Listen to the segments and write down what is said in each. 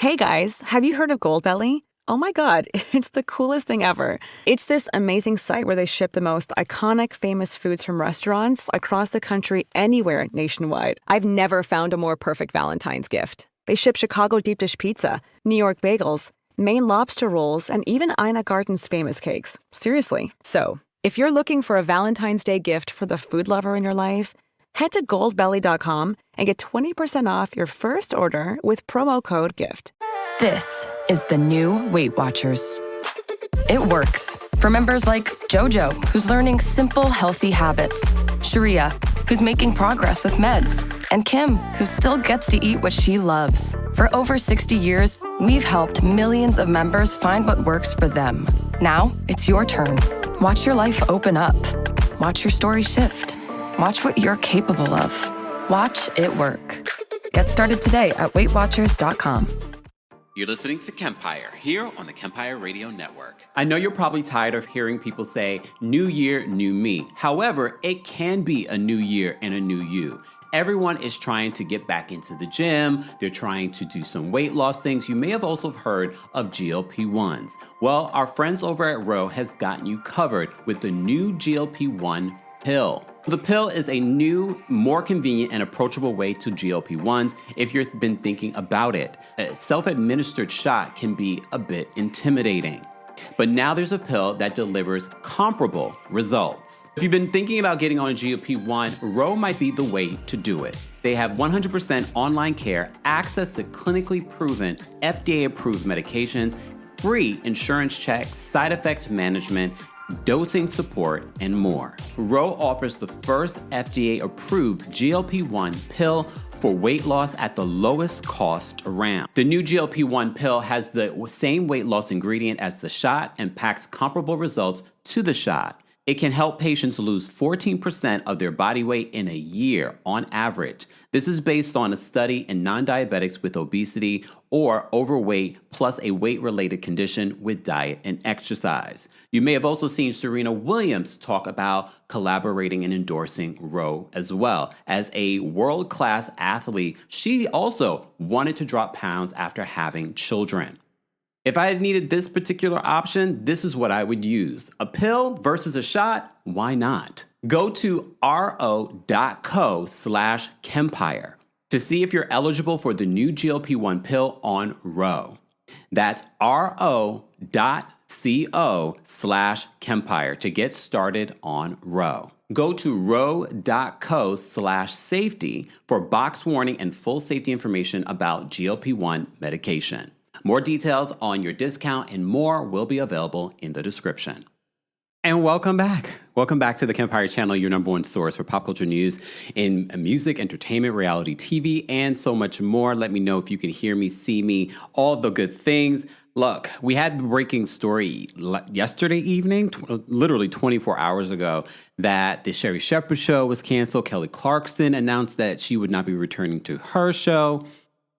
Hey guys, have you heard of Goldbelly? Oh my God, it's the coolest thing ever. It's this amazing site where they ship the most iconic, famous foods from restaurants across the country, anywhere nationwide. I've never found a more perfect Valentine's gift. They ship Chicago deep dish pizza, New York bagels, Maine lobster rolls, and even Ina Garten's famous cakes. Seriously. So, if you're looking for a Valentine's Day gift for the food lover in your life, head to goldbelly.com and get 20% off your first order with promo code GIFT. This is the new Weight Watchers. It works for members like JoJo, who's learning simple, healthy habits, Sharia, who's making progress with meds, and Kim, who still gets to eat what she loves. For over 60 years, we've helped millions of members find what works for them. Now, it's your turn. Watch your life open up. Watch your story shift. Watch what you're capable of. Watch it work. Get started today at WeightWatchers.com. You're listening to Kempire here on the Kempire Radio Network. I know you're probably tired of hearing people say, new year, new me. However, it can be a new year and a new you. Everyone is trying to get back into the gym. They're trying to do some weight loss things. You may have also heard of GLP-1s. Well, our friends over at Ro has gotten you covered with the new GLP-1 pill. The pill is a new, more convenient and approachable way to GLP-1s if you've been thinking about it. A self-administered shot can be a bit intimidating. But now there's a pill that delivers comparable results. If you've been thinking about getting on a GLP-1, Ro might be the way to do it. They have 100% online care, access to clinically proven, FDA-approved medications, free insurance checks, side effects management, dosing support, and more. Ro offers the first FDA-approved GLP-1 pill for weight loss at the lowest cost around. The new GLP-1 pill has the same weight loss ingredient as the shot and packs comparable results to the shot. It can help patients lose 14% of their body weight in a year on average. This is based on a study in non-diabetics with obesity or overweight plus a weight-related condition with diet and exercise. You may have also seen Serena Williams talk about collaborating and endorsing Ro as well. As a world-class athlete, she also wanted to drop pounds after having children. If I had needed this particular option, this is what I would use. A pill versus a shot? Why not? Go to ro.co/Kempire to see if you're eligible for the new GLP-1 pill on Ro. That's ro.co/Kempire to get started on Ro. Go to ro.co/safety for box warning and full safety information about GLP-1 medication. More details on your discount and more will be available in the description. And welcome back. Welcome back to the Kempire channel, your number one source for pop culture news in music, entertainment, reality TV, and so much more. Let me know if you can hear me, see me, all the good things. Look, we had a breaking story yesterday evening, literally 24 hours ago, that the Sherri show was canceled. Kelly Clarkson announced that she would not be returning to her show.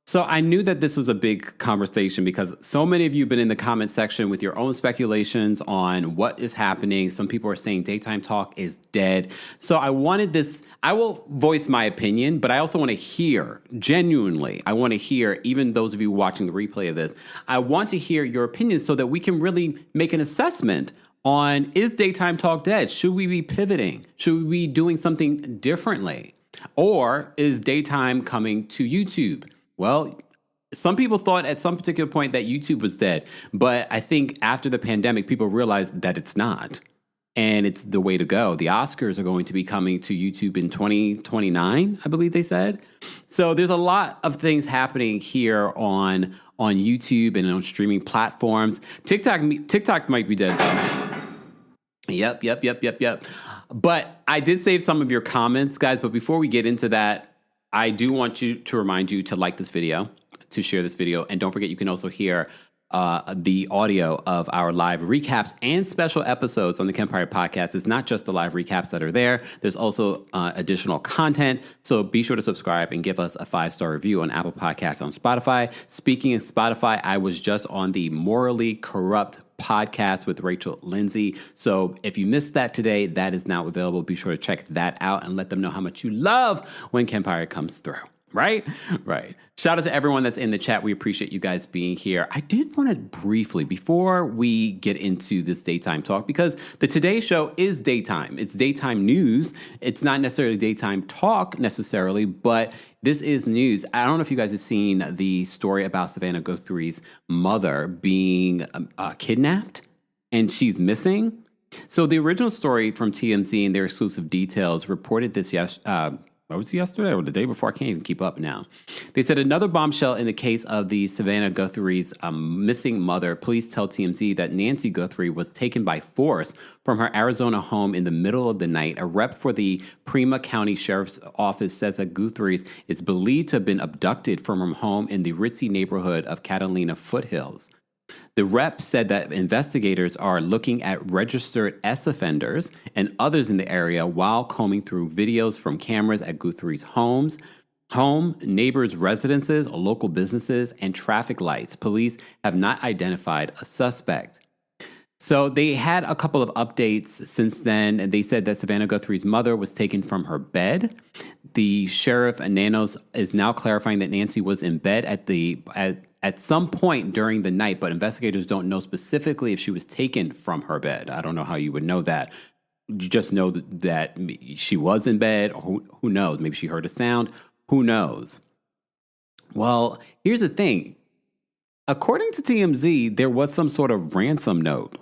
So I knew that this was a big conversation because so many of you have been in the comment section with your own speculations on what is happening. Some people are saying daytime talk is dead. So I wanted this, I will voice my opinion, but I also want to hear, genuinely, I want to hear, even those of you watching the replay of this, I want to hear your opinion so that we can really make an assessment on, is daytime talk dead? Should we be pivoting? Should we be doing something differently? Or is daytime coming to YouTube? Well, some people thought at some particular point that YouTube was dead, but I think after the pandemic, people realized that it's not. And it's the way to go. The Oscars are going to be coming to YouTube in 2029, I believe they said. So there's a lot of things happening here on YouTube and on streaming platforms. TikTok might be dead though. Yep. But I did save some of your comments, guys. But before we get into that, I do want to remind you to like this video, to share this video, and don't forget you can also hear the audio of our live recaps and special episodes on the Kempire podcast. It's not just the live recaps that are there. There's also additional content. So be sure to subscribe and give us a 5-star review on Apple Podcasts, on Spotify. Speaking of Spotify, I was just on the Morally Corrupt podcast with Rachel Lindsay. So if you missed that today, that is now available. Be sure to check that out and let them know how much you love when Kempire comes through. Right? Right. Shout out to everyone that's in the chat. We appreciate you guys being here. I did want to briefly, before we get into this daytime talk, because the Today Show is daytime. It's daytime news. It's not necessarily daytime talk necessarily, but this is news. I don't know if you guys have seen the story about Savannah Guthrie's mother being kidnapped and she's missing. So the original story from TMZ and their exclusive details reported this yesterday or the day before? I can't even keep up now. They said another bombshell in the case of the Savannah Guthrie's missing mother. Police tell TMZ that Nancy Guthrie was taken by force from her Arizona home in the middle of the night. A rep for the Pima County Sheriff's Office says that Guthrie is believed to have been abducted from her home in the ritzy neighborhood of Catalina Foothills. The rep said that investigators are looking at registered S offenders and others in the area while combing through videos from cameras at Guthrie's home, neighbors' residences, local businesses, and traffic lights. Police have not identified a suspect. So they had a couple of updates since then, and they said that Savannah Guthrie's mother was taken from her bed. The sheriff, Nanos, is now clarifying that Nancy was in bed at some point during the night, but investigators don't know specifically if she was taken from her bed. I don't know how you would know that. You just know that she was in bed. Or who knows? Maybe she heard a sound. Who knows? Well, here's the thing. According to TMZ, there was some sort of ransom note.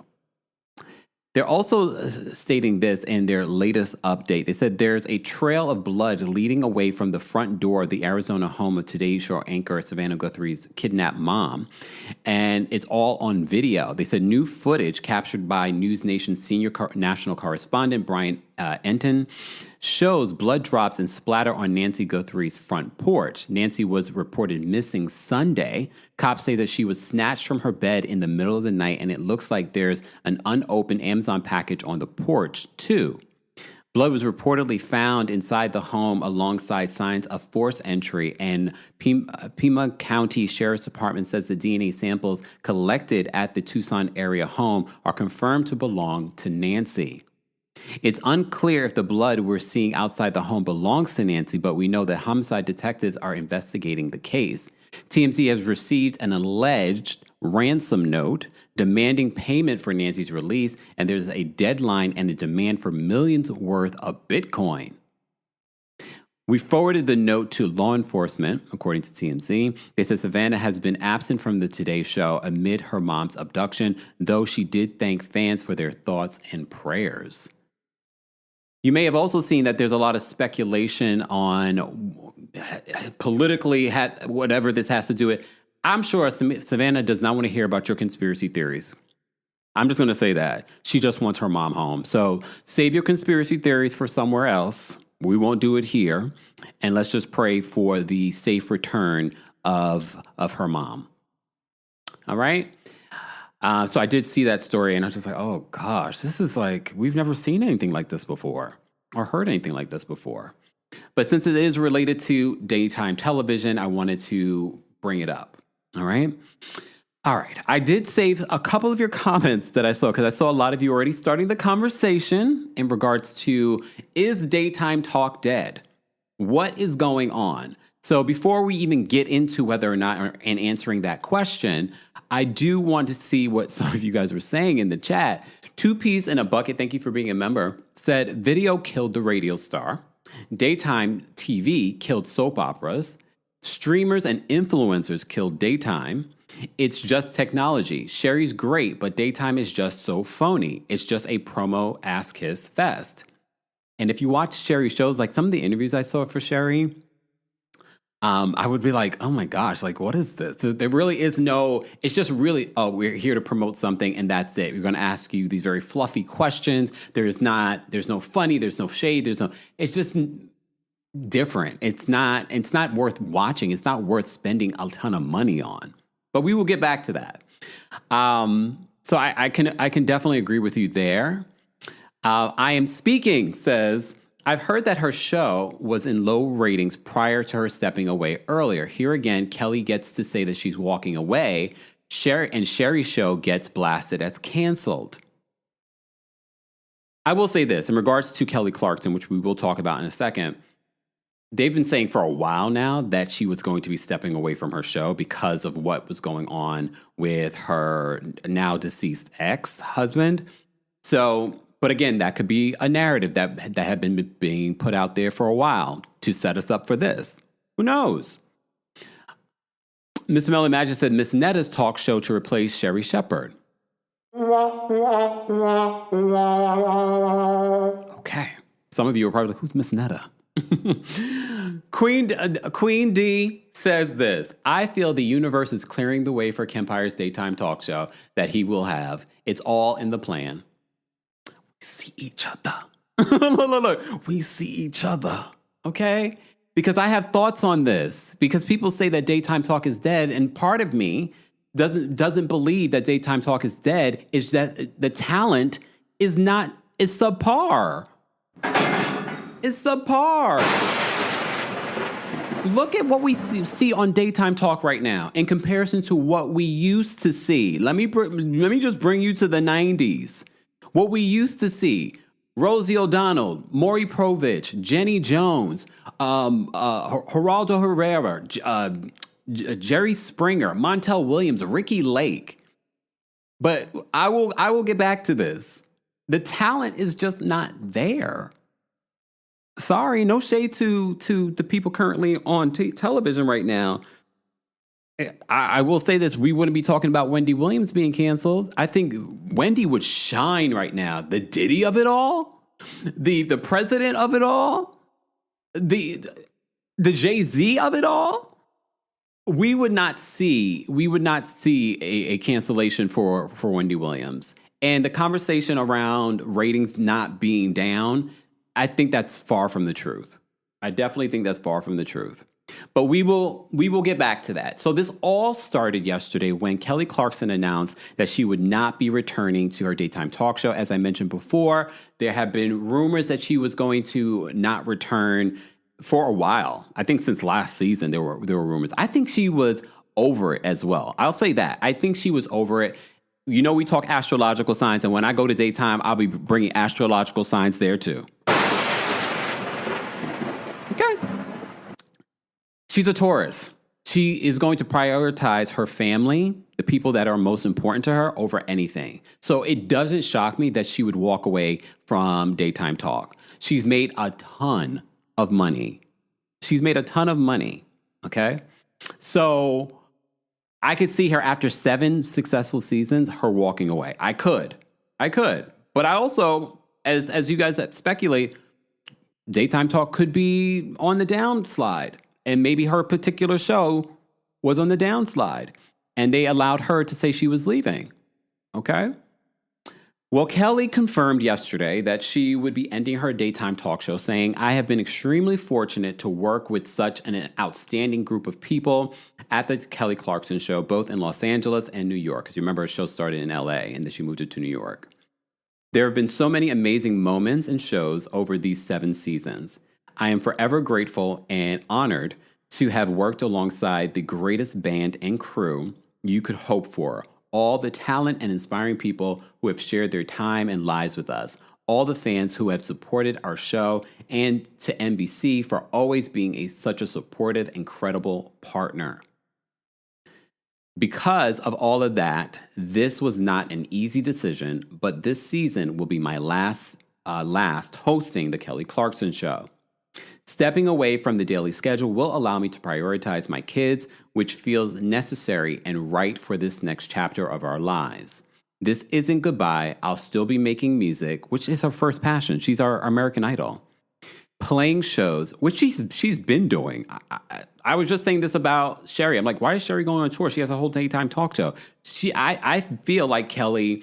They're also stating this in their latest update. They said there's a trail of blood leading away from the front door of the Arizona home of Today Show anchor Savannah Guthrie's kidnapped mom, and it's all on video. They said new footage captured by News Nation senior national correspondent Brian Enton shows blood drops and splatter on Nancy Guthrie's front porch. Nancy was reported missing Sunday. Cops say that she was snatched from her bed in the middle of the night, and it looks like there's an unopened Amazon package on the porch, too. Blood was reportedly found inside the home alongside signs of forced entry, and Pima County Sheriff's Department says the DNA samples collected at the Tucson area home are confirmed to belong to Nancy. It's unclear if the blood we're seeing outside the home belongs to Nancy, but we know that homicide detectives are investigating the case. TMZ has received an alleged ransom note demanding payment for Nancy's release, and there's a deadline and a demand for millions worth of Bitcoin. We forwarded the note to law enforcement, according to TMZ. They said Savannah has been absent from the Today Show amid her mom's abduction, though she did thank fans for their thoughts and prayers. You may have also seen that there's a lot of speculation on politically, whatever this has to do with. I'm sure Savannah does not want to hear about your conspiracy theories. I'm just going to say that. She just wants her mom home. So save your conspiracy theories for somewhere else. We won't do it here. And let's just pray for the safe return of her mom. All right? So I did see that story, and I was just like, oh, gosh, this is like, we've never seen anything like this before or heard anything like this before. But since it is related to daytime television, I wanted to bring it up. All right? All right. I did save a couple of your comments that I saw, because I saw a lot of you already starting the conversation in regards to, is daytime talk dead? What is going on? So before we even get into whether or not and answering that question, I do want to see what some of you guys were saying in the chat. 2 Peas in a Bucket, thank you for being a member, said video killed the radio star. Daytime TV killed soap operas. Streamers and influencers killed daytime. It's just technology. Sherri's great, but daytime is just so phony. It's just a promo ass kiss fest. And if you watch Sherri shows, like some of the interviews I saw for Sherri, I would be like, oh my gosh, like, what is this? There really is no, it's just really, oh, we're here to promote something and that's it. We're going to ask you these very fluffy questions. There's no funny, there's no shade, it's just different. It's not worth watching. It's not worth spending a ton of money on. But we will get back to that. So I can definitely agree with you there. I Am Speaking says, I've heard that her show was in low ratings prior to her stepping away earlier. Here again, Kelly gets to say that she's walking away. Sherri's show gets blasted as canceled. I will say this in regards to Kelly Clarkson, which we will talk about in a second. they've been saying for a while now that she was going to be stepping away from her show because of what was going on with her now deceased ex-husband. So, but again, that could be a narrative that had been being put out there for a while to set us up for this. Who knows? Miss Melly Magic said Miss Netta's talk show to replace Sherri Shepherd. Okay. Some of you are probably like, who's Miss Netta? Queen D says this. I feel the universe is clearing the way for Kempire's daytime talk show that he will have. It's all in the plan. We see each other. Look. We see each other. Okay? Because I have thoughts on this. Because people say that daytime talk is dead, and part of me doesn't believe that daytime talk is dead. Is that the talent is subpar. It's subpar. Look at what we see on daytime talk right now in comparison to what we used to see. Let me just bring you to the 90s. What we used to see: Rosie O'Donnell, Maury Povich, Jenny Jones, Geraldo Herrera, Jerry Springer, Montel Williams, Ricky Lake. But I will get back to this. The talent is just not there. Sorry, no shade to the people currently on television right now. I will say this: we wouldn't be talking about Wendy Williams being canceled. I think Wendy would shine right now. The Diddy of it all, the president of it all, the Jay-Z of it all. We would not see a cancellation for Wendy Williams. And the conversation around ratings not being down, I think that's far from the truth. I definitely think that's far from the truth. But we will get back to that. So this all started yesterday when Kelly Clarkson announced that she would not be returning to her daytime talk show. As I mentioned before, there have been rumors that she was going to not return for a while. I think since last season there were rumors. I think she was over it as well. I'll say that. I think she was over it. You know, we talk astrological signs, and when I go to daytime, I'll be bringing astrological signs there too. Okay. She's a Taurus. She is going to prioritize her family, the people that are most important to her, over anything. So it doesn't shock me that she would walk away from daytime talk. She's made a ton of money. Okay? So I could see her after 7 successful seasons, her walking away. I could. But I also, as you guys speculate, daytime talk could be on the downslide. And maybe her particular show was on the downslide. And they allowed her to say she was leaving. Okay? Well, Kelly confirmed yesterday that she would be ending her daytime talk show, saying, I have been extremely fortunate to work with such an outstanding group of people at the Kelly Clarkson Show, both in Los Angeles and New York. Because you remember her show started in LA and then she moved it to New York. There have been so many amazing moments and shows over these 7 seasons. I am forever grateful and honored to have worked alongside the greatest band and crew you could hope for. All the talent and inspiring people who have shared their time and lives with us, all the fans who have supported our show, and to NBC for always being such a supportive, incredible partner. Because of all of that, this was not an easy decision, but this season will be my last hosting the Kelly Clarkson Show. Stepping away from the daily schedule will allow me to prioritize my kids, which feels necessary and right for this next chapter of our lives. This isn't goodbye. I'll still be making music, which is her first passion. She's our American Idol. Playing shows, which she's been doing. I was just saying this about Sherri. I'm like, why is Sherri going on tour? She has a whole daytime talk show. I feel like Kelly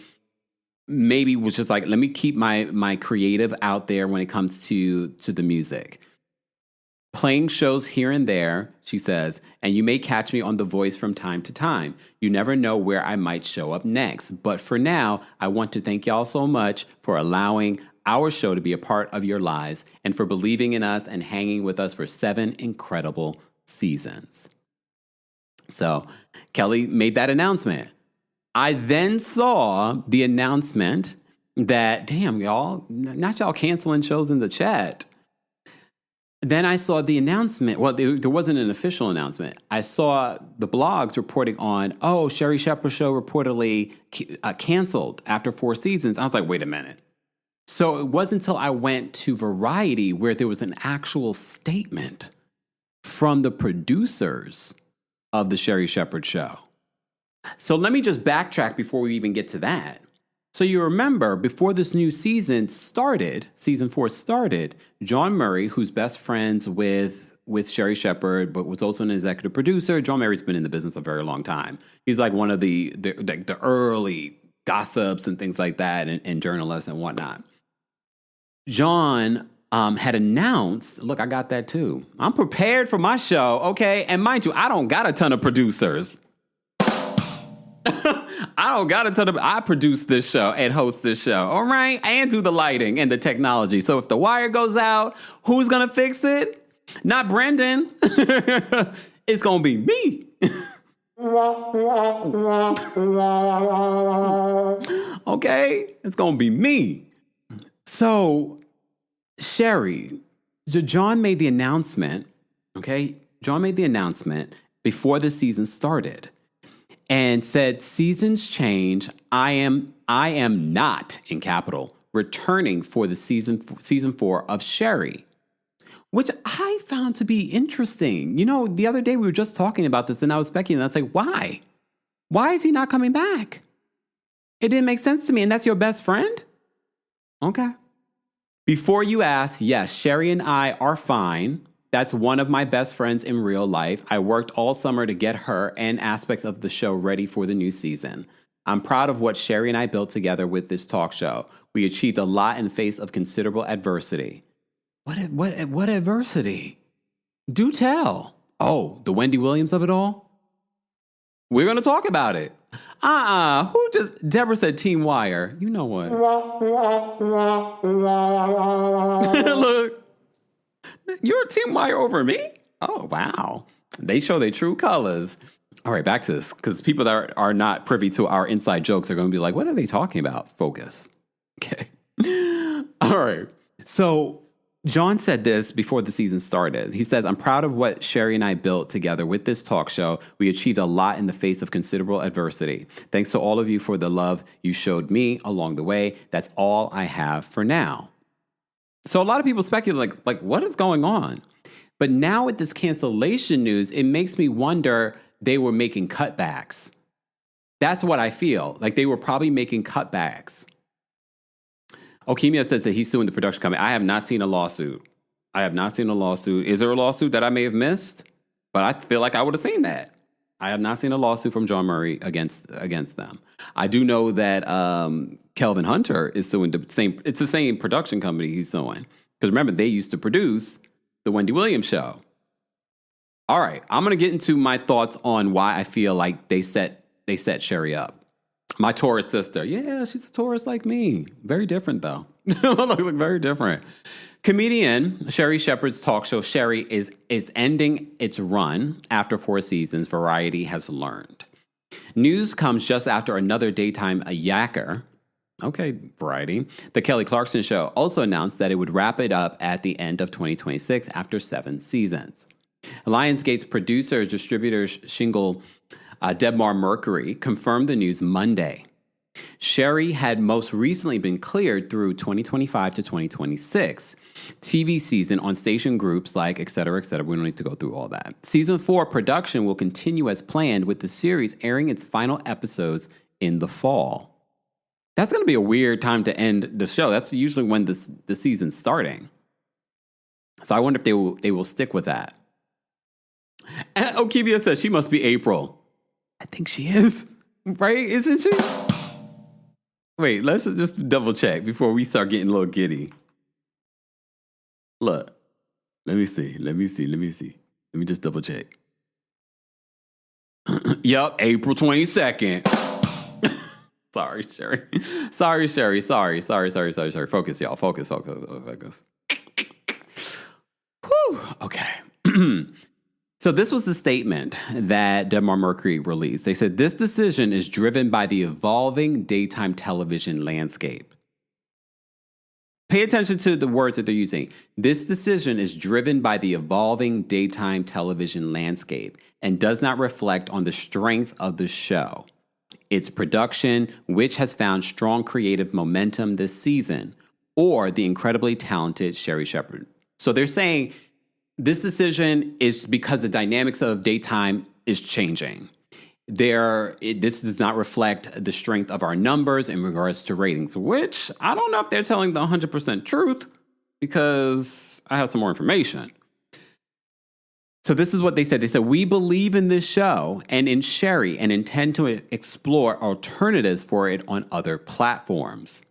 maybe was just like, let me keep my creative out there when it comes to the music. Playing shows here and there, she says, and you may catch me on The Voice from time to time. You never know where I might show up next. But for now, I want to thank y'all so much for allowing our show to be a part of your lives and for believing in us and hanging with us for 7 incredible seasons. So Kelly made that announcement. I then saw the announcement that, damn, y'all, not y'all canceling shows in the chat. then I saw the announcement. Well, there wasn't an official announcement. I saw the blogs reporting on, Sherri Shepherd's show reportedly canceled after 4 seasons. I was like, wait a minute. So it wasn't until I went to Variety where there was an actual statement from the producers of the Sherri Shepherd show. So let me just backtrack before we even get to that. So you remember, before this new season started, season 4 started, John Murray, who's best friends with Sherri Shepherd, but was also an executive producer. John Murray's been in the business a very long time. He's like one of the early gossips and things like that, and journalists and whatnot. John had announced, look, I got that too. I'm prepared for my show, okay? And mind you, I don't got a ton of producers. I produce this show and host this show, all right? And do the lighting and the technology. So if the wire goes out, who's going to fix it? Not Brendan. It's going to be me. Okay? It's going to be me. So, Sherri, John made the announcement, okay? John made the announcement before the season started and said, seasons change. I am not, in capital, returning for the season 4 of Sherri, which I found to be interesting. You know, the other day we were just talking about this and I was speculating. I was like, why? Why is he not coming back? It didn't make sense to me. And that's your best friend? Okay. Before you ask, yes, Sherri and I are fine. That's one of my best friends in real life. I worked all summer to get her and aspects of the show ready for the new season. I'm proud of what Sherri and I built together with this talk show. We achieved a lot in the face of considerable adversity. What adversity? Do tell. Oh, the Wendy Williams of it all? We're going to talk about it. Deborah said Team Wire. You know what? Look, you're a Team Wire over me? Oh, wow. They show their true colors. All right, back to this, because people that are not privy to our inside jokes are going to be like, what are they talking about? Focus. Okay. All right. So John said this before the season started. He says, I'm proud of what Sherri and I built together with this talk show. We achieved a lot in the face of considerable adversity. Thanks to all of you for the love you showed me along the way. That's all I have for now. So a lot of people speculate, like what is going on? But now with this cancellation news, it makes me wonder they were making cutbacks. That's what I feel. Like they were probably making cutbacks. Okemia says that he's suing the production company. I have not seen a lawsuit. Is there a lawsuit that I may have missed? But I feel like I would have seen that. I have not seen a lawsuit from John Murray against them. I do know that Kelvin Hunter is suing it's the same production company he's suing. Because remember, they used to produce the Wendy Williams show. All right, I'm going to get into my thoughts on why I feel like they set Sherri up. My Taurus sister. Yeah, she's a Taurus like me. Very different, though. Look, very different. Comedian Sherri Shepherd's talk show, Sherri, is ending its run after 4 seasons, Variety has learned. News comes just after another daytime yacker. Okay, Variety. The Kelly Clarkson Show also announced that it would wrap it up at the end of 2026 after 7 seasons. Lionsgate's producers, distributors, Shingle, Debmar Mercury confirmed the news Monday. Sherri had most recently been cleared through 2025 to 2026 TV season on station groups like et cetera, et cetera. We don't need to go through all that. Season 4 production will continue as planned, with the series airing its final episodes in the fall. That's going to be a weird time to end the show. That's usually when the season's starting. So I wonder if they will stick with that. And Okebia says she must be April. I think she is, right? Isn't she? Wait, let's just double check before we start getting a little giddy. Look, let me see. Let me just double check. Yup, April 22nd. Sorry, Sherri. Sorry. Focus, y'all. Focus. Whew. Okay. So this was the statement that Debmar Mercury released. They said, this decision is driven by the evolving daytime television landscape. Pay attention to the words that they're using. This decision is driven by the evolving daytime television landscape and does not reflect on the strength of the show, its production, which has found strong creative momentum this season, or the incredibly talented Sherri Shepherd. So they're saying this decision is because the dynamics of daytime is changing. This does not reflect the strength of our numbers in regards to ratings, which I don't know if they're telling the 100% truth because I have some more information. So this is what they said. They said, we believe in this show and in Sherri and intend to explore alternatives for it on other platforms.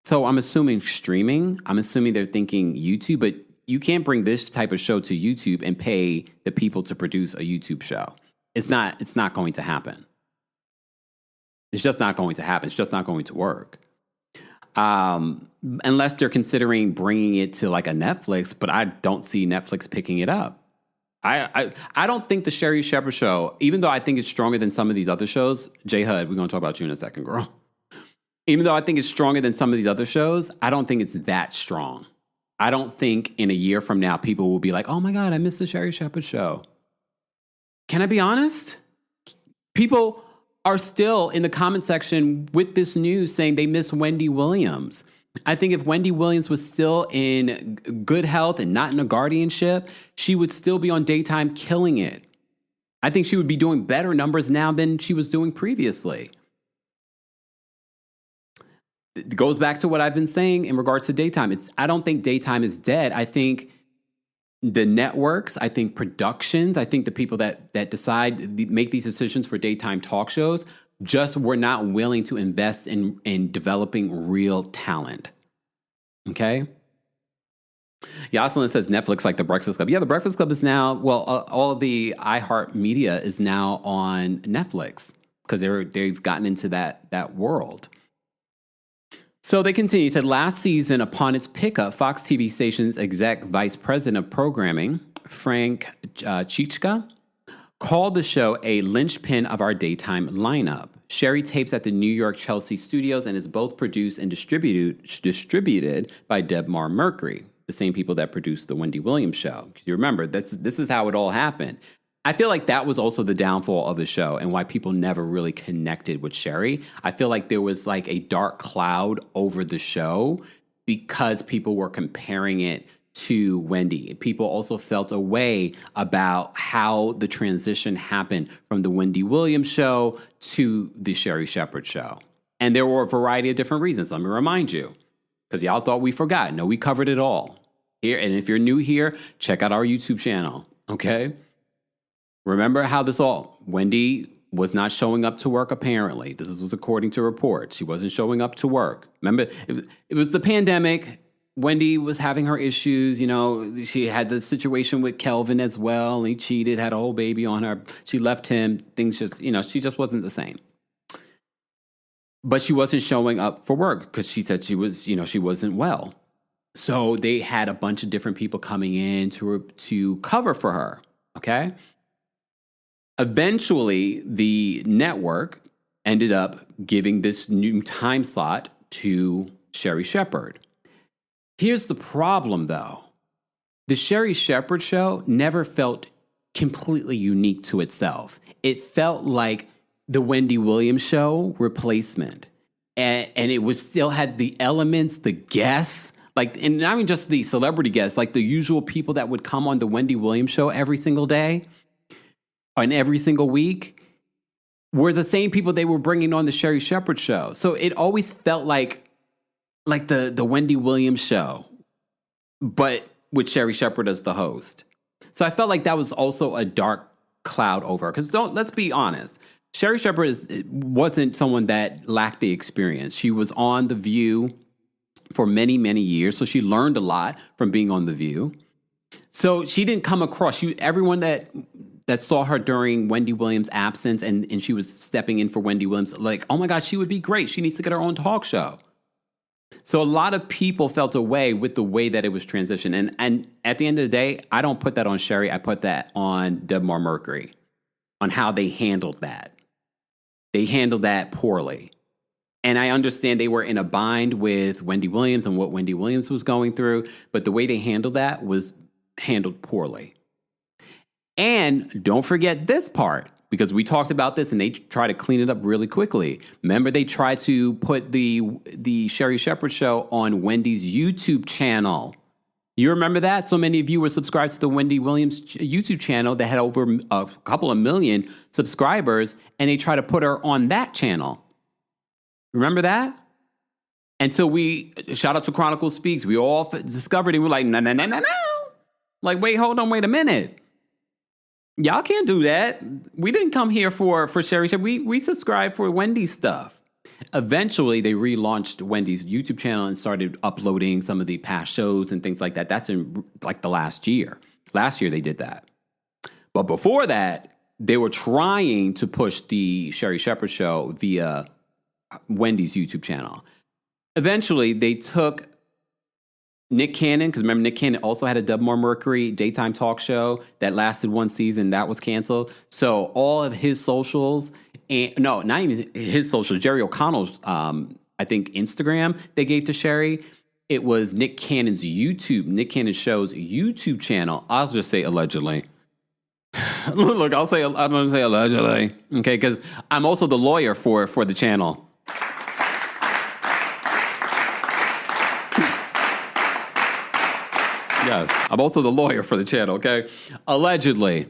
So I'm assuming streaming. I'm assuming they're thinking YouTube, but you can't bring this type of show to YouTube and pay the people to produce a YouTube show. It's not going to happen. It's just not going to happen. It's just not going to work. Unless they're considering bringing it to like a Netflix, but I don't see Netflix picking it up. I don't think the Sherri Shepherd show, even though I think it's stronger than some of these other shows, J Hud, we're going to talk about you in a second, girl. Even though I think it's stronger than some of these other shows, I don't think it's that strong. I don't think in a year from now, people will be like, oh my God, I missed the Sherri Shepherd show. Can I be honest? People are still in the comment section with this news saying they miss Wendy Williams. I think if Wendy Williams was still in good health and not in a guardianship, she would still be on daytime killing it. I think she would be doing better numbers now than she was doing previously. It goes back to what I've been saying in regards to daytime. I don't think daytime is dead. I think the networks, I think productions, I think the people that decide, make these decisions for daytime talk shows just were not willing to invest in developing real talent. Okay? Yoselin says Netflix like The Breakfast Club. Yeah, The Breakfast Club is now, all of the iHeart media is now on Netflix because they've gotten into that world. So they continue, said last season, upon its pickup, Fox TV station's exec vice president of programming, Frank Chichka, called the show a linchpin of our daytime lineup. Sherri tapes at the New York Chelsea studios and is both produced and distributed by Debmar Mercury, the same people that produced the Wendy Williams show. You remember, this is how it all happened. I feel like that was also the downfall of the show and why people never really connected with Sherri. I feel like there was like a dark cloud over the show because people were comparing it to Wendy. People also felt a way about how the transition happened from the Wendy Williams show to the Sherri Shepherd show. And there were a variety of different reasons. Let me remind you, because y'all thought we forgot. No, we covered it all here. And if you're new here, check out our YouTube channel, okay? Remember how Wendy was not showing up to work, apparently. This was according to reports. She wasn't showing up to work. Remember, it was the pandemic. Wendy was having her issues. You know, she had the situation with Kelvin as well. He cheated, had a whole baby on her. She left him. Things just, she just wasn't the same. But she wasn't showing up for work because she said she wasn't well. So they had a bunch of different people coming in to cover for her, okay? Eventually, the network ended up giving this new time slot to Sherri Shepherd. Here's the problem, though. The Sherri Shepherd show never felt completely unique to itself. It felt like the Wendy Williams show replacement. And it was still had the elements, the guests, and not even just the celebrity guests, like the usual people that would come on the Wendy Williams show every single day. And every single week were the same people they were bringing on the Sherri Shepherd show. So it always felt like the Wendy Williams show, but with Sherri Shepherd as the host. So I felt like that was also a dark cloud over. Because let's be honest, Sherri Shepherd wasn't someone that lacked the experience. She was on The View for many, many years, so she learned a lot from being on The View. So she didn't come across everyone that saw her during Wendy Williams' absence and she was stepping in for Wendy Williams, like, oh my God, she would be great. She needs to get her own talk show. So a lot of people felt away with the way that it was transitioned. And at the end of the day, I don't put that on Sherri. I put that on Debmar Mercury, on how they handled that. They handled that poorly. And I understand they were in a bind with Wendy Williams and what Wendy Williams was going through, but the way they handled that was handled poorly. And don't forget this part, because we talked about this and they try to clean it up really quickly. Remember, they tried to put the Sherri Shepherd show on Wendy's YouTube channel. You remember that? So many of you were subscribed to the Wendy Williams YouTube channel that had over a couple of million subscribers, and they tried to put her on that channel. Remember that? Until shout out to Chronicle Speaks, we all discovered it. We're like, no. Like, wait a minute. Y'all can't do that. We didn't come here for Sherri Shepherd. We subscribed for Wendy's stuff. Eventually, they relaunched Wendy's YouTube channel and started uploading some of the past shows and things like that. That's in like the last year. Last year, they did that. But before that, they were trying to push the Sherri Shepherd show via Wendy's YouTube channel. Eventually, they took Nick Cannon, because remember Nick Cannon also had a Dubmore Mercury daytime talk show that lasted one season. That was canceled. So all of his socials, not even his socials, Jerry O'Connell's, I think, Instagram, they gave to Sherri. It was Nick Cannon show's YouTube channel. I'll just say allegedly. Look, I'm going to say allegedly, okay, because I'm also the lawyer for the channel. Yes, I'm also the lawyer for the channel, okay? Allegedly,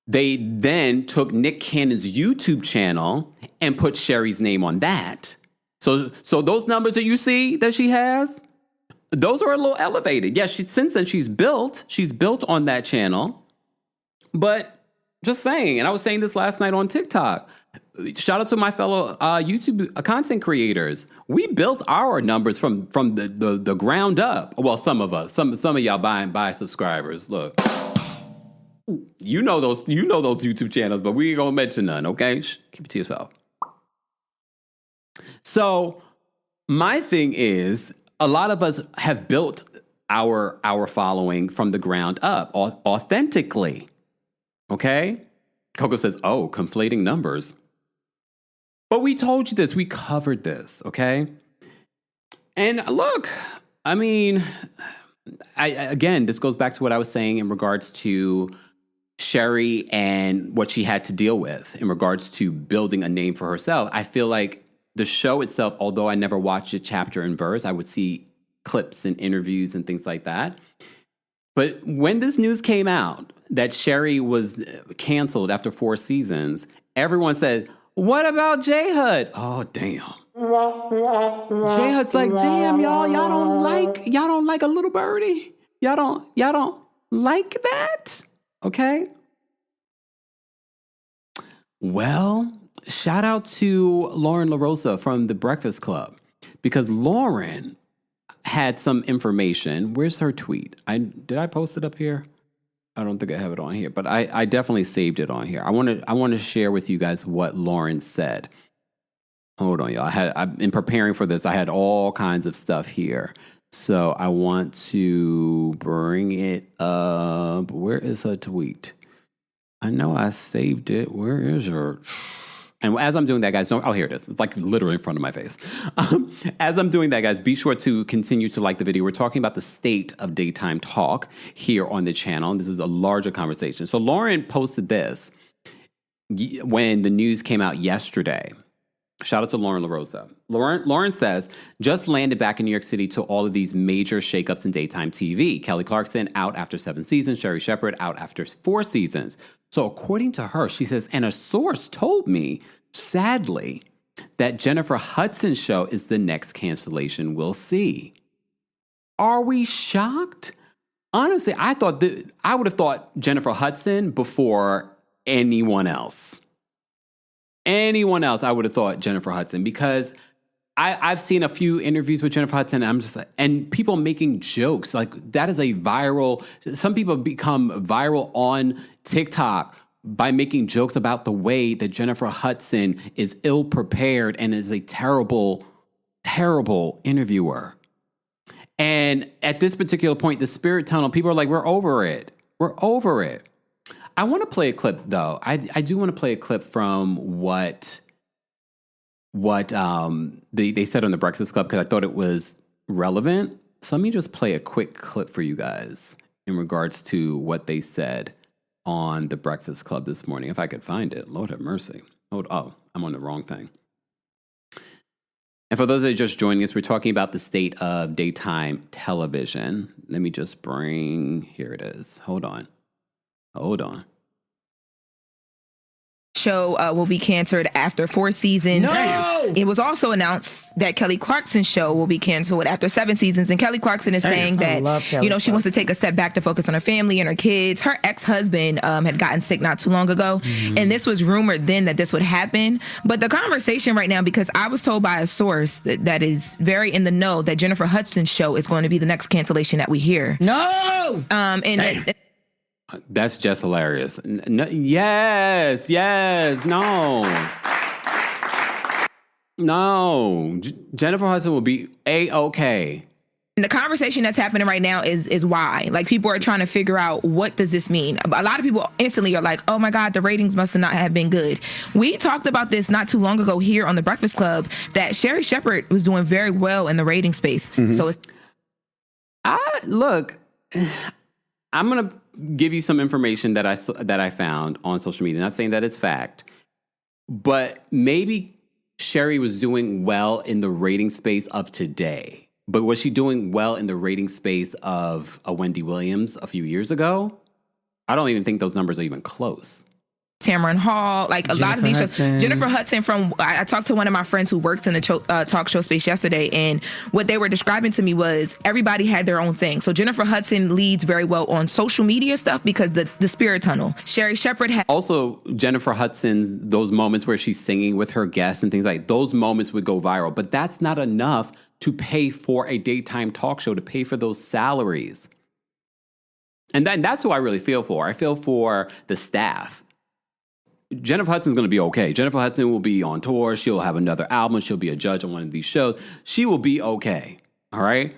they then took Nick Cannon's YouTube channel and put Sherri's name on that. So those numbers that you see that she has, those are a little elevated. Yes, since then she's built on that channel. But just saying, and I was saying this last night on TikTok, shout out to my fellow YouTube content creators. We built our numbers from the ground up. Well, some of us, some of y'all buy subscribers. Look, you know those YouTube channels, but we ain't gonna mention none. Okay, keep it to yourself. So my thing is, a lot of us have built our following from the ground up, authentically. Okay, Coco says, "Oh, conflating numbers." But we told you this. We covered this, okay? And look, I mean, again, this goes back to what I was saying in regards to Sherri and what she had to deal with in regards to building a name for herself. I feel like the show itself, although I never watched it chapter and verse, I would see clips and interviews and things like that. But when this news came out that Sherri was canceled after 4 seasons, everyone said, "What about J-Hud?" Oh, damn. J-Hud's like, "Damn, y'all don't like a little birdie? Y'all don't like that?" Okay. Well, shout out to Lauren LaRosa from The Breakfast Club, because Lauren had some information. Where's her tweet? Did I post it up here? I don't think I have it on here, but I definitely saved it on here. I want to share with you guys what Lauren said. Hold on, y'all. In preparing for this, I had all kinds of stuff here. So I want to bring it up. Where is her tweet? I know I saved it. Where is her? And as I'm doing that, guys, here it is. It's like literally in front of my face. As I'm doing that, guys, be sure to continue to like the video. We're talking about the state of daytime talk here on the channel. And this is a larger conversation. So Lauren posted this when the news came out yesterday. Shout out to Lauren LaRosa. Lauren says, "Just landed back in New York City to all of these major shakeups in daytime TV. Kelly Clarkson out after 7 seasons. Sherri Shepherd out after 4 seasons. So according to her, she says, and a source told me, sadly, that Jennifer Hudson's show is the next cancellation we'll see." Are we shocked? Honestly, I would have thought Jennifer Hudson before anyone else. Anyone else, I would have thought Jennifer Hudson, because I've seen a few interviews with Jennifer Hudson, and I'm just like, and people making jokes. Like, that is a viral, some people become viral on TikTok by making jokes about the way that Jennifer Hudson is ill-prepared and is a terrible, terrible interviewer. And at this particular point, the spirit tunnel, people are like, we're over it. We're over it. I want to play a clip, though. I do want to play a clip from what what they said on the Breakfast Club because I thought it was relevant. So let me just play a quick clip for you guys in regards to what they said on the Breakfast Club this morning. If I could find it. Lord have mercy. Oh, I'm on the wrong thing. And for those that are just joining us, we're talking about the state of daytime television. Let me just here it is. Hold on. Show will be canceled after 4 seasons. No! It was also announced that Kelly Clarkson's show will be canceled after 7 seasons. And Kelly Clarkson is saying that, she wants to take a step back to focus on her family and her kids. Her ex-husband had gotten sick not too long ago. Mm-hmm. And this was rumored then that this would happen. But the conversation right now, because I was told by a source that is very in the know that Jennifer Hudson's show is going to be the next cancellation that we hear. No! That's just hilarious. No, yes, no. Jennifer Hudson will be A-okay. And the conversation that's happening right now is why. Like, people are trying to figure out, what does this mean? A lot of people instantly are like, oh my God, the ratings must not have been good. We talked about this not too long ago here on the Breakfast Club, that Sherri Shepherd was doing very well in the rating space. Mm-hmm. So look, I'm going to give you some information that I found on social media. Not saying that it's fact, but maybe Sherri was doing well in the rating space of today. But was she doing well in the rating space of a Wendy Williams a few years ago? I don't even think those numbers are even close. Tamron Hall, like a lot of these shows. Jennifer Hudson I talked to one of my friends who works in the talk show space yesterday, and what they were describing to me was everybody had their own thing. So Jennifer Hudson leads very well on social media stuff because the spirit tunnel. Sherri Shepherd had... Also, Jennifer Hudson's, those moments where she's singing with her guests and things like those moments would go viral, but that's not enough to pay for a daytime talk show, to pay for those salaries. And that's who I really feel for. I feel for the staff. Jennifer Hudson's going to be okay. Jennifer Hudson will be on tour. She'll have another album. She'll be a judge on one of these shows. She will be okay. All right?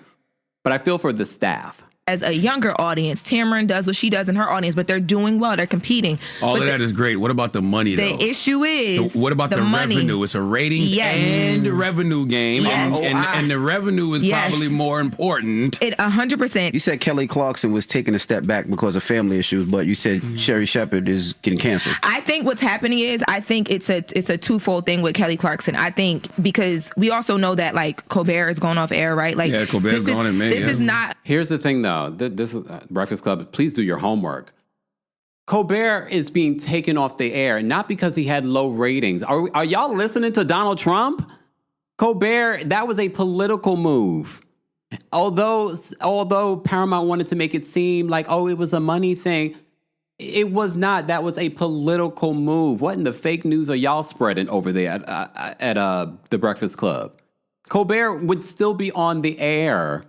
But I feel for the staff. As a younger audience, Tamron does what she does in her audience, but they're doing well. They're competing. All of that is great. What about the money, though? The issue is what about the money. revenue? It's a ratings and revenue game. Yes. And the revenue is probably more important. 100%. You said Kelly Clarkson was taking a step back because of family issues, but you said Sherri Shepherd is getting canceled. I think what's happening is, I think it's a twofold thing with Kelly Clarkson. I think because we also know that, like, Colbert is going off air, right? Like, yeah, Colbert's going in May. This is not... Here's the thing, though. This is Breakfast Club. Please do your homework. Colbert is being taken off the air not because he had low ratings. Are y'all listening to Donald Trump? Colbert, that was a political move. Although Paramount wanted to make it seem like, it was a money thing, it was not. That was a political move. What in the fake news are y'all spreading over there at the Breakfast Club? Colbert would still be on the air.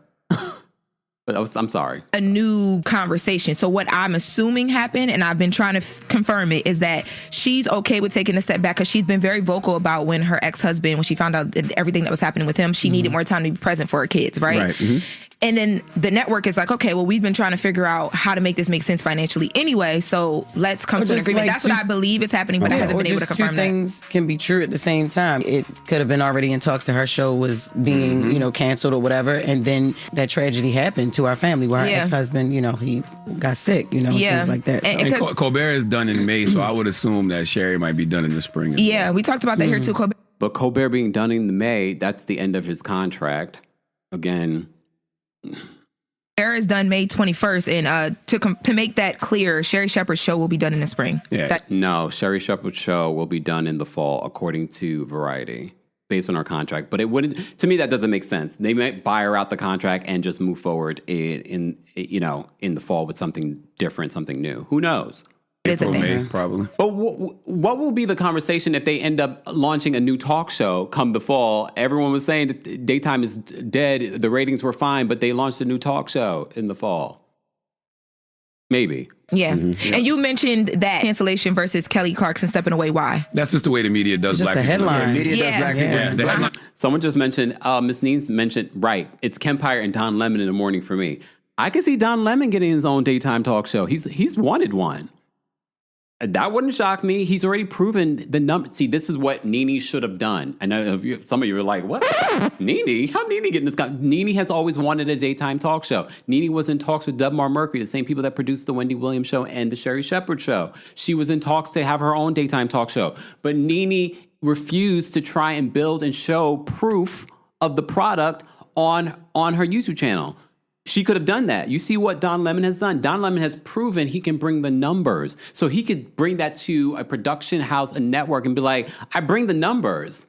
But I'm sorry. A new conversation. So what I'm assuming happened, and I've been trying to confirm it, is that she's okay with taking a step back because she's been very vocal about when her ex-husband, when she found out everything that was happening with him, she needed more time to be present for her kids, right? Mm-hmm. And then the network is like, okay, well, we've been trying to figure out how to make this make sense financially anyway, so let's come to an agreement. That's what I believe is happening, but I haven't been able to confirm that. Two things can be true at the same time. It could have been already in talks that her show was being, canceled or whatever, and then that tragedy happened to our family where her ex-husband, he got sick, things like that. So. And Colbert is done in May, so I would assume that Sherri might be done in the spring. We talked about that here too, Colbert. But Colbert being done in May, that's the end of his contract. Again... Air is done May 21st, and to make that clear, Sherri Shepherd's show will be done in the spring. Yeah. No, Sherri Shepherd's show will be done in the fall, according to Variety, based on our contract. But it wouldn't. To me, that doesn't make sense. They might buy her out the contract and just move forward in the fall with something different, something new. Who knows? April, May, probably. But what will be the conversation if they end up launching a new talk show come the fall? Everyone was saying that daytime is dead. The ratings were fine, but they launched a new talk show in the fall. Maybe. Yeah. Mm-hmm. And you mentioned that cancellation versus Kelly Clarkson stepping away. Why? That's just the way the media does black people. Just the headline. Media does black people. Yeah. Someone just mentioned, Ms. Neens mentioned, right, it's Kempire and Don Lemon in the morning for me. I can see Don Lemon getting his own daytime talk show. He's wanted one. That wouldn't shock me. He's already proven the number. See, this is what Nene should have done. I know some of you are like, what? Nene? How Nene getting this guy? Nene has always wanted a daytime talk show. Nene was in talks with Debmar Mercury, the same people that produced the Wendy Williams show and the Sherri Shepherd show. She was in talks to have her own daytime talk show. But Nene refused to try and build and show proof of the product on her YouTube channel. She could have done that. You see what Don Lemon has done? Don Lemon has proven he can bring the numbers. So he could bring that to a production house, a network, and be like, I bring the numbers.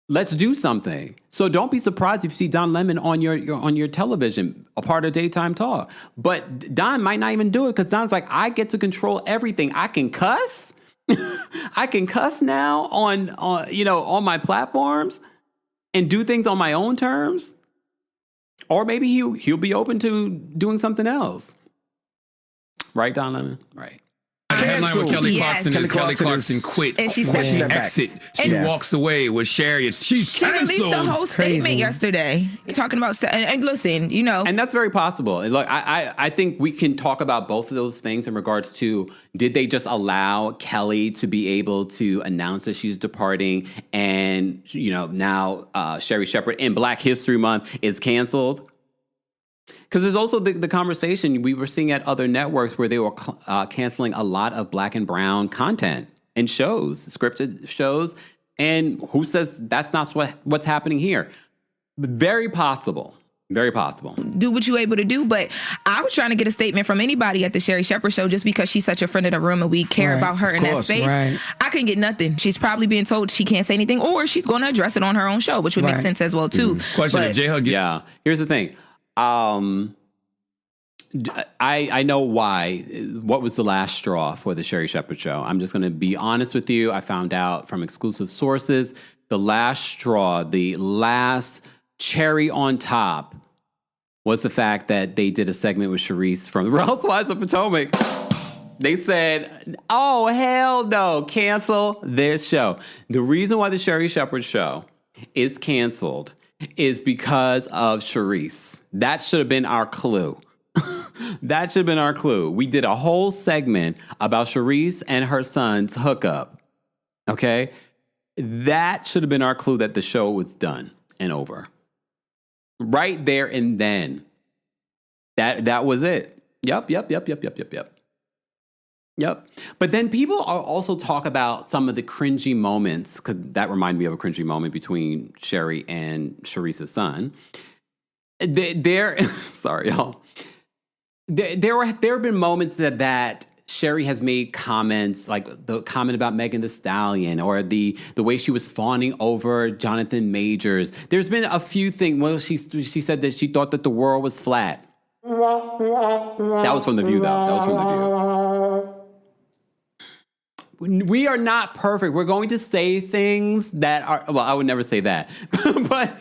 Let's do something. So don't be surprised if you see Don Lemon on your television, a part of daytime talk. But Don might not even do it because Don's like, I get to control everything. I can cuss. I can cuss now on my platforms and do things on my own terms. Or maybe he'll be open to doing something else. Right, Don Lemon? Right. The headline with Kelly Yes. Clarkson is Kelly Clarkson quit. And she when stepped she back. exit. She walks away with Sherri. She's She released a whole canceled. statement yesterday talking about and listen, And that's very possible. And look, I think we can talk about both of those things in regards to, did they just allow Kelly to be able to announce that she's departing, and now Sherri Shepherd in Black History Month is canceled? Because there's also the conversation we were seeing at other networks where they were canceling a lot of Black and brown content and shows, scripted shows. And who says that's not what's happening here? Very possible. Very possible. do what you're able to do. But I was trying to get a statement from anybody at the Sherri Shepherd show just because she's such a friend of the room and we care about her in that space. Right. I couldn't get nothing. She's probably being told she can't say anything, or she's going to address it on her own show, which would make sense as well, too. Question of J-Hug. Yeah. Here's the thing. I know why. What was the last straw for the Sherri Shepherd show? I'm just going to be honest with you. I found out from exclusive sources, the last straw, the last cherry on top was the fact that they did a segment with Charisse from The Housewives of Potomac. They said, oh, hell no, cancel this show. The reason why the Sherri Shepherd show is canceled is because of Charisse. That should have been our clue. That should have been our clue. We did a whole segment about Charisse and her son's hookup. Okay? That should have been our clue that the show was done and over. Right there and then. That was it. Yep. But then people also talk about some of the cringy moments, because that reminded me of a cringy moment between Sherri and Charisse's son. Sorry, y'all. There have been moments that Sherri has made comments, like the comment about Megan Thee Stallion, or the way she was fawning over Jonathan Majors. There's been a few things. Well, she said that she thought that the world was flat. That was from The View, though. That was from The View. We are not perfect. We're going to say things that are, well, I would never say that, but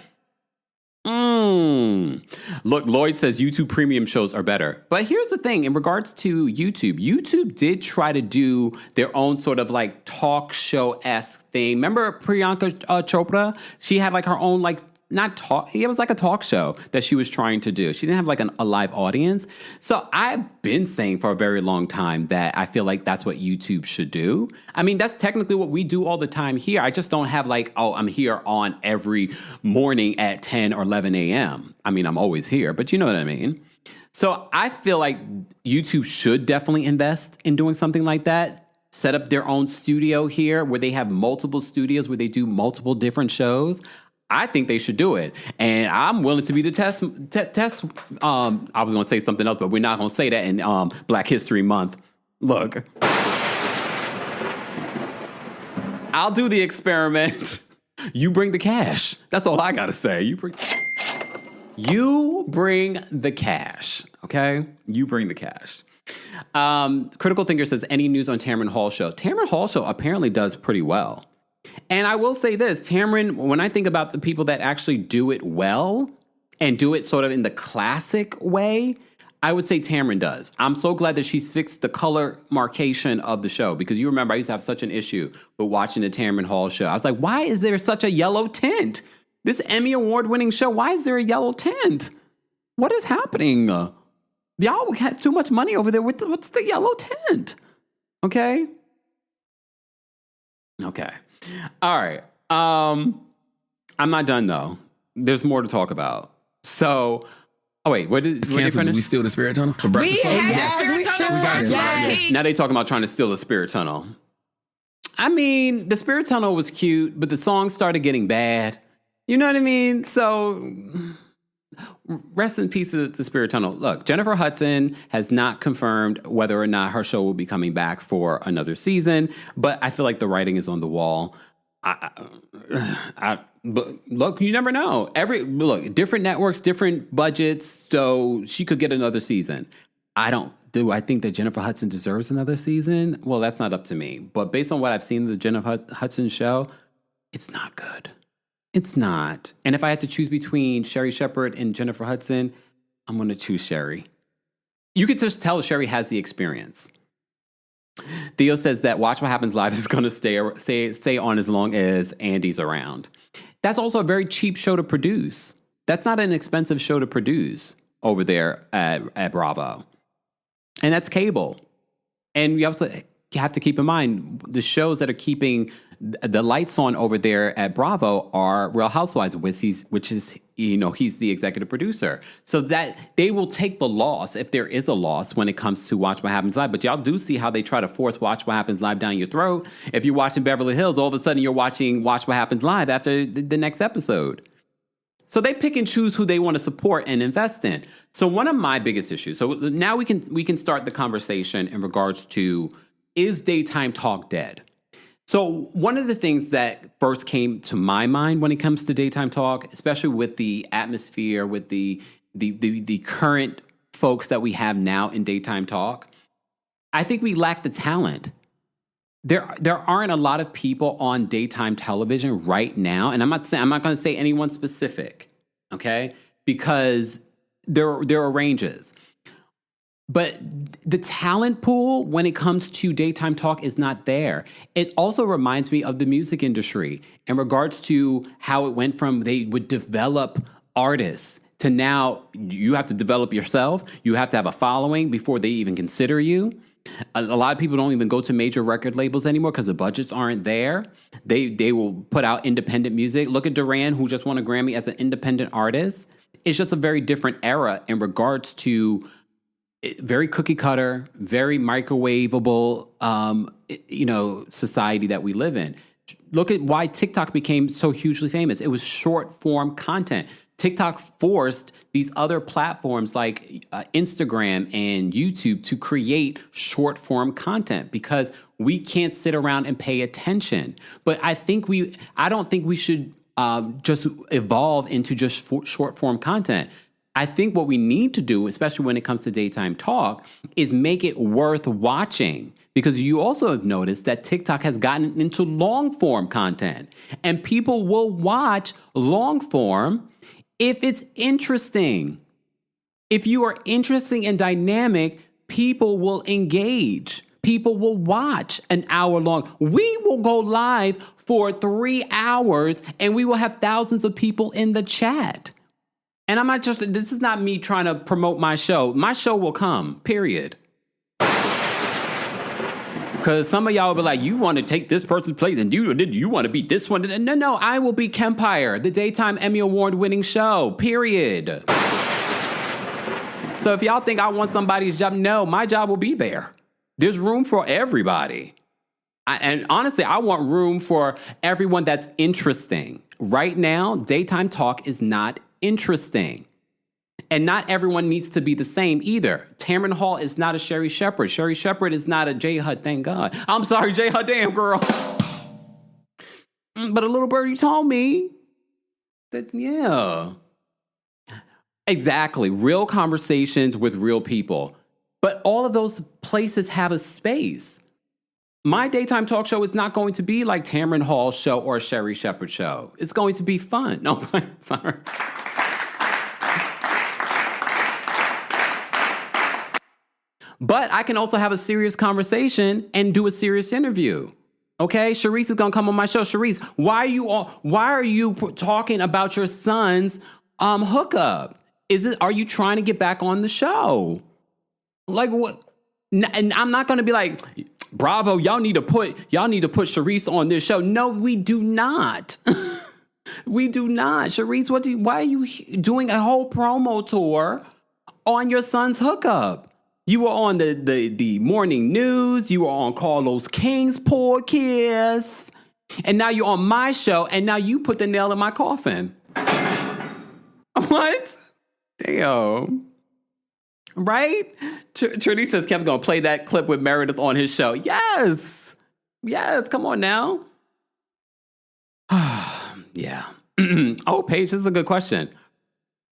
look, Lloyd says YouTube premium shows are better. But here's the thing, in regards to YouTube did try to do their own sort of like talk show-esque thing. Remember Priyanka Chopra? She had like her own like, not talk, it was like a talk show that she was trying to do. She didn't have like a live audience. So I've been saying for a very long time that I feel like that's what YouTube should do. I mean, that's technically what we do all the time here. I just don't have like, oh, I'm here on every morning at 10 or 11 a.m. I mean, I'm always here, but you know what I mean? So I feel like YouTube should definitely invest in doing something like that. Set up their own studio here where they have multiple studios where they do multiple different shows. I think they should do it. And I'm willing to be the test. I was going to say something else, but we're not going to say that in Black History Month. Look, I'll do the experiment. You bring the cash. That's all I got to say. You bring the cash, okay? You bring the cash. Critical Thinker says, any news on Tamron Hall show? Tamron Hall show apparently does pretty well. And I will say this, Tamron, when I think about the people that actually do it well and do it sort of in the classic way, I would say Tamron does. I'm so glad that she's fixed the color marcation of the show, because you remember I used to have such an issue with watching the Tamron Hall show. I was like, why is there such a yellow tint? This Emmy Award-winning show, why is there a yellow tint? What is happening? Y'all had too much money over there. What's the yellow tint? Okay? Okay. All right. I'm not done though. There's more to talk about. So, wait, what did Cancel, they finish? we steal the spirit tunnel? For We breakfast? had the spirit tunnel. Yes. Now they talking about trying to steal the spirit tunnel. I mean, the spirit tunnel was cute, but the song started getting bad. You know what I mean? So, rest in peace to the spirit tunnel. Look, Jennifer Hudson has not confirmed whether or not her show will be coming back for another season, but I feel like the writing is on the wall. But look, you never know. Different networks, different budgets, so she could get another season. Do I think that Jennifer Hudson deserves another season? Well, that's not up to me. But based on what I've seen of the Jennifer Hudson show, it's not good. It's not. And if I had to choose between Sherri Shepherd and Jennifer Hudson, I'm going to choose Sherri. You could just tell Sherri has the experience. Theo says that Watch What Happens Live is going to stay on as long as Andy's around. That's also a very cheap show to produce. That's not an expensive show to produce over there at Bravo. And that's cable. And you also have to keep in mind, the shows that are keeping the lights on over there at Bravo are Real Housewives, which is he's the executive producer. So that they will take the loss if there is a loss when it comes to Watch What Happens Live. But y'all do see how they try to force Watch What Happens Live down your throat. If you're watching Beverly Hills, all of a sudden you're watching Watch What Happens Live after the next episode. So they pick and choose who they want to support and invest in. So one of my biggest issues, so now we can start the conversation in regards to, is daytime talk dead? So one of the things that first came to my mind when it comes to daytime talk, especially with the atmosphere, with the current folks that we have now in daytime talk, I think we lack the talent. There aren't a lot of people on daytime television right now, and I'm not going to say anyone specific, okay? Because there are ranges. But the talent pool when it comes to daytime talk is not there. It also reminds me of the music industry in regards to how it went from they would develop artists to now you have to develop yourself. You have to have a following before they even consider you. A lot of people don't even go to major record labels anymore because the budgets aren't there. They will put out independent music. Look at Duran, who just won a Grammy as an independent artist. It's just a very different era in regards to very cookie cutter, very microwavable, society that we live in. Look at why TikTok became so hugely famous. It was short form content. TikTok forced these other platforms like Instagram and YouTube to create short form content because we can't sit around and pay attention. But I don't think we should just evolve into just short form content. I think what we need to do, especially when it comes to daytime talk, is make it worth watching. Because you also have noticed that TikTok has gotten into long form content. And people will watch long form if it's interesting. If you are interesting and dynamic, people will engage. People will watch an hour long. We will go live for 3 hours and we will have thousands of people in the chat. And this is not me trying to promote my show. My show will come, period. Because some of y'all will be like, you want to take this person's place and you want to be this one. No, I will be Kempire, the daytime Emmy Award winning show, period. So if y'all think I want somebody's job, no, my job will be there. There's room for everybody. And honestly, I want room for everyone that's interesting. Right now, daytime talk is not interesting. And not everyone needs to be the same either. Tamron Hall is not a Sherri Shepherd. Sherri Shepherd is not a J Hud, thank God. I'm sorry, J Hud, damn girl. But a little birdie told me that, yeah. Exactly. Real conversations with real people. But all of those places have a space. My daytime talk show is not going to be like Tamron Hall's show or a Sherri Shepherd show. It's going to be fun. No, sorry. But I can also have a serious conversation and do a serious interview. Okay? Charisse is going to come on my show. Charisse, why are you talking about your son's hookup? Are you trying to get back on the show? Like what? And I'm not going to be like, Bravo, y'all need to put Charisse on this show. No, we do not. We do not. Charisse, why are you doing a whole promo tour on your son's hookup? You were on the morning news. You were on Carlos King's Poor Kiss. And now you're on my show, and now you put the nail in my coffin. What? Damn. Right? Trudy says Kevin's going to play that clip with Meredith on his show. Yes. Yes. Come on now. Yeah. Oh, Paige, this is a good question.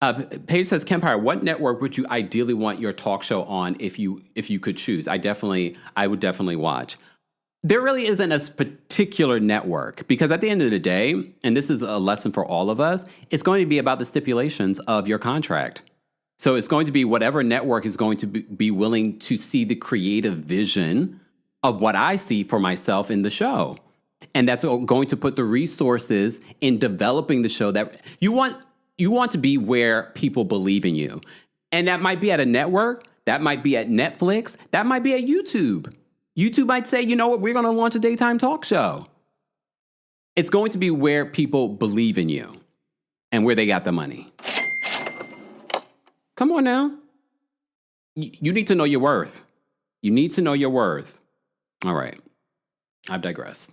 Paige says, Kempire, what network would you ideally want your talk show on if you could choose? I would definitely watch. There really isn't a particular network because at the end of the day, and this is a lesson for all of us, it's going to be about the stipulations of your contract. So it's going to be whatever network is going to be willing to see the creative vision of what I see for myself in the show. And that's going to put the resources in developing the show that you want to be where people believe in you. And that might be at a network, that might be at Netflix, that might be at YouTube. YouTube might say, you know what, we're going to launch a daytime talk show. It's going to be where people believe in you and where they got the money. Come on now. You need to know your worth. You need to know your worth. All right. I've digressed.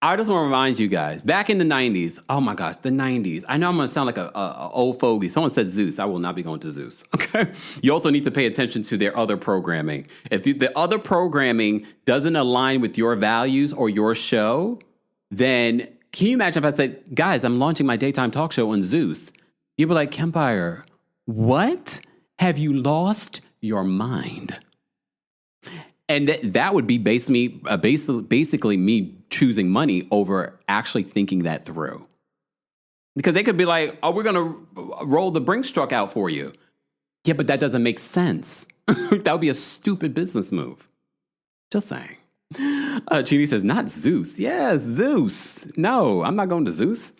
I just want to remind you guys, back in the 90s, oh my gosh, the 90s. I know I'm going to sound like a old fogey. Someone said Zeus. I will not be going to Zeus, okay? You also need to pay attention to their other programming. If the other programming doesn't align with your values or your show, then can you imagine if I said, guys, I'm launching my daytime talk show on Zeus? You'd be like, Kempire, what? Have you lost your mind? And that would be basically me choosing money over actually thinking that through. Because they could be like, oh, we're going to roll the Brinks truck out for you. Yeah, but that doesn't make sense. That would be a stupid business move. Just saying. Chini says, not Zeus. Yeah, Zeus. No, I'm not going to Zeus.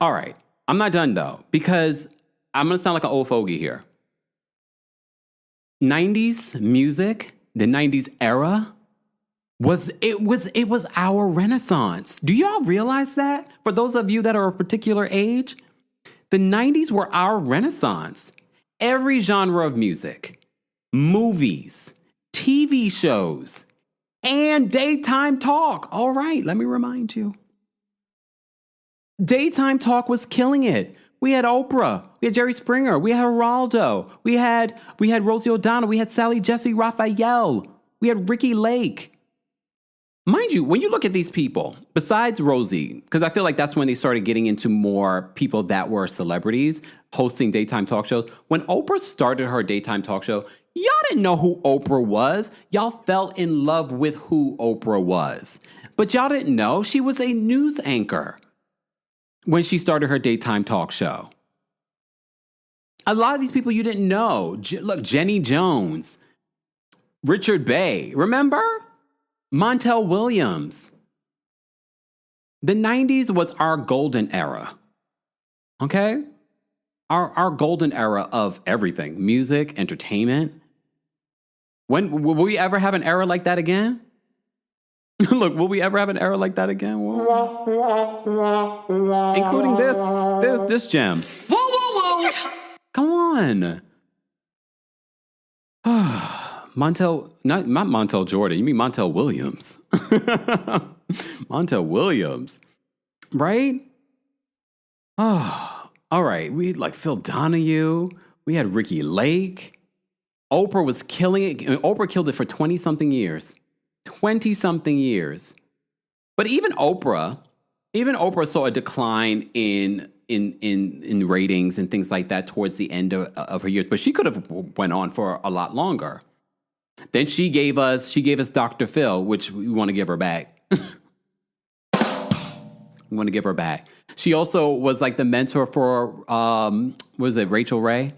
All right. I'm not done, though, because I'm going to sound like an old fogey here. 90s music, the 90s era, was our renaissance. Do y'all realize that? For those of you that are a particular age, the 90s were our renaissance. Every genre of music, movies, TV shows, and daytime talk. All right, let me remind you. Daytime talk was killing it. We had Oprah, we had Jerry Springer, we had Geraldo, we had Rosie O'Donnell, we had Sally Jesse Raphael, we had Ricky Lake. Mind you, when you look at these people, besides Rosie, because I feel like that's when they started getting into more people that were celebrities hosting daytime talk shows. When Oprah started her daytime talk show, y'all didn't know who Oprah was. Y'all fell in love with who Oprah was. But y'all didn't know she was a news anchor when she started her daytime talk show. A lot of these people you didn't know. Look, Jenny Jones, Richard Bay, remember? Montel Williams. The 90s was our golden era, okay? Our golden era of everything, music, entertainment. When will we ever have an era like that again? Look, will we ever have an era like that again? Including this gem. Whoa, whoa, whoa. Come on. Not Montel Jordan. You mean Montel Williams. Montel Williams. Right? Oh, all right. We had like Phil Donahue. We had Ricky Lake. Oprah was killing it. Oprah killed it for 20-something years. 20-something years. But even Oprah saw a decline in ratings and things like that towards the end of her years. But she could have went on for a lot longer. Then she gave us Dr. Phil, which we want to give her back. We want to give her back. She also was like the mentor for Rachel Ray?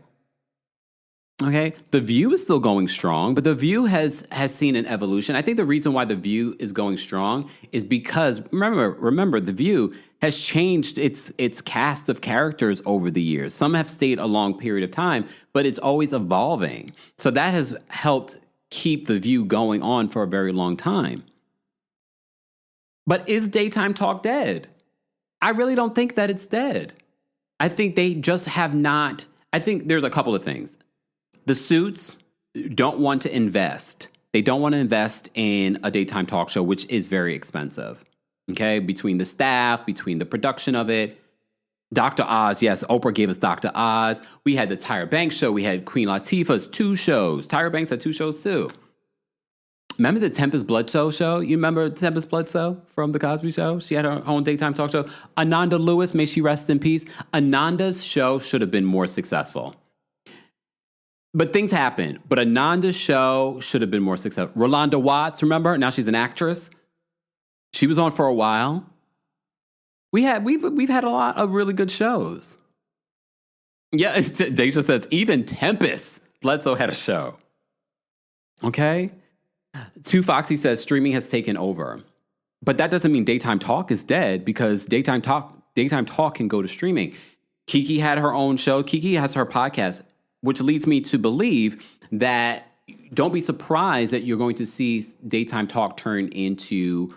Okay, The View is still going strong, but The View has seen an evolution. I think the reason why The View is going strong is because remember The View has changed its cast of characters over the years. Some have stayed a long period of time, but it's always evolving. So that has helped keep The View going on for a very long time. But is daytime talk dead? I really don't think that it's dead. I think they just have not. I think there's a couple of things. The suits don't want to invest. They don't want to invest in a daytime talk show, which is very expensive. Okay, between the staff, between the production of it. Dr. Oz, yes, Oprah gave us Dr. Oz. We had the Tyra Banks show. We had Queen Latifah's 2 shows. Tyra Banks had 2 shows too. Remember the Tempest Bledsoe show? You remember Tempest Bledsoe from The Cosby Show? She had her own daytime talk show. Ananda Lewis, may she rest in peace. Ananda's show should have been more successful. But things happen. But Ananda's show should have been more successful. Rolanda Watts, remember? Now she's an actress. She was on for a while. We've had a lot of really good shows. Yeah, Deja says, even Tempest Bledsoe had a show. Okay? Too Foxy says streaming has taken over. But that doesn't mean daytime talk is dead, because daytime talk can go to streaming. Kiki had her own show. Kiki has her podcast, which leads me to believe that don't be surprised that you're going to see daytime talk turn into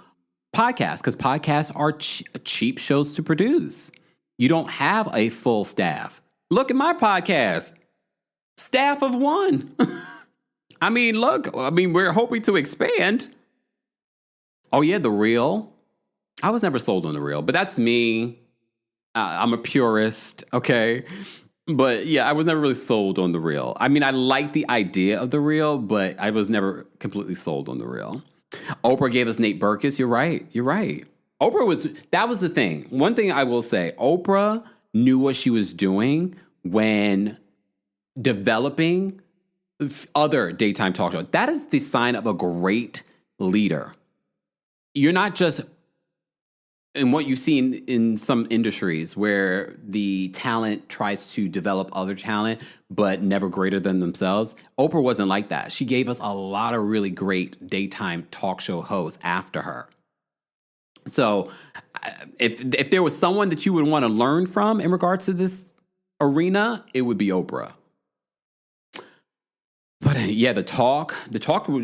podcasts, because podcasts are cheap shows to produce. You don't have a full staff. Look at my podcast. Staff of 1. We're hoping to expand. Oh, yeah, The Real. I was never sold on The Real, but that's me. I'm a purist, okay? But yeah, I was never really sold on The Real. I mean, I like the idea of The Real, but I was never completely sold on The Real. Oprah gave us Nate Berkus. You're right. That was the thing. One thing I will say, Oprah knew what she was doing when developing other daytime talk shows. That is the sign of a great leader. You're not just in what you see in some industries where the talent tries to develop other talent, but never greater than themselves. Oprah wasn't like that. She gave us a lot of really great daytime talk show hosts after her. So if there was someone that you would want to learn from in regards to this arena, it would be Oprah. But yeah, the talk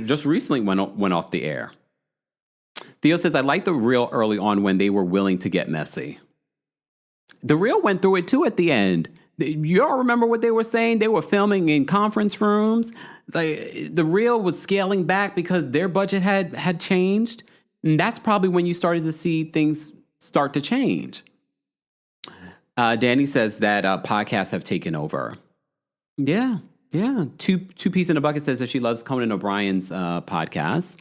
just recently went off the air. Theo says, I liked The Real early on when they were willing to get messy. The Real went through it too at the end. You all remember what they were saying? They were filming in conference rooms. The Real was scaling back because their budget had changed. And that's probably when you started to see things start to change. Danny says that podcasts have taken over. Yeah. Two Peas in a Bucket says that she loves Conan O'Brien's podcast.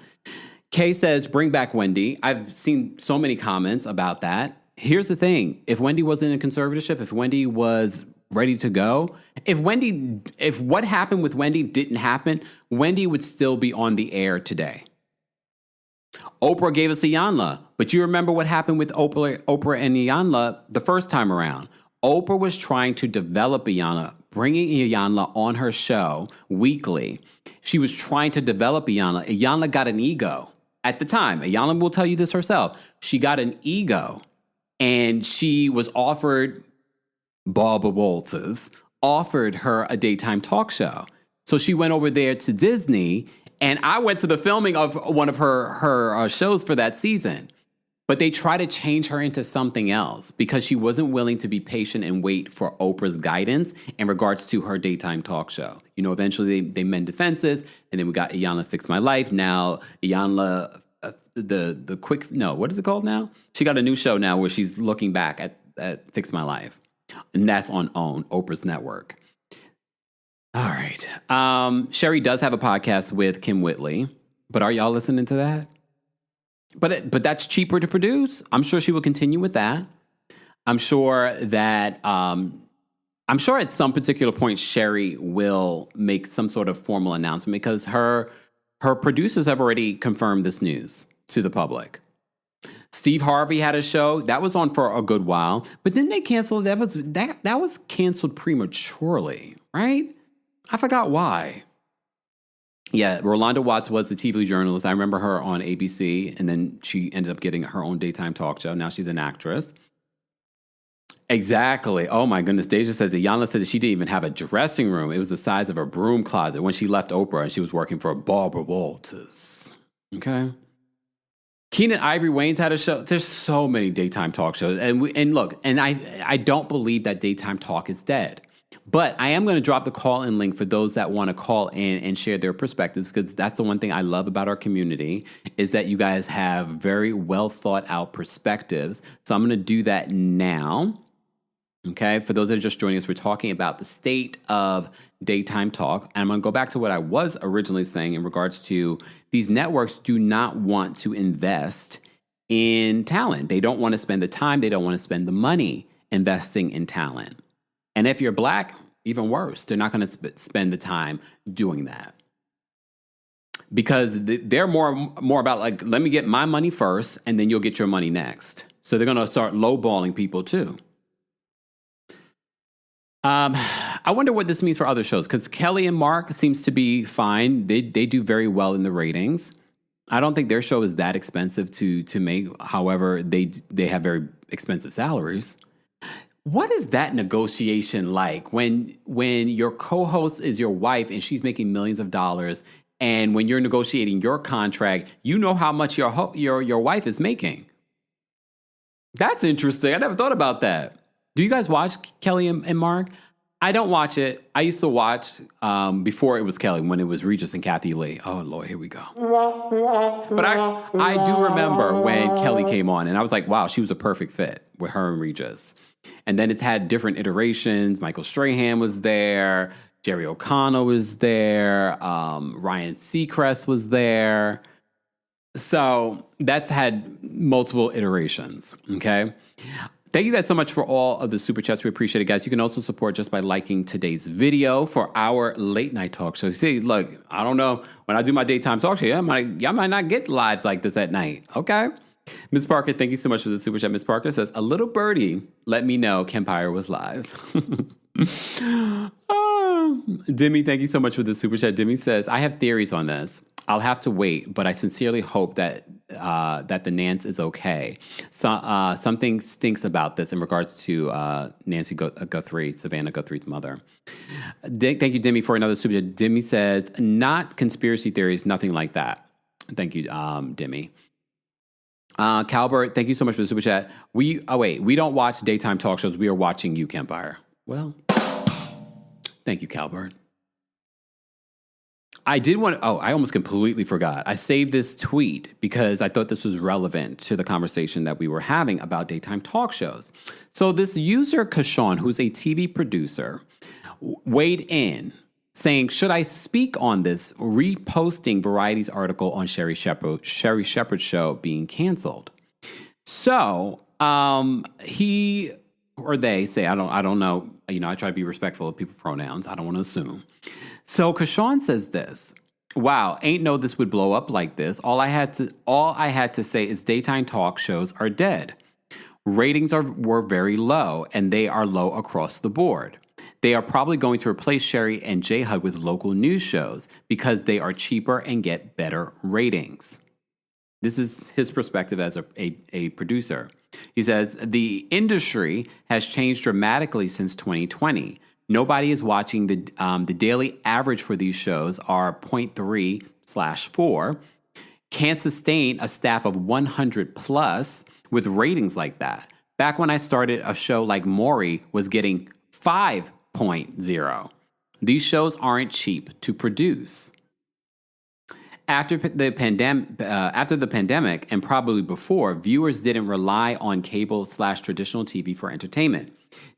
Kay says, bring back Wendy. I've seen so many comments about that. Here's the thing. If Wendy wasn't in conservatorship, if Wendy was ready to go, if what happened with Wendy didn't happen, Wendy would still be on the air today. Oprah gave us Iyanla, but you remember what happened with Oprah and Iyanla the first time around. Oprah was trying to develop Iyanla, bringing Iyanla on her show weekly. She was trying to develop Iyanla. Iyanla got an ego. At the time, Iyanla will tell you this herself. She got an ego, and she was offered, Barbara Walters offered her a daytime talk show. So she went over there to Disney, and I went to the filming of one of her shows for that season. But they tried to change her into something else because she wasn't willing to be patient and wait for Oprah's guidance in regards to her daytime talk show. You know, eventually they mended fences, and then we got Iyanla Fix My Life. Now Iyanla, what is it called now? She got a new show now where she's looking back at Fix My Life. And that's on OWN, Oprah's network. All right. Sherri does have a podcast with Kim Whitley, but are y'all listening to that? But that's cheaper to produce. I'm sure she will continue with that. I'm sure at some particular point Sherri will make some sort of formal announcement because her producers have already confirmed this news to the public. Steve Harvey had a show that was on for a good while, but then they canceled. That was canceled prematurely, right? I forgot why. Yeah, Rolanda Watts was a TV journalist. I remember her on ABC, and then she ended up getting her own daytime talk show. Now she's an actress. Exactly. Oh, my goodness. Deja says that Iyanla said that she didn't even have a dressing room. It was the size of a broom closet when she left Oprah, and she was working for Barbara Walters. Okay? Keenan Ivory Wayne's had a show. There's so many daytime talk shows. And look, I don't believe that daytime talk is dead. But I am going to drop the call-in link for those that want to call in and share their perspectives, because that's the one thing I love about our community is that you guys have very well thought out perspectives. So I'm going to do that now. Okay, for those that are just joining us, we're talking about the state of daytime talk. And I'm going to go back to what I was originally saying in regards to these networks do not want to invest in talent. They don't want to spend the time. They don't want to spend the money investing in talent. And if you're Black, even worse, they're not going to spend the time doing that. Because they're more about like, let me get my money first, and then you'll get your money next. So they're going to start lowballing people too. I wonder what this means for other shows, because Kelly and Mark seems to be fine. They do very well in the ratings. I don't think their show is that expensive to make. However, they have very expensive salaries. What is that negotiation like when your co-host is your wife and she's making millions of dollars, and when you're negotiating your contract, you know how much your wife is making? That's interesting. I never thought about that. Do you guys watch Kelly and Mark? I don't watch it. I used to watch before it was Kelly, when it was Regis and Kathy Lee. Oh, Lord, here we go. But I do remember when Kelly came on, and I was like, wow, she was a perfect fit with her and Regis. And then it's had different iterations. Michael Strahan was there. Jerry O'Connell was there. Ryan Seacrest was there. So that's had multiple iterations, okay? Thank you guys so much for all of the super chats. We appreciate it, guys. You can also support just by liking today's video for our late night talk show. See, look, I don't know. When I do my daytime talk show, y'all might not get lives like this at night, okay? Ms. Parker, thank you so much for the super chat. Ms. Parker says, a little birdie let me know Kempire was live. Demi, thank you so much for the super chat. Demi says, I have theories on this. I'll have to wait, but I sincerely hope that the Nance is okay. So, something stinks about this in regards to Nancy Guthrie, Savannah Guthrie's mother. Thank you, Demi, for another super chat. Demi says, not conspiracy theories, nothing like that. Thank you, Demi. Calbert, thank you so much for the super chat. We don't watch daytime talk shows. We are watching you, Kempire. Well, thank you, Calbert. I almost completely forgot. I saved this tweet because I thought this was relevant to the conversation that we were having about daytime talk shows. So this user, Kashawn, who's a TV producer, weighed in saying, should I speak on this, reposting Variety's article on Sherri Shepherd's show being canceled? So he or they say, I don't know. You know, I try to be respectful of people's pronouns. I don't want to assume. So Kashawn says this. Wow, ain't know this would blow up like this. All I had to say is daytime talk shows are dead. Ratings were very low, and they are low across the board. They are probably going to replace Sherri and J-Hud with local news shows because they are cheaper and get better ratings. This is his perspective as a producer. He says, the industry has changed dramatically since 2020. Nobody is watching the daily average for these shows are 0.3/4. Can't sustain a staff of 100 plus with ratings like that. Back when I started, a show like Maury was getting 5.0. These shows aren't cheap to produce. After the pandemic, and probably before, viewers didn't rely on cable/traditional TV for entertainment.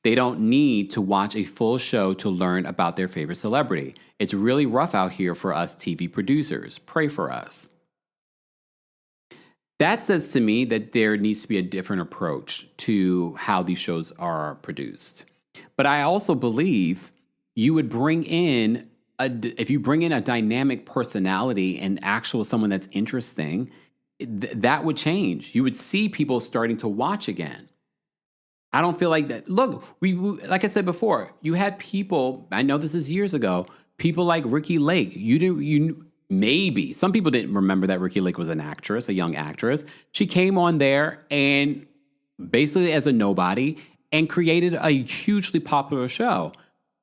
They don't need to watch a full show to learn about their favorite celebrity. It's really rough out here for us TV producers. Pray for us. That says to me that there needs to be a different approach to how these shows are produced. But I also believe you would bring in if you bring in a dynamic personality and someone that's interesting, that would change. You would see people starting to watch again. I don't feel like that. Look, we like I said before, you had people, I know this is years ago, people like Ricki Lake. Maybe some people didn't remember that Ricki Lake was an actress, a young actress. She came on there and basically as a nobody and created a hugely popular show.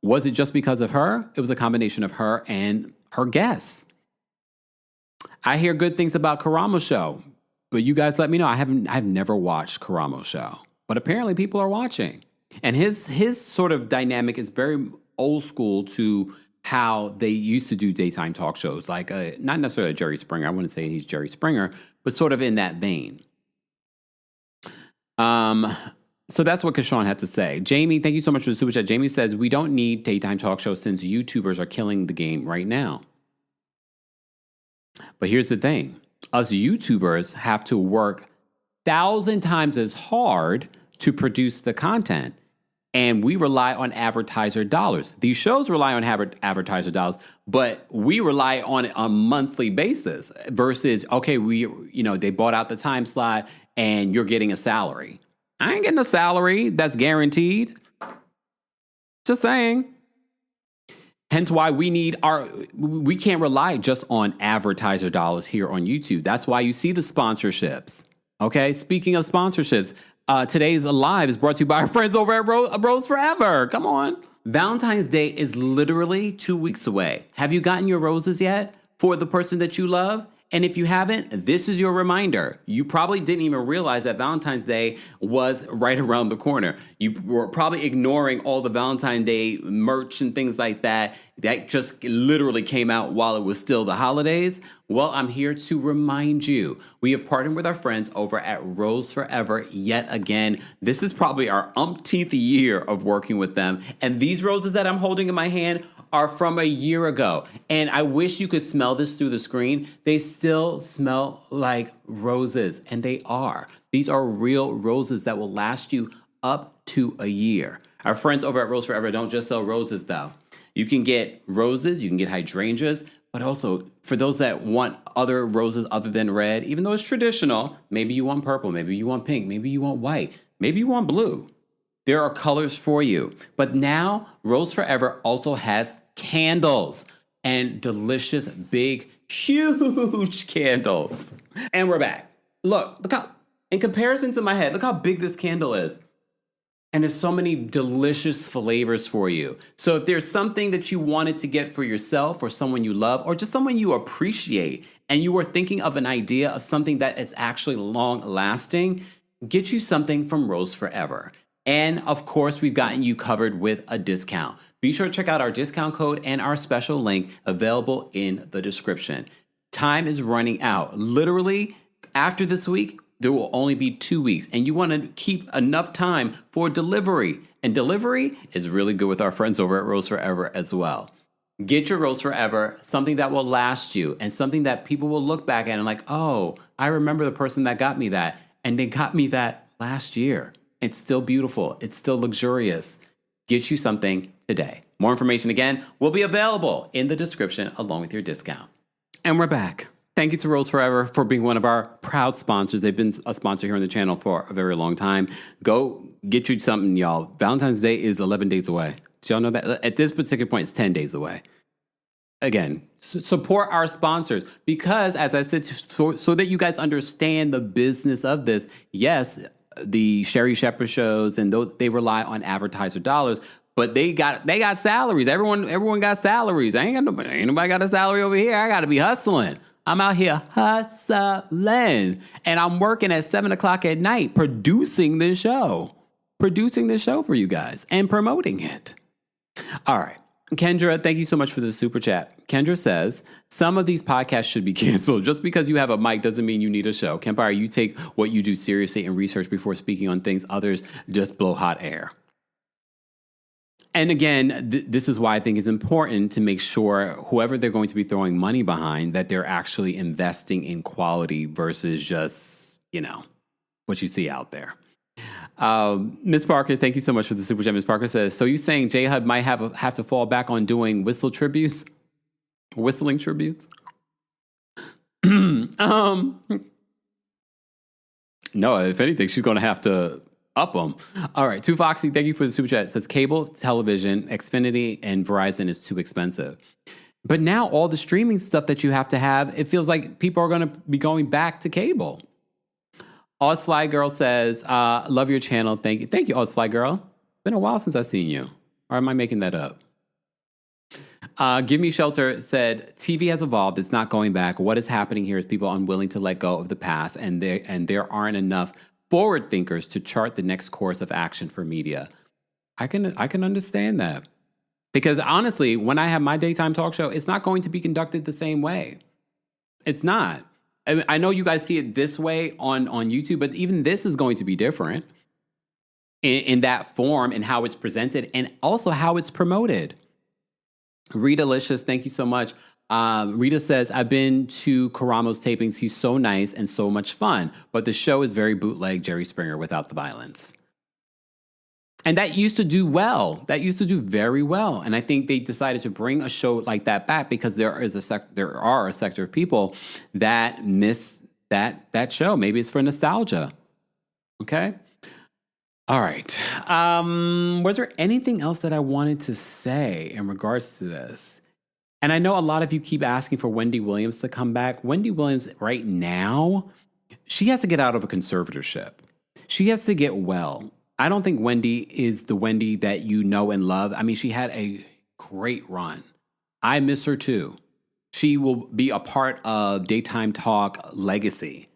Was it just because of her? It was a combination of her and her guests. I hear good things about Karama's show. But you guys let me know. I've never watched Karamo's show, but apparently people are watching. And his sort of dynamic is very old school to how they used to do daytime talk shows, like not necessarily Jerry Springer. I wouldn't say he's Jerry Springer, but sort of in that vein. So that's what Kashawn had to say. Jamie, thank you so much for the super chat. Jamie says, we don't need daytime talk shows since YouTubers are killing the game right now. But here's the thing. Us YouTubers have to work 1,000 times as hard to produce the content. And we rely on advertiser dollars. These shows rely on advertiser dollars, but we rely on it on a monthly basis versus, okay, they bought out the time slot and you're getting a salary. I ain't getting a salary that's guaranteed. Just saying. Hence why we can't rely just on advertiser dollars here on YouTube. That's why you see the sponsorships. Okay, speaking of sponsorships, today's live is brought to you by our friends over at Rose Forever. Come on. Valentine's Day is literally 2 weeks away. Have you gotten your roses yet for the person that you love? And if you haven't, this is your reminder. You probably didn't even realize that Valentine's Day was right around the corner. You were probably ignoring all the Valentine's Day merch and things like that. That just literally came out while it was still the holidays. Well, I'm here to remind you. We have partnered with our friends over at Rose Forever yet again. This is probably our umpteenth year of working with them. And these roses that I'm holding in my hand are from a year ago. And I wish you could smell this through the screen. They still smell like roses, and they are. These are real roses that will last you up to a year. Our friends over at Rose Forever don't just sell roses, though. You can get roses, you can get hydrangeas, but also for those that want other roses other than red, even though it's traditional, maybe you want purple, maybe you want pink, maybe you want white, maybe you want blue. There are colors for you. But now Rose Forever also has candles and delicious, big, huge candles. And we're back. Look how, in comparison to my head, look how big this candle is. And there's so many delicious flavors for you. So if there's something that you wanted to get for yourself or someone you love or just someone you appreciate and you were thinking of an idea of something that is actually long lasting, get you something from Rose Forever. And of course, we've gotten you covered with a discount. Be sure to check out our discount code and our special link available in the description. Time is running out. Literally, after this week, there will only be 2 weeks. And you want to keep enough time for delivery. And delivery is really good with our friends over at Rose Forever as well. Get your Rose Forever, something that will last you and something that people will look back at and like, oh, I remember the person that got me that. And they got me that last year. It's still beautiful. It's still luxurious. Get you something today. More information, again, will be available in the description along with your discount. And we're back. Thank you to Rose Forever for being one of our proud sponsors. They've been a sponsor here on the channel for a very long time. Go get you something, y'all. Valentine's Day is 11 days away. Do y'all know that? At this particular point, it's 10 days away. Again, support our sponsors because, as I said, so that you guys understand the business of this, yes, the Sherri Shepherd shows and they rely on advertiser dollars, but they got salaries. Everyone got salaries. Ain't nobody got a salary over here. I got to be hustling. I'm out here hustling, and I'm working at 7:00 at night producing this show for you guys and promoting it. All right. Kendra, thank you so much for the super chat. Kendra says, some of these podcasts should be canceled. Just because you have a mic doesn't mean you need a show. Kempire, you take what you do seriously and research before speaking on things. Others just blow hot air. And again, this is why I think it's important to make sure whoever they're going to be throwing money behind, that they're actually investing in quality versus just, what you see out there. Ms. Parker, thank you so much for the super chat. Ms. Parker says, so you saying J-Hud might have to fall back on doing whistling tributes? No, if anything, she's going to have to up them. All right, Too Foxy, thank you for the super chat. It says cable television, Xfinity, and Verizon is too expensive. But now all the streaming stuff that you have to have, it feels like people are going to be going back to cable. Ozfly Girl says, love your channel. Thank you, Ozfly Girl. Been a while since I've seen you. Or am I making that up? Give Me Shelter said, TV has evolved. It's not going back. What is happening here is people unwilling to let go of the past, and there aren't enough forward thinkers to chart the next course of action for media. I can understand that. Because honestly, when I have my daytime talk show, it's not going to be conducted the same way. It's not. I know you guys see it this way on YouTube, but even this is going to be different in that form and how it's presented and also how it's promoted. Rita Licious, thank you so much. Rita says, I've been to Karamo's tapings. He's so nice and so much fun, but the show is very bootleg Jerry Springer without the violence. And that used to do well. That used to do very well. And I think they decided to bring a show like that back because there are a sector of people that miss that show. Maybe it's for nostalgia. Okay? All right. Was there anything else that I wanted to say in regards to this? And I know a lot of you keep asking for Wendy Williams to come back. Wendy Williams, right now, she has to get out of a conservatorship. She has to get well. I don't think Wendy is the Wendy that you know and love. I mean, she had a great run. I miss her too. She will be a part of Daytime Talk legacy.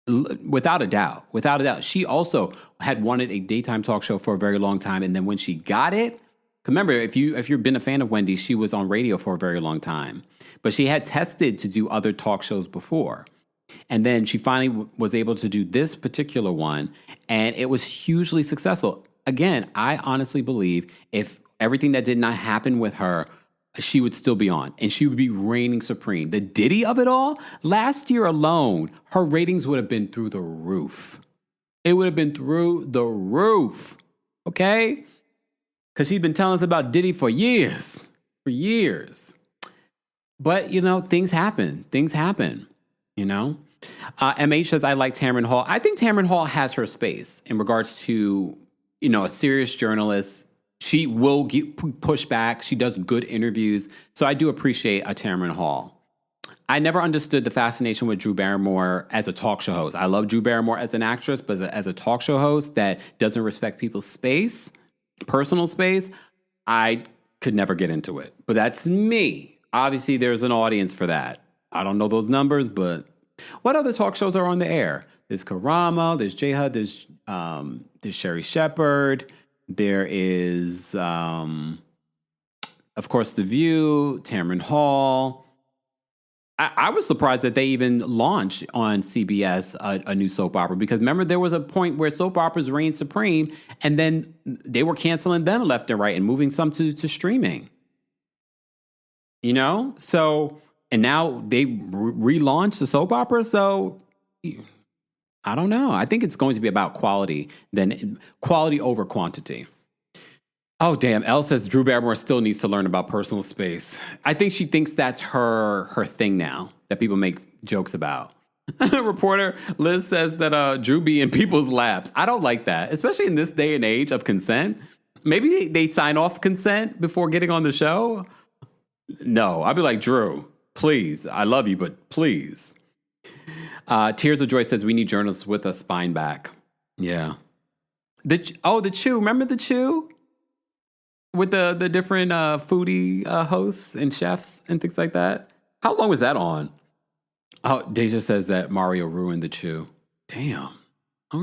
Without a doubt. Without a doubt. She also had wanted a daytime talk show for a very long time. And then when she got it, remember, if you've been a fan of Wendy, she was on radio for a very long time. But she had tested to do other talk shows before. And then she finally was able to do this particular one, and it was hugely successful. Again, I honestly believe if everything that did not happen with her, she would still be on, and she would be reigning supreme. The Diddy of it all, last year alone, her ratings would have been through the roof. It would have been through the roof, okay? Because she's been telling us about Diddy for years. But, things happen. MH says, I like Tamron Hall. I think Tamron Hall has her space in regards to, a serious journalist. She will push back. She does good interviews. So I do appreciate a Tamron Hall. I never understood the fascination with Drew Barrymore as a talk show host. I love Drew Barrymore as an actress, but as a talk show host that doesn't respect people's space, personal space, I could never get into it. But that's me. Obviously, there's an audience for that. I don't know those numbers, but what other talk shows are on the air? There's Karamo, there's J-Hud, there's Sherri Shepherd, there is, of course, The View, Tamron Hall. I was surprised that they even launched on CBS a new soap opera because remember there was a point where soap operas reigned supreme and then they were canceling them left and right and moving some to streaming. So... And now they relaunched the soap opera, so I don't know. I think it's going to be about quality over quantity. Oh, damn. Elle says Drew Barrymore still needs to learn about personal space. I think she thinks that's her thing now, that people make jokes about. Reporter Liz says that Drew be in people's laps. I don't like that, especially in this day and age of consent. Maybe they sign off consent before getting on the show. No, I'd be like, Drew, please, I love you, but please. Tears of Joy says we need journalists with a spine back. Yeah. The Chew. Remember the Chew? With the different foodie hosts and chefs and things like that. How long was that on? Oh, Deja says that Mario ruined the Chew. Damn. All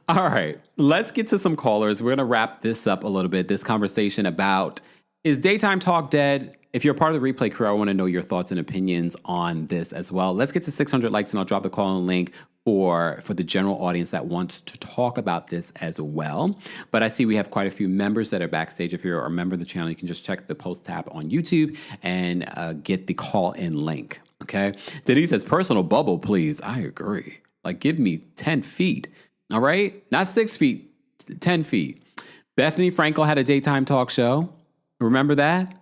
right. Let's get to some callers. We're going to wrap this up a little bit. This conversation about, is daytime talk dead? If you're a part of the replay crew, I want to know your thoughts and opinions on this as well. Let's get to 600 likes and I'll drop the call and link for the general audience that wants to talk about this as well. But I see we have quite a few members that are backstage. If you're a member of the channel, you can just check the post tab on YouTube and get the call in link. Okay. Denise says personal bubble, please. I agree. Like give me 10 feet. All right. Not 6 feet, 10 feet. Bethany Frankel had a daytime talk show. Remember that?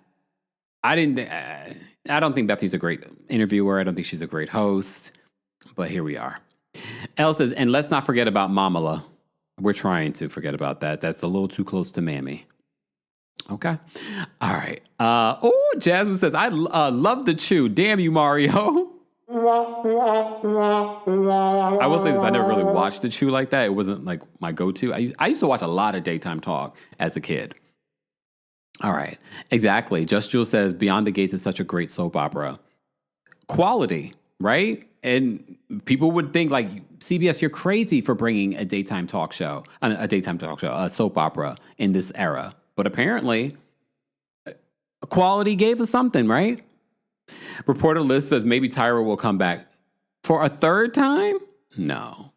I don't think Bethany's a great interviewer. I don't think she's a great host. But here we are. Elle says, and let's not forget about Mamala. We're trying to forget about that. That's a little too close to Mammy. Okay. All right. Jasmine says, I love the Chew. Damn you, Mario. I will say this. I never really watched the Chew like that. It wasn't like my go-to. I used to watch a lot of daytime talk as a kid. All right. Exactly. Just Jules says Beyond the Gates is such a great soap opera. Quality, right? And people would think like, CBS, you're crazy for bringing a daytime talk show, a soap opera in this era. But apparently, quality gave us something, right? Reporter Liz says maybe Tyra will come back for a third time? No.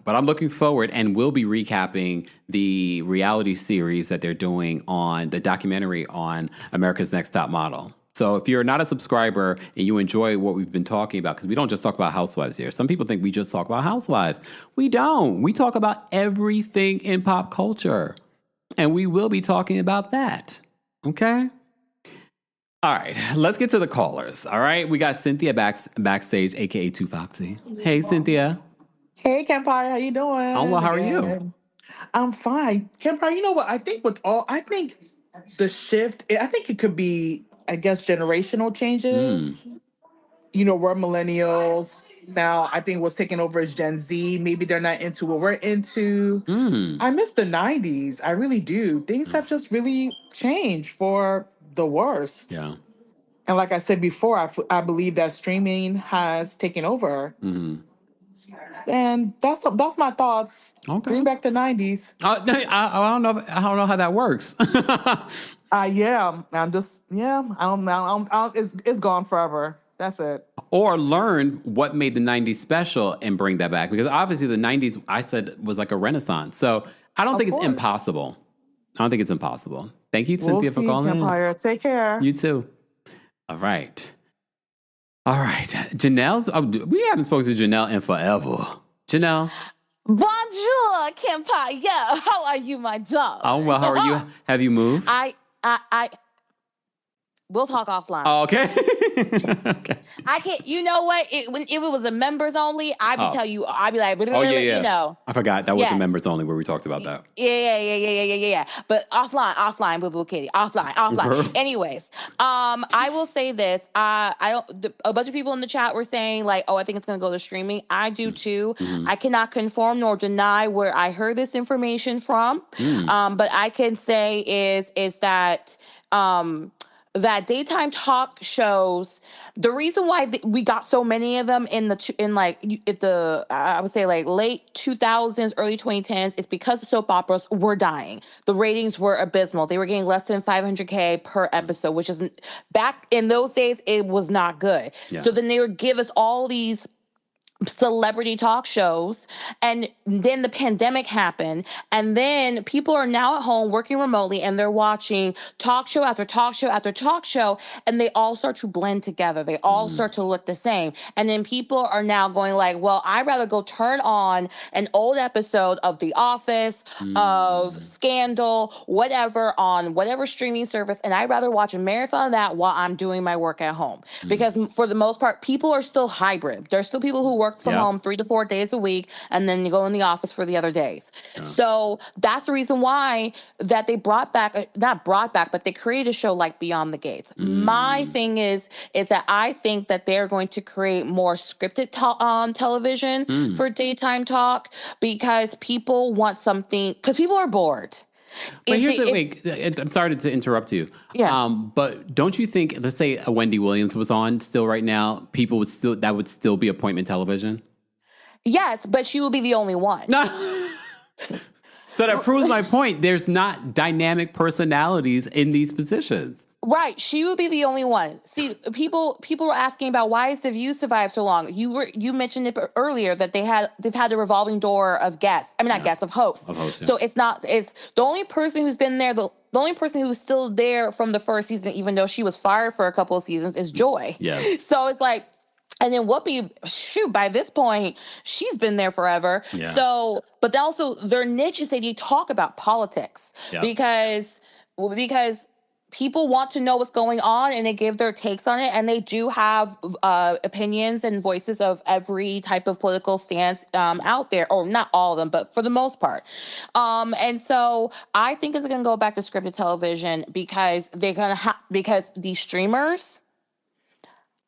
But I'm looking forward, and we'll be recapping the reality series that they're doing on the documentary on America's Next Top Model. So if you're not a subscriber and you enjoy what we've been talking about, because we don't just talk about housewives here. Some people think we just talk about housewives. We don't. We talk about everything in pop culture. And we will be talking about that. Okay? All right. Let's get to the callers. All right? We got Cynthia backstage, a.k.a. Two Foxy. Hey, Cynthia. Hey, Kempire, how you doing? Oh, well, how are you? I'm fine. Kempire, you know what? I think the shift, I think it could be, I guess, generational changes. You know, we're millennials. Now, I think what's taking over is Gen Z. Maybe they're not into what we're into. I miss the 90s. I really do. Things have just really changed for the worst. Yeah. And like I said before, I believe that streaming has taken over. And that's my thoughts. Okay. Bring back the 90s. I don't know how that works. Yeah. I'm just, yeah. It's gone forever. That's it. Or learn what made the 90s special and bring that back. Because obviously the 90s, I said, was like a renaissance. So I don't think it's impossible. Thank you, Cynthia, for calling Empire. Take care. You too. All right. Janelle, we haven't spoken to Janelle in forever. Janelle. Bonjour, Kempire. Yeah, how are you, my dog? Oh, well, how are you? Have you moved? We'll talk offline. Oh, okay. Okay. I can't. You know what? If it was a members only, I'd be like, you know. I forgot that was a members only where we talked about that. Yeah. But offline, boo boo kitty, offline. Anyways, I will say this. A bunch of people in the chat were saying like, oh, I think it's gonna go to streaming. I do too. I cannot confirm nor deny where I heard this information from. But I can say is that that daytime talk shows, the reason why we got so many of them I would say like late 2000s, early 2010s, is because the soap operas were dying. The ratings were abysmal. They were getting less than 500K per episode, which is, back in those days, it was not good. Yeah. So then they would give us all these celebrity talk shows, and then the pandemic happened, and then people are now at home working remotely, and they're watching talk show after talk show after talk show, and they all start to blend together. They all start to look the same, and then people are now going like, well, I'd rather go turn on an old episode of The Office, of Scandal, whatever, on whatever streaming service, and I'd rather watch a marathon of that while I'm doing my work at home. Because for the most part, people are still hybrid. There's still people who work from home 3 to 4 days a week, and then you go in the office for the other days. So that's the reason why that they but they created a show like Beyond the Gates. My thing is that I think that they're going to create more scripted television for daytime talk, because people want something, because people are bored. But I'm sorry to interrupt you. Yeah. But don't you think, let's say a Wendy Williams was on still right now, that would still be appointment television? Yes, but she will be the only one. So that proves my point. There's not dynamic personalities in these positions. Right. She would be the only one. See, people were asking about why has The View survived so long. You mentioned it earlier that they've had a revolving door of guests. I mean, not guests, of hosts. So it's the only person who's been there, the only person who's still there from the first season, even though she was fired for a couple of seasons, is Joy. Yeah. So it's like, and then Whoopi, by this point, she's been there forever. Yeah. So, but also their niche is they talk about politics because people want to know what's going on, and they give their takes on it, and they do have opinions and voices of every type of political stance out there, or not all of them, but for the most part. And so I think it's going to go back to scripted television, because they're going to because these streamers,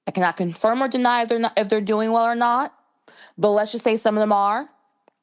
I cannot confirm or deny if they're doing well or not, but let's just say some of them are,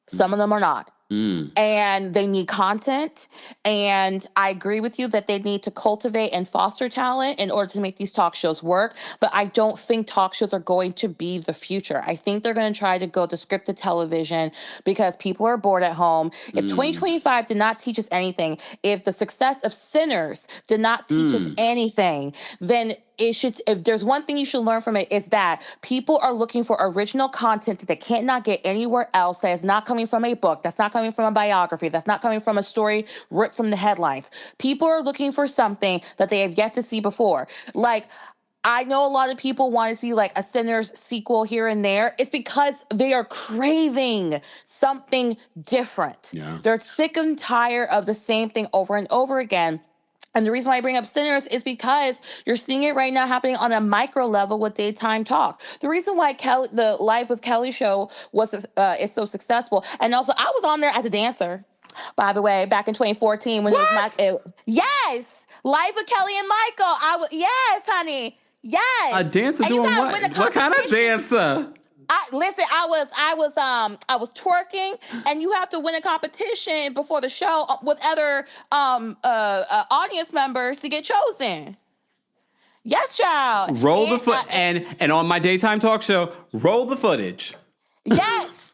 some of them are not. And they need content. And I agree with you that they need to cultivate and foster talent in order to make these talk shows work. But I don't think talk shows are going to be the future. I think they're going to try to go to scripted television because people are bored at home. If 2025 did not teach us anything, if the success of Sinners did not teach us anything, then it should, if there's one thing you should learn from it, is that people are looking for original content that they cannot get anywhere else, that is not coming from a book, that's not coming from a biography, that's not coming from a story ripped from the headlines. People are looking for something that they have yet to see before. Like, I know a lot of people want to see like a Sinners sequel here and there. It's because they are craving something different. Yeah. They're sick and tired of the same thing over and over again. And the reason why I bring up Sinners is because you're seeing it right now happening on a micro level with daytime talk. The reason why the Life with Kelly show is so successful, and also I was on there as a dancer, by the way, back in 2014 when yes, Life with Kelly and Michael. Yes, honey, yes. A dancer and doing what? What kind of dancer? I was twerking, and you have to win a competition before the show with other audience members to get chosen. Yes, child. Roll the foot and on my daytime talk show, roll the footage. Yes.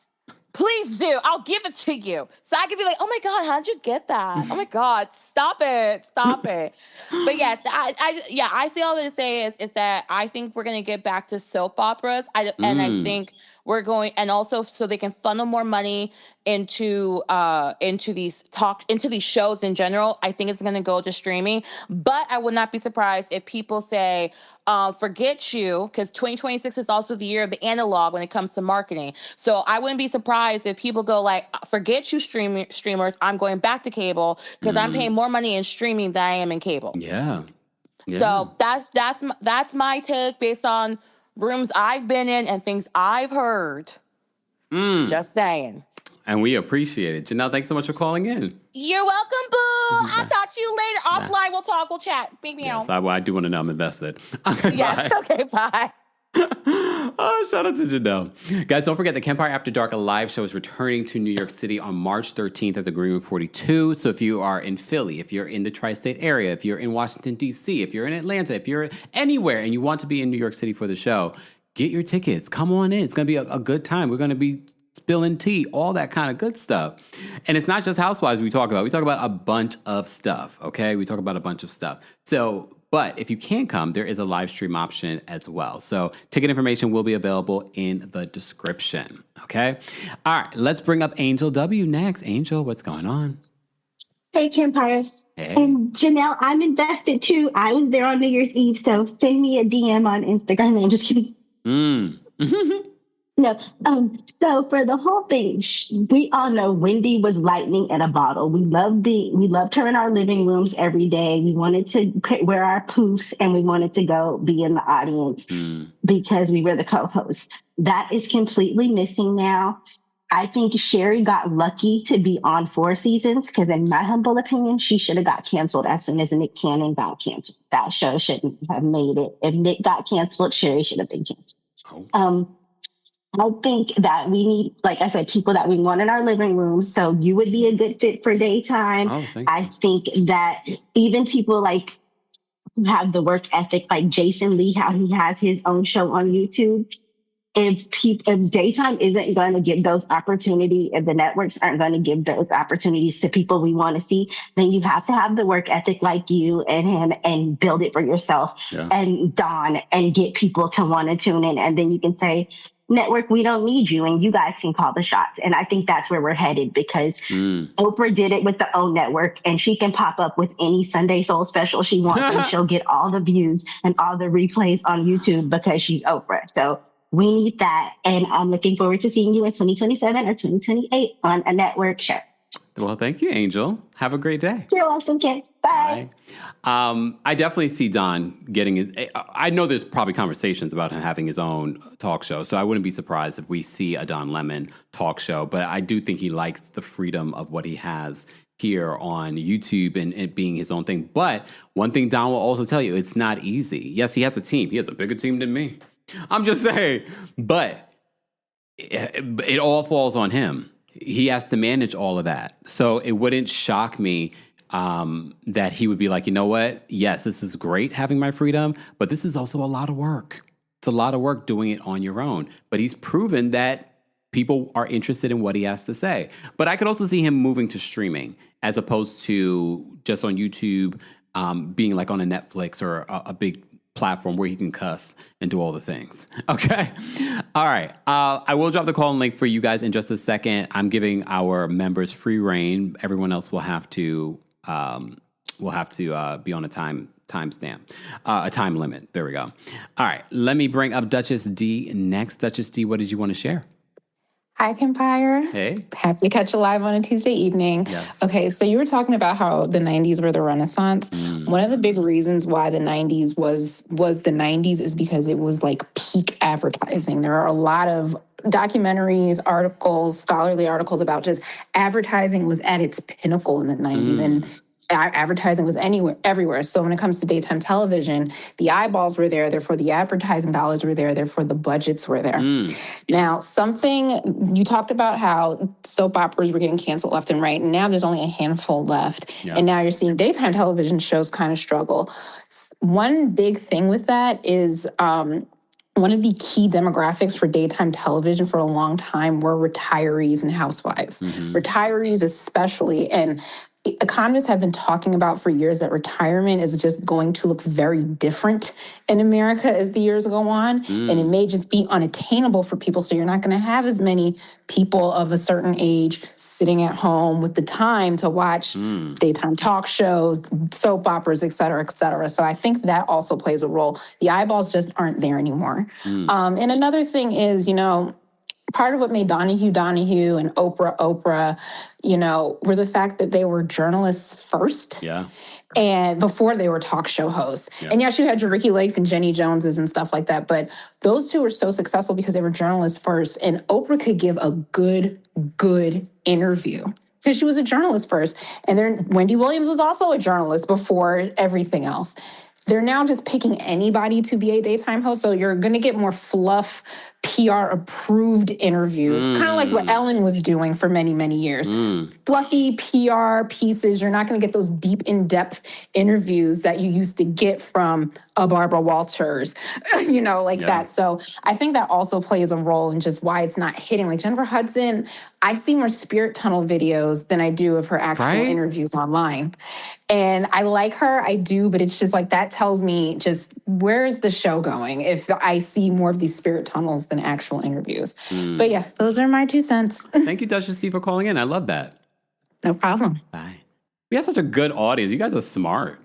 Please do. I'll give it to you. So I can be like, oh my God, how'd you get that? Oh my God, stop it. Stop it. But yes, I see all that to say is that I think we're going to get back to soap operas. And I think we're going, and also so they can funnel more money into these shows in general. I think it's going to go to streaming, but I would not be surprised if people say, forget you, because 2026 is also the year of the analog when it comes to marketing. So I wouldn't be surprised if people go like, forget you streamers, I'm going back to cable because I'm paying more money in streaming than I am in cable. Yeah. So that's my take based on rooms I've been in and things I've heard. Just saying. And we appreciate it. Janelle, thanks so much for calling in. You're welcome, boo. I'll talk to you later. Offline, we'll talk. We'll chat. Big meow. Yes, I do want to know I'm invested. Yes, okay, bye. Shout out to Janelle. Guys, don't forget the Kempire After Dark, a live show, is returning to New York City on March 13th at the Green Room 42. So if you are in Philly, if you're in the tri-state area, if you're in Washington, D.C., if you're in Atlanta, if you're anywhere and you want to be in New York City for the show, get your tickets. Come on in. It's going to be a good time. We're going to be spilling tea, all that kind of good stuff. And it's not just Housewives we talk about. We talk about a bunch of stuff, okay? We talk about a bunch of stuff. But if you can't come, there is a live stream option as well. So ticket information will be available in the description, okay? All right, let's bring up Angel W next. Angel, what's going on? Hey, Kempire. Hey. And Janelle, I'm invested too. I was there on New Year's Eve, so send me a DM on Instagram. I'm just kidding. No. So for the whole thing, we all know Wendy was lightning in a bottle. We loved her in our living rooms every day. We wanted to wear our poofs and we wanted to go be in the audience because we were the co-hosts. That is completely missing now. I think Sherri got lucky to be on 4 seasons because in my humble opinion, she should have got canceled as soon as Nick Cannon got canceled. That show shouldn't have made it. If Nick got canceled, Sherri should have been canceled. I think that we need, like I said, people that we want in our living rooms. So you would be a good fit for daytime. I think that even people like who have the work ethic, like Jason Lee, how he has his own show on YouTube. If daytime isn't going to give those opportunities, if the networks aren't going to give those opportunities to people we want to see, then you have to have the work ethic like you and him and build it for yourself and Dawn and get people to want to tune in. And then you can say, network, we don't need you and you guys can call the shots. And I think that's where we're headed because Oprah did it with the O Network and she can pop up with any Sunday Soul special she wants and she'll get all the views and all the replays on YouTube because she's Oprah. So we need that. And I'm looking forward to seeing you in 2027 or 2028 on a network show. Well, thank you, Angel. Have a great day. You're welcome, Kim. Bye. I definitely see Don getting his... I know there's probably conversations about him having his own talk show, so I wouldn't be surprised if we see a Don Lemon talk show, but I do think he likes the freedom of what he has here on YouTube and it being his own thing. But one thing Don will also tell you, it's not easy. Yes, he has a team. He has a bigger team than me. I'm just saying, but it all falls on him. he has to manage all of that. So it wouldn't shock me that he would be like, you know what? Yes, this is great having my freedom, but this is also a lot of work. It's a lot of work doing it on your own. But he's proven that people are interested in what he has to say. But I could also see him moving to streaming as opposed to just on YouTube, being like on a Netflix or a big platform where he can cuss and do all the things. Okay. All right. I will drop the call and link for you guys in just a second. I'm giving our members free reign. Everyone else will have to be on a timestamp, a time limit. There we go. All right. Let me bring up Duchess D next. Duchess D, what did you want to share? Hi, Kempire. Hey. Happy to catch you live on a Tuesday evening. Yes. Okay, so you were talking about how the 90s were the Renaissance. One of the big reasons why the 90s was the 90s is because it was like peak advertising. There are a lot of documentaries, articles, scholarly articles about just advertising was at its pinnacle in the 90s. And advertising was everywhere. So when it comes to daytime television, the eyeballs were there, therefore the advertising dollars were there, therefore the budgets were there. Now, you talked about how soap operas were getting canceled left and right, and now there's only a handful left. Yeah. And now you're seeing daytime television shows kind of struggle. One big thing with that is one of the key demographics for daytime television for a long time were retirees and housewives. Retirees especially, and economists have been talking about for years that retirement is just going to look very different in America as the years go on. And it may just be unattainable for people. So you're not going to have as many people of a certain age sitting at home with the time to watch daytime talk shows, soap operas, et cetera, et cetera. So I think that also plays a role. The eyeballs just aren't there anymore. And another thing is, part of what made Donahue and Oprah, were the fact that they were journalists first. Yeah. And before they were talk show hosts. Yeah. And yes, you had your Ricky Lakes and Jenny Joneses and stuff like that. But those two were so successful because they were journalists first. And Oprah could give a good interview because she was a journalist first. And then Wendy Williams was also a journalist before everything else. They're now just picking anybody to be a daytime host. So you're going to get more fluff, PR-approved interviews, kind of like what Ellen was doing for many, many years. Fluffy PR pieces. You're not going to get those deep, in-depth interviews that you used to get from a Barbara Walters, that. So I think that also plays a role in just why it's not hitting. Like Jennifer Hudson, I see more Spirit Tunnel videos than I do of her actual interviews online. And I like her, I do, but it's just like that tells me just where is the show going if I see more of these Spirit Tunnels than actual interviews. But yeah, those are my 2 cents. Thank you, Duchess C, for calling in. I love that. No problem. Bye. We have such a good audience. You guys are smart.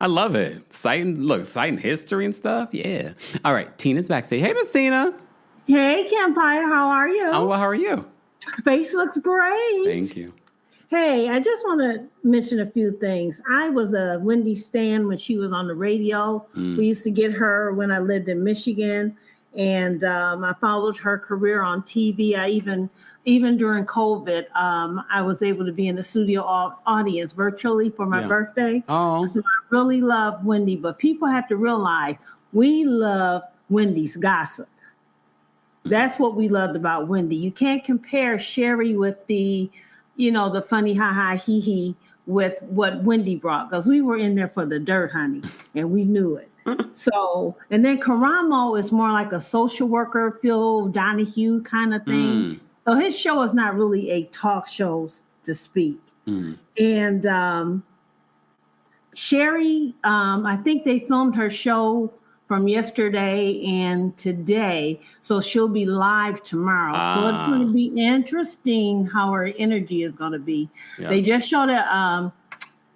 I love it. Citing history and stuff. Yeah. All right, Tina's backstage. Hey, Miss Tina. Hey, Kempire. How are you? Oh, well, how are you? Face looks great. Thank you. Hey, I just want to mention a few things. I was a Wendy stan when she was on the radio. We used to get her when I lived in Michigan, and I followed her career on TV. I even during COVID, I was able to be in the studio audience virtually for my birthday. Oh, so I really love Wendy, but people have to realize we love Wendy's gossip. That's what we loved about Wendy. You can't compare Sherri with the funny ha-ha hee-hee with what Wendy brought, because we were in there for the dirt, honey, and we knew it. So, and then Karamo is more like a social worker, Phil Donahue kind of thing. So his show is not really a talk show to speak. And Sherri, I think they filmed her show from yesterday and today. So she'll be live tomorrow. So it's going to be interesting how her energy is going to be. Yeah. They just showed it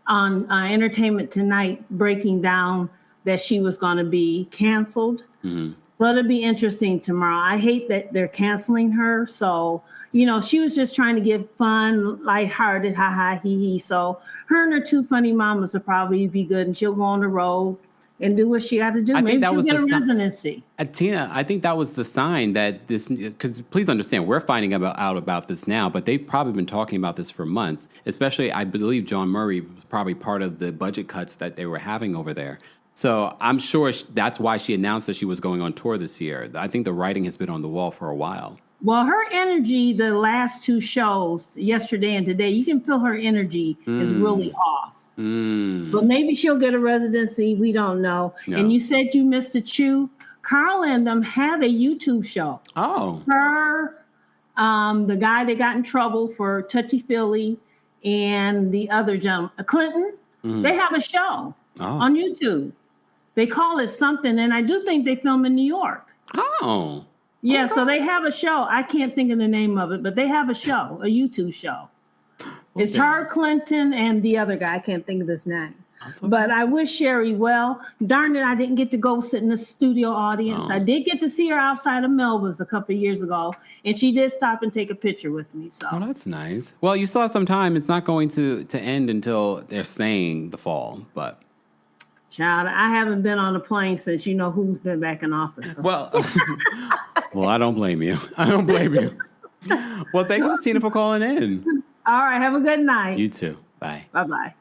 on Entertainment Tonight, breaking down that she was going to be canceled. So it'll be interesting tomorrow. I hate that they're canceling her. So, she was just trying to give fun, lighthearted, ha-ha, hee-hee. So her and her 2 funny mamas will probably be good, and she'll go on the road and do what she got to do. Maybe she'll get a residency. Tina, I think that was the sign that this, because please understand, we're finding out about this now, but they've probably been talking about this for months, especially, I believe, John Murray was probably part of the budget cuts that they were having over there. So I'm sure that's why she announced that she was going on tour this year. I think the writing has been on the wall for a while. Well, her energy, the last two shows, yesterday and today, you can feel her energy is really off. But maybe she'll get a residency. We don't know. No. And you said you missed a chew. Carla and them have a YouTube show. Oh. Her, the guy that got in trouble for touchy-feely, and the other gentleman, Clinton, they have a show on YouTube. They call it something, and I do think they film in New York. Oh. Yeah, so they have a show. I can't think of the name of it, but they have a show, a YouTube show. It's her, Clinton, and the other guy. I can't think of his name. But I wish Sherri well. Darn it, I didn't get to go sit in the studio audience. I did get to see her outside of Melba's a couple of years ago, and she did stop and take a picture with me. So. Oh, that's nice. Well, you saw some time. It's not going to end until they're saying the fall, but... Child, I haven't been on a plane since you know who's been back in office. So. Well, I don't blame you. I don't blame you. Well, thank you, Tina, for calling in. All right, have a good night. You too. Bye. Bye-bye.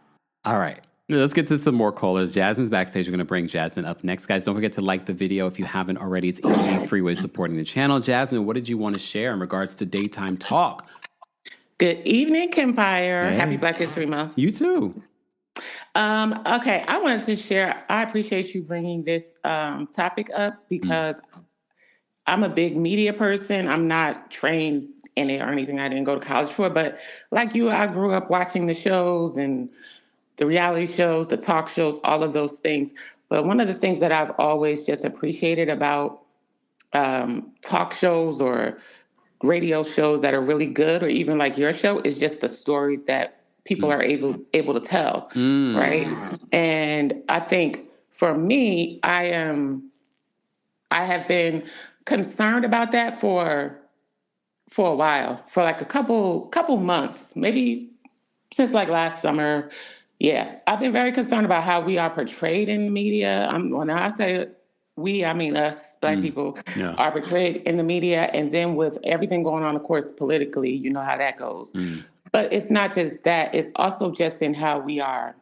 All right. Let's get to some more callers. Jasmine's backstage. We're going to bring Jasmine up next. Guys, don't forget to like the video if you haven't already. It's a free way of supporting the channel. Jasmine, what did you want to share in regards to Daytime Talk? Good evening, Kempire. Hey. Happy Black History Month. You too. Okay, I wanted to share. I appreciate you bringing this topic up because I'm a big media person. I'm not trained in it or anything. I didn't go to college for it, but like you, I grew up watching the shows and the reality shows, the talk shows, all of those things. But one of the things that I've always just appreciated about talk shows or radio shows that are really good, or even like your show, is just the stories that people are able to tell, right? And I think for me, I have been concerned about that for a while, for like a couple months, maybe since like last summer. Yeah, I've been very concerned about how we are portrayed in the media. When I say we, I mean us, Black people, are portrayed in the media. And then with everything going on, of course, politically, you know how that goes. But it's not just that. It's also just in how we are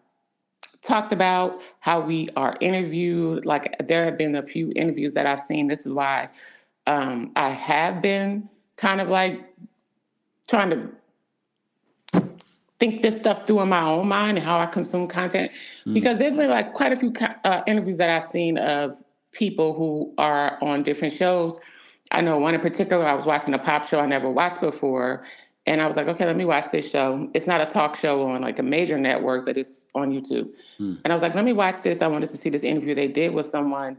talked about, how we are interviewed. Like there have been a few interviews that I've seen. This is why I have been kind of like trying to think this stuff through in my own mind and how I consume content. Because there's been like quite a few interviews that I've seen of people who are on different shows. I know one in particular, I was watching a pop show I never watched before. And I was like, okay, let me watch this show. It's not a talk show on like a major network, but it's on YouTube. And I was like, let me watch this. I wanted to see this interview they did with someone.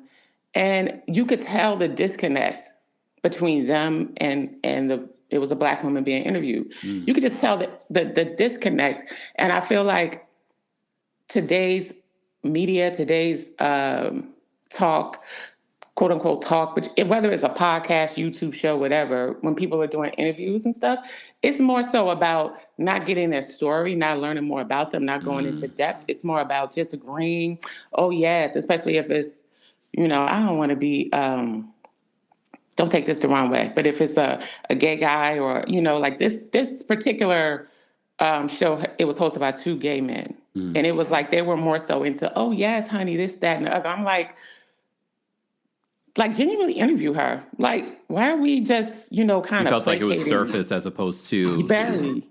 And you could tell the disconnect between them and it was a Black woman being interviewed. You could just tell the disconnect. And I feel like today's media, today's talk, quote unquote talk, but whether it's a podcast, YouTube show, whatever, when people are doing interviews and stuff, it's more so about not getting their story, not learning more about them, not going into depth. It's more about just agreeing, oh yes, especially if it's, I don't want to be, don't take this the wrong way, but if it's a gay guy or, like this particular show, it was hosted by two gay men. And it was like, they were more so into, oh yes, honey, this, that, and the other. I'm like genuinely interview her. Like, why are we just, kind of felt like it was surface as opposed to very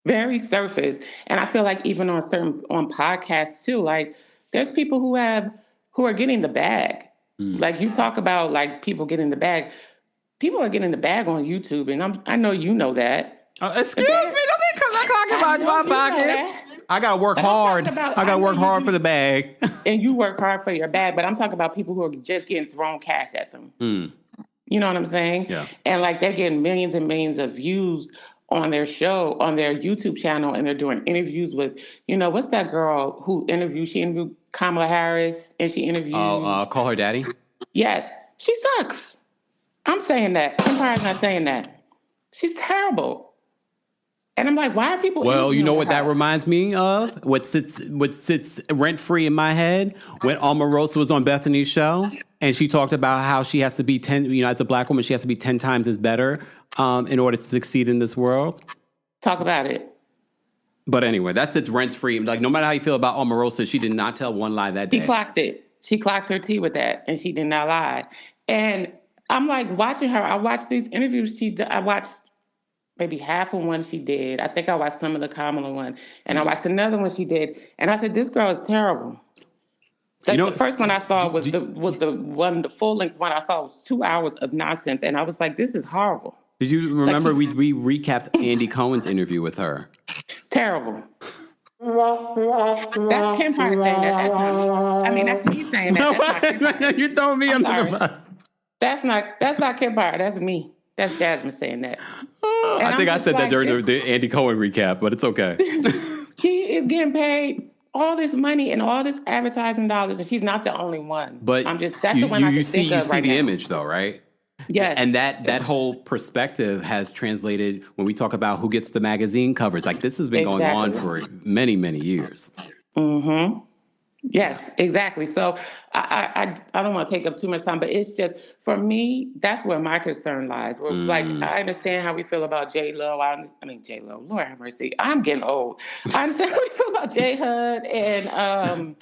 very surface. And I feel like even on podcasts too, like there's people who are getting the bag. Like you talk about like people getting the bag. People are getting the bag on YouTube, and I know you know that. Excuse me, don't be talking about my pockets. I gotta work hard. I gotta work hard for the bag. And you work hard for your bag, but I'm talking about people who are just getting thrown cash at them. You know what I'm saying? Yeah. And like they're getting millions and millions of views on their show, on their YouTube channel, and they're doing interviews with, what's that girl who she interviewed Kamala Harris, and she interviewed... Call Her Daddy? Yes. She sucks. I'm saying that. Empire's not saying that. She's terrible. And I'm like, why are people... Well, you know what that reminds me of? What sits rent-free in my head? When Omarosa was on Bethany's show, and she talked about how she has to be 10, as a Black woman, she has to be 10 times as better in order to succeed in this world. Talk about it. But anyway, that sits rent-free. Like, no matter how you feel about Omarosa, she did not tell one lie that day. She clocked it. She clocked her tea with that, and she did not lie. And I'm like watching her. I watched these interviews I watched maybe half of one she did. I think I watched some of the Kamala one, and I watched another one she did, and I said, "This girl is terrible." Like, the first one I saw was the full length one I saw was 2 hours of nonsense, and I was like, "This is horrible." Did you remember we recapped Andy Cohen's interview with her? Terrible. That's Kempire saying that. That's not me. I mean, that's me saying that. That's not Kempire. You throwing me under the bus. That's not Kempire. That's me. That's Jasmine saying that. I think I said that during the Andy Cohen recap, but it's okay. She is getting paid all this money and all this advertising dollars, and she's not the only one. But that's the one I can think of right now. You see the image, though, right? Yes. And that whole perspective has translated when we talk about who gets the magazine covers. Like, this has been going on for many, many years. Mm-hmm. Yes, exactly. So I don't want to take up too much time, but it's just, for me, that's where my concern lies. Where, like, I understand how we feel about J-Lo. J-Lo, Lord have mercy. I'm getting old. I understand how we feel about J-Hud and,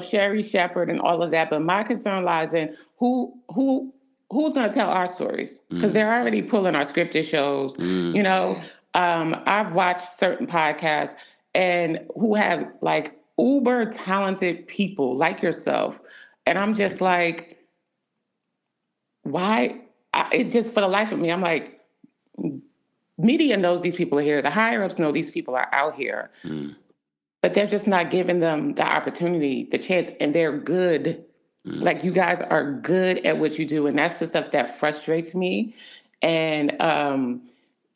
Sherri Shepherd and all of that. But my concern lies in who's going to tell our stories? Because they're already pulling our scripted shows. I've watched certain podcasts and who have, like, uber talented people like yourself. And I'm just like, why? It just, for the life of me, I'm like, media knows these people are here. The higher ups know these people are out here. But they're just not giving them the opportunity, the chance, and they're good. Like, you guys are good at what you do. And that's the stuff that frustrates me. And,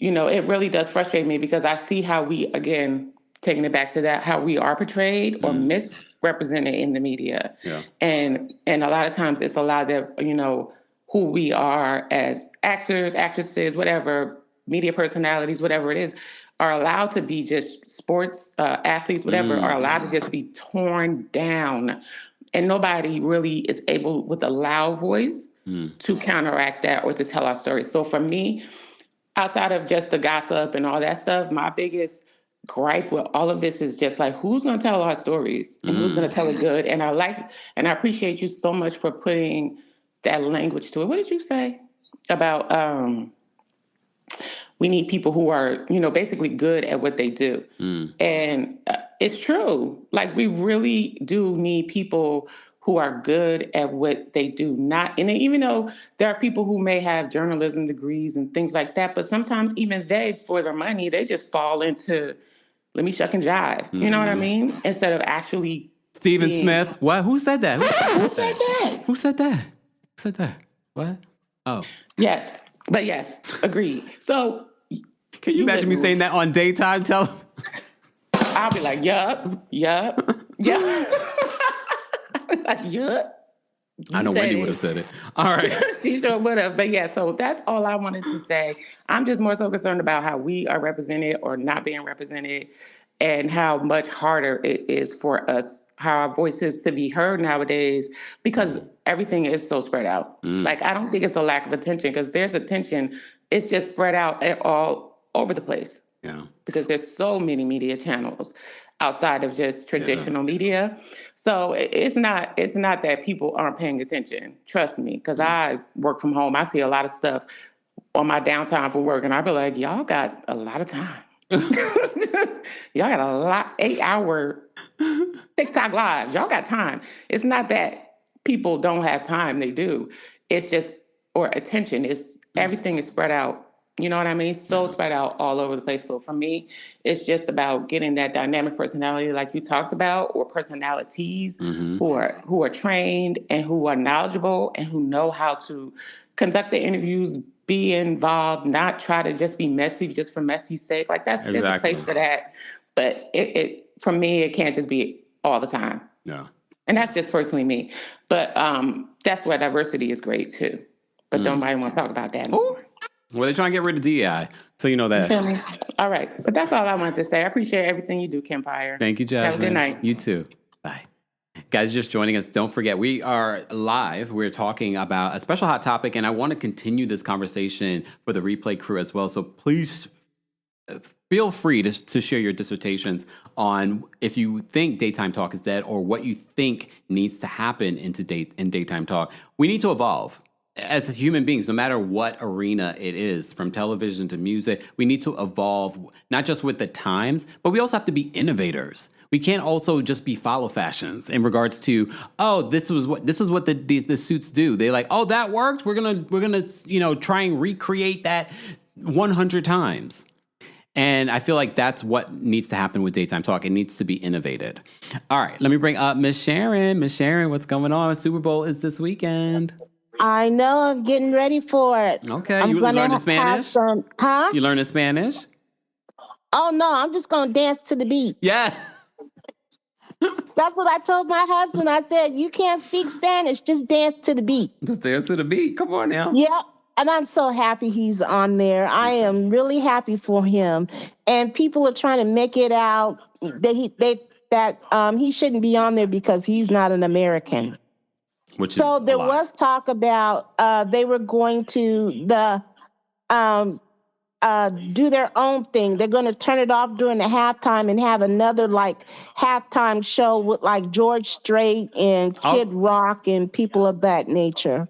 it really does frustrate me because I see how we, again, taking it back to that, how we are portrayed or misrepresented in the media. Yeah. And a lot of times it's a lot of, who we are as actors, actresses, whatever, media personalities, whatever it is, are allowed to be just sports athletes, whatever, are allowed to just be torn down. And nobody really is able, with a loud voice, to counteract that or to tell our stories. So for me, outside of just the gossip and all that stuff, my biggest gripe with all of this is just like, who's going to tell our stories and who's going to tell it good? And I appreciate you so much for putting that language to it. What did you say about we need people who are, basically good at what they do? And it's true. Like, we really do need people who are good at what they do. And even though there are people who may have journalism degrees and things like that, but sometimes even they, for their money, they just fall into, let me shuck and jive. You know what I mean? Instead of actually Stephen Smith. What? Who said that? Who said that? Who said that? Who said that? What? Oh. Yes. But yes, agreed. So can you imagine me saying that on daytime television? I'll be like, yup. Like, yup. I know Wendy would have said it. All right. She sure would have. But yeah, so that's all I wanted to say. I'm just more so concerned about how we are represented or not being represented, and how much harder it is for us, how our voices to be heard nowadays, because everything is so spread out. Like, I don't think it's a lack of attention, because there's attention. It's just spread out all over the place. Yeah. Because there's so many media channels outside of just traditional media. So it's not that people aren't paying attention. Trust me, because I work from home. I see a lot of stuff on my downtime for work, and I be like, y'all got a lot of time. Y'all got a lot, 8-hour TikTok lives. Y'all got time. It's not that people don't have time. They do. It's just, or attention. It's everything is spread out. You know what I mean? So spread out all over the place. So for me, it's just about getting that dynamic personality like you talked about, or personalities who are trained and who are knowledgeable and who know how to conduct the interviews, be involved, not try to just be messy just for messy's sake. Like, there's a place for that. But it for me, it can't just be all the time. No. And that's just personally me. But that's where diversity is great too. But nobody want to talk about that anymore. Well, they're trying to get rid of DEI, so you know that. You feel me? All right. But that's all I wanted to say. I appreciate everything you do, Kempire. Thank you, Jasmine. Have a good night. You too. Bye. Guys, just joining us, don't forget, we are live. We're talking about a special hot topic, and I want to continue this conversation for the replay crew as well. So please feel free to share your dissertations on if you think daytime talk is dead, or what you think needs to happen in daytime talk. We need to evolve. as human beings, no matter what arena it is, from television to music, we need to evolve, not just with the times, but we also have to be innovators. We can't also just be follow fashions in regards to, oh, this is what the suits do. They like, oh, that worked. We're gonna try and recreate that 100 times. And I feel like that's what needs to happen with Daytime Talk. It needs to be innovated. All right, let me bring up Miss Sharon. Miss Sharon, what's going on? Super Bowl is this weekend. I know. I'm getting ready for it. Okay, you learning Spanish? You learning Spanish? Oh no, I'm just gonna dance to the beat. Yeah. That's what I told my husband. I said, you can't speak Spanish, just dance to the beat. Just dance to the beat. Come on now. Yep. And I'm so happy he's on there. I am really happy for him. And people are trying to make it out that he shouldn't be on there because he's not an American. So there was talk about they were going to do their own thing. They're going to turn it off during the halftime and have another like halftime show with like George Strait and Kid Rock and people of that nature.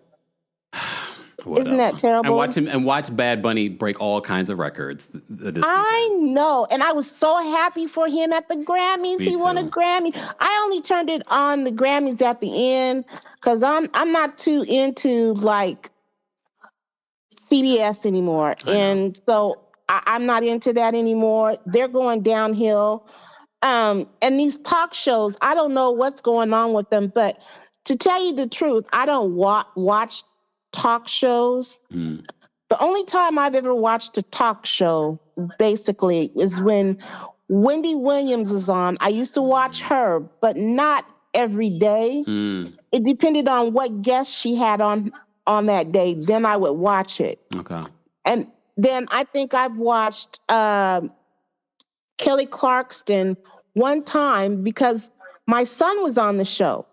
Isn't that terrible? And watch Bad Bunny break all kinds of records this I know. And I was so happy for him at the Grammys. He won a Grammy. I only turned it on the Grammys at the end because I'm not too into like CBS anymore. And so I'm not into that anymore. They're going downhill. And these talk shows, I don't know what's going on with them, but to tell you the truth, I don't watch talk shows. The only time I've ever watched a talk show basically is when Wendy Williams was on. I used to watch her, but not every day. It depended on what guest she had on that day. Then I would watch it. Okay. And then I think I've watched Kelly Clarkson one time because my son was on the show.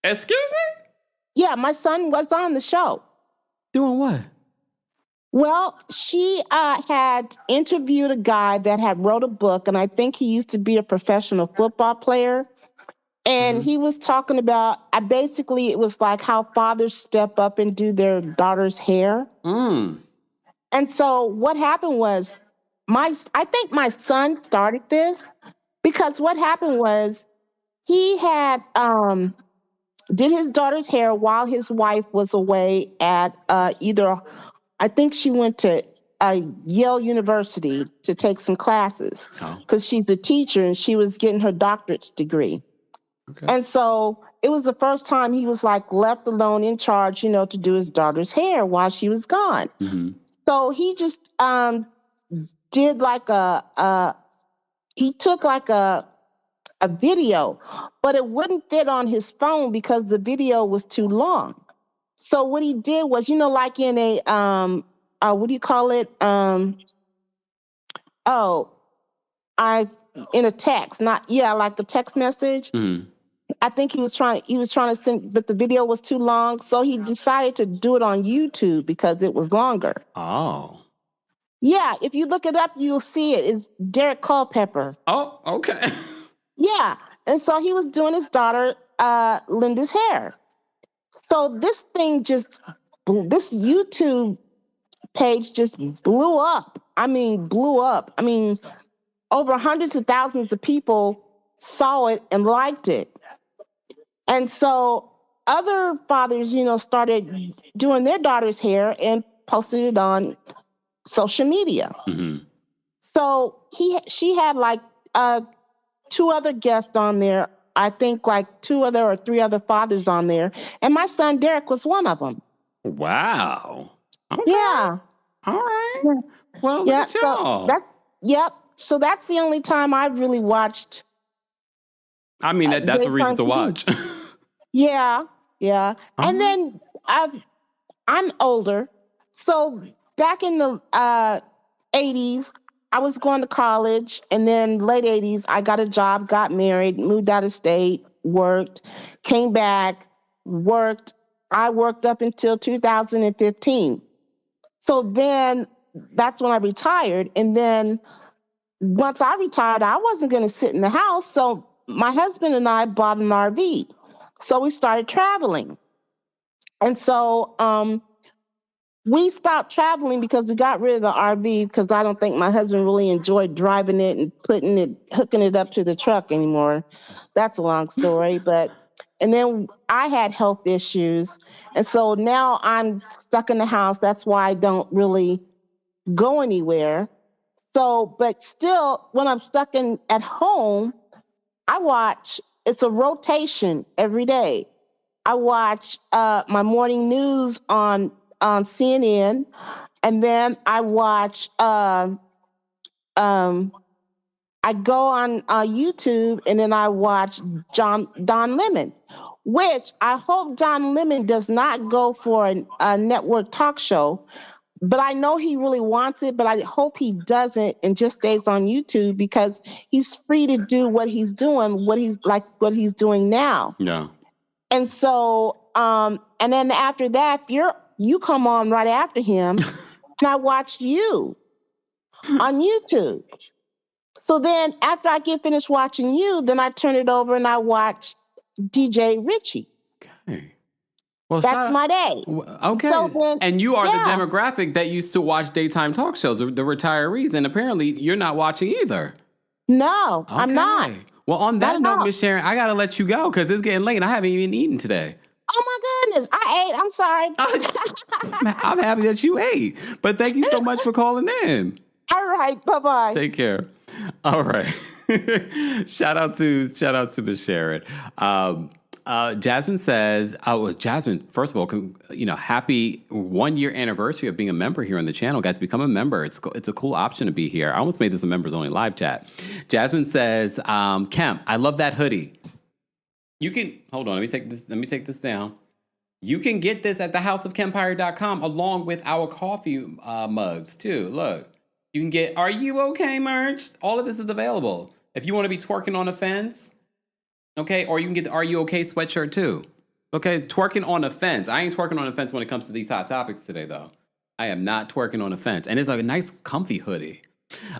Excuse me? Yeah, my son was on the show. Doing what? Well, she had interviewed a guy that had wrote a book, and I think he used to be a professional football player. And he was talking about, basically, it was like how fathers step up and do their daughter's hair. And so what happened was, I think my son started this because what happened was he had did his daughter's hair while his wife was away at I think she went to Yale University to take some classes because she's a teacher and she was getting her doctorate's degree. Okay. And so it was the first time he was like left alone in charge, to do his daughter's hair while she was gone. So he just did like he took like a video, but it wouldn't fit on his phone because the video was too long. So what he did was, like in a what do you call it? In a text, like a text message. I think he was trying to send, but the video was too long, so he decided to do it on YouTube because it was longer. Oh. Yeah, if you look it up, you'll see it. It's Derek Culpepper. Oh, okay. Yeah, and so he was doing his daughter Linda's hair. So this YouTube page just blew up. Blew up. Over hundreds of thousands of people saw it and liked it. And so other fathers, started doing their daughter's hair and posted it on social media. So she had like two other guests on there. I think like 2 other or 3 other fathers on there. And my son Derek was one of them. Wow. Okay. Yeah. All right. Well, look at y'all. So that's the only time I've really watched. That's a reason to watch. Yeah. And then I'm older. So back in the 80s, I was going to college, and then late 80s, I got a job, got married, moved out of state, worked, came back, worked. I worked up until 2015. So then that's when I retired. And then once I retired, I wasn't going to sit in the house. So my husband and I bought an RV. So we started traveling. And so we stopped traveling because we got rid of the RV because I don't think my husband really enjoyed driving it and hooking it up to the truck anymore. That's a long story, and then I had health issues. And so now I'm stuck in the house. That's why I don't really go anywhere. So, but still, when I'm stuck at home, it's a rotation every day. I watch my morning news on CNN, and then I watch. I go on YouTube, and then I watch Don Lemon, which I hope Don Lemon does not go for a network talk show. But I know he really wants it, but I hope he doesn't and just stays on YouTube because he's free to do what he's doing, what he's doing now. Yeah. And so, and then after that, you come on right after him, and I watch you on YouTube. So then after I get finished watching you, then I turn it over and I watch DJ Richie. Okay. Well, that's my day. Okay. So then, and you are the demographic that used to watch daytime talk shows, the retirees, and apparently you're not watching either. No, okay. I'm not. Well, on that note, Miss Sharon, I got to let you go because it's getting late and I haven't even eaten today. Oh, my goodness. I ate. I'm sorry. I'm happy that you ate. But thank you so much for calling in. All right. Bye-bye. Take care. All right. Shout out to Miss Sharon. Jasmine says, Jasmine, first of all, happy 1 year anniversary of being a member here on the channel. Guys, become a member. It's a cool option to be here. I almost made this a members only live chat. Jasmine says, Kemp, I love that hoodie. You can, hold on, let me take this down. You can get this at thehouseofkempire.com along with our coffee mugs too. Look, you can get Are You Okay merch. All of this is available. If you want to be twerking on a fence, okay, or you can get the Are You Okay sweatshirt too. Okay, twerking on a fence. I ain't twerking on a fence when it comes to these hot topics today, though. I am not twerking on a fence. And it's like a nice, comfy hoodie.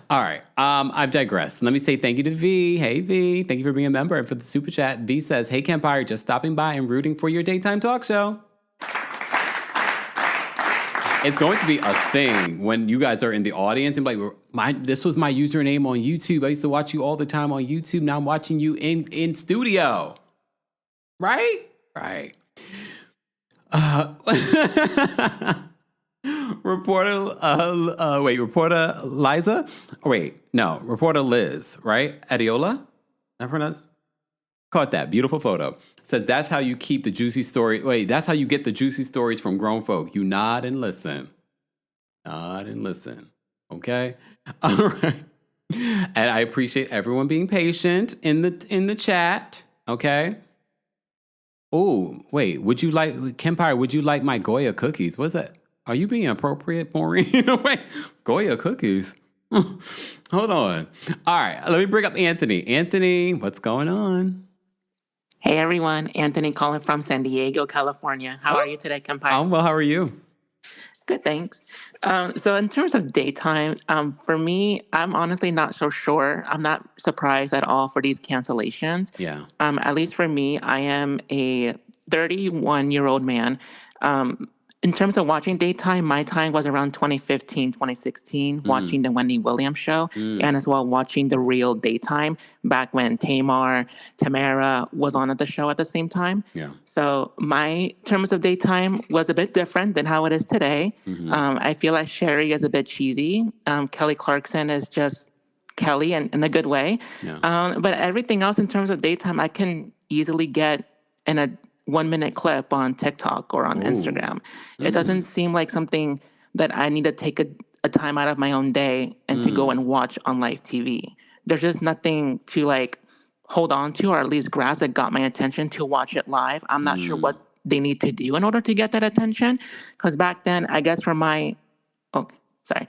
All right, I've digressed. Let me say thank you to V. Hey, V. Thank you for being a member and for the super chat. V says, hey, Kempire, just stopping by and rooting for your daytime talk show. It's going to be a thing when you guys are in the audience and be like, this was my username on YouTube. I used to watch you all the time on YouTube. Now I'm watching you in studio. Right? Right. Reporter Liza? Reporter Liz, right? Adiola? Caught that beautiful photo. Said that's how you keep the juicy story. That's how you get the juicy stories from grown folk. You nod and listen. Okay? All right. And I appreciate everyone being patient in the chat. Okay? Oh, wait. Kempire, would you like my Goya cookies? What's that? Are you being appropriate, Maureen? Wait, Goya cookies. Hold on. All right. Let me bring up Anthony. Anthony, what's going on? Hey everyone, Anthony calling from San Diego, California. How are you today, Kempire? I'm well, how are you? Good, thanks. So in terms of daytime, for me, I'm honestly not so sure. I'm not surprised at all for these cancellations. Yeah. At least for me, I am a 31-year-old man. In terms of watching daytime, my time was around 2015, 2016, watching the Wendy Williams show, and as well watching the real daytime back when Tamara was on at the show at the same time. Yeah. So my terms of daytime was a bit different than how it is today. I feel like Sherri is a bit cheesy. Kelly Clarkson is just Kelly in a good way. Yeah. But everything else in terms of daytime, I can easily get in a 1-minute clip on TikTok or on Instagram. It doesn't seem like something that I need to take a time out of my own day and to go and watch on live TV. There's just nothing to like hold on to or at least grasp that got my attention to watch it live. I'm not sure what they need to do in order to get that attention. Because back then, I guess from my, I was going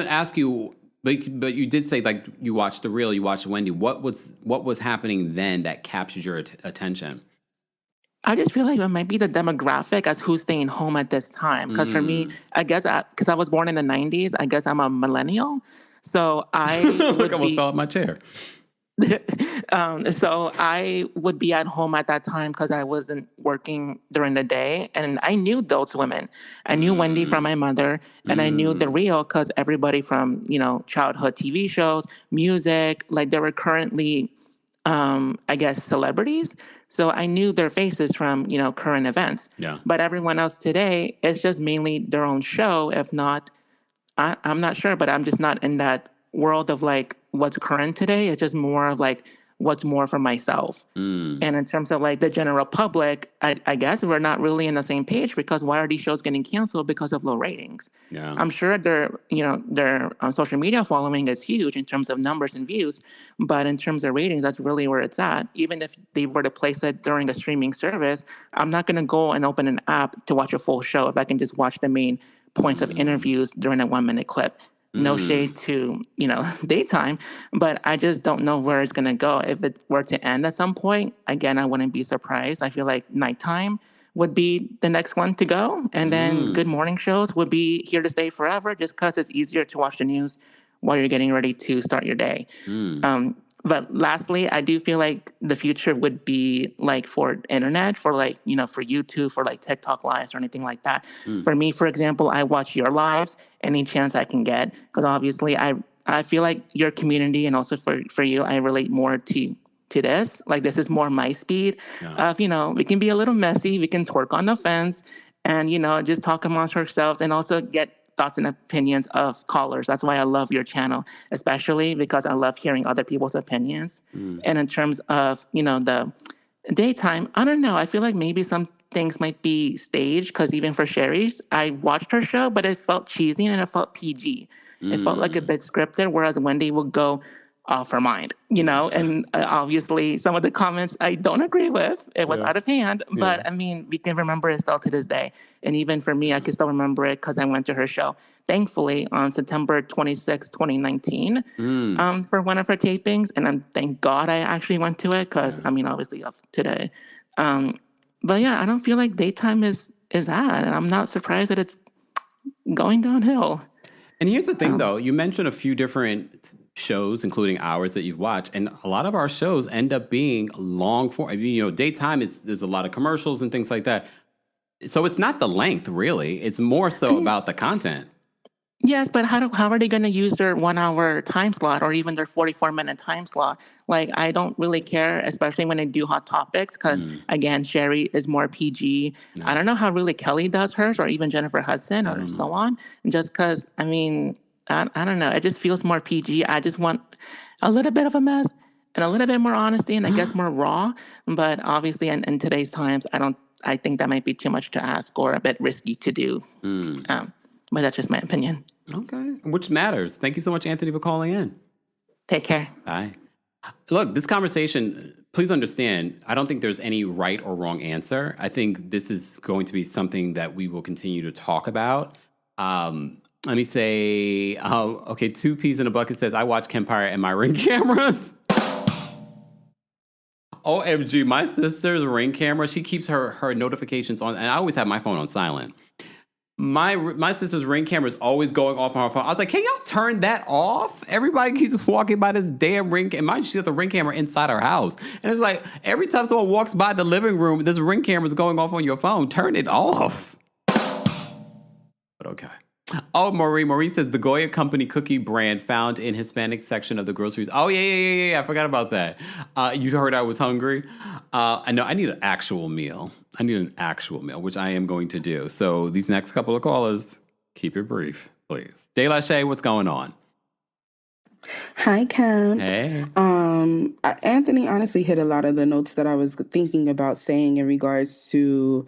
to ask you, but you did say like you watched the real, you watched Wendy. What was happening then that captured your attention? I just feel like it might be the demographic as who's staying home at this time. Because for me, I guess because I was born in the 90s, I guess I'm a millennial. So I Look, I almost fell out my chair. So I would be at home at that time because I wasn't working during the day. And I knew those women. I knew Wendy from my mother, and I knew The Real because everybody from, childhood TV shows, music, like they were currently, I guess, celebrities. So I knew their faces from, current events. Yeah. But everyone else today, it's just mainly their own show. If not, I'm not sure, but I'm just not in that world of like what's current today. It's just more of like what's more for myself. And in terms of like the general public, I guess we're not really in the same page because why are these shows getting canceled because of low ratings? Yeah. I'm sure their social media following is huge in terms of numbers and views, but in terms of ratings, that's really where it's at. Even if they were to place it during a streaming service, I'm not going to go and open an app to watch a full show if I can just watch the main points of interviews during a 1-minute clip. No shade to, daytime, but I just don't know where it's going to go. If it were to end at some point, again, I wouldn't be surprised. I feel like nighttime would be the next one to go. And then good morning shows would be here to stay forever just because it's easier to watch the news while you're getting ready to start your day. But lastly, I do feel like the future would be like for internet, for like, for YouTube, for like TikTok lives or anything like that. For me, for example, I watch your lives any chance I can get because obviously I feel like your community and also for you, I relate more to this. Like this is more my speed of, we can be a little messy. We can twerk on the fence and, just talk amongst ourselves and also get thoughts and opinions of callers. That's why I love your channel, especially because I love hearing other people's opinions. And in terms of, the daytime, I don't know. I feel like maybe some things might be staged because even for Sherri's, I watched her show, but it felt cheesy and it felt PG. It felt like a bit scripted, whereas Wendy would go off her mind, and obviously some of the comments I don't agree with. It was out of hand, but I mean, we can remember it still to this day. And even for me, I can still remember it because I went to her show, thankfully, on September 26, 2019, for one of her tapings. And thank God I actually went to it because, I mean, obviously of today. But yeah, I don't feel like daytime is that. And I'm not surprised that it's going downhill. And here's the thing, though. You mentioned a few different shows, including ours that you've watched, and a lot of our shows end up being long form. I mean, daytime, there's a lot of commercials and things like that. So it's not the length, really. It's more so about the content. Yes, but how are they going to use their 1 hour time slot or even their 44-minute time slot? Like, I don't really care, especially when they do Hot Topics, because again, Sherri is more PG. I don't know how really Kelly does hers or even Jennifer Hudson or so on. Just because, I mean, I don't know. It just feels more PG. I just want a little bit of a mess and a little bit more honesty and I guess more raw. But obviously in today's times, I think that might be too much to ask or a bit risky to do. But that's just my opinion. Okay. Which matters. Thank you so much, Anthony, for calling in. Take care. Bye. Look, this conversation, please understand, I don't think there's any right or wrong answer. I think this is going to be something that we will continue to talk about. Let me say, okay, 2 peas in a bucket says, I watch Kempire and my Ring cameras. OMG, my sister's Ring camera, she keeps her notifications on, and I always have my phone on silent. My sister's Ring camera is always going off on her phone. I was like, can y'all turn that off? Everybody keeps walking by this damn Ring camera. Mind you, she has the Ring camera inside her house. And it's like, every time someone walks by the living room, this Ring camera is going off on your phone. Turn it off. But okay. Oh, Marie says the Goya Company cookie brand found in Hispanic section of the groceries. Oh, yeah. I forgot about that. You heard I was hungry. I know I need an actual meal. Which I am going to do. So these next couple of callers, keep it brief, please. De La Shay, what's going on? Hi, Cam. Hey. Anthony honestly hit a lot of the notes that I was thinking about saying in regards to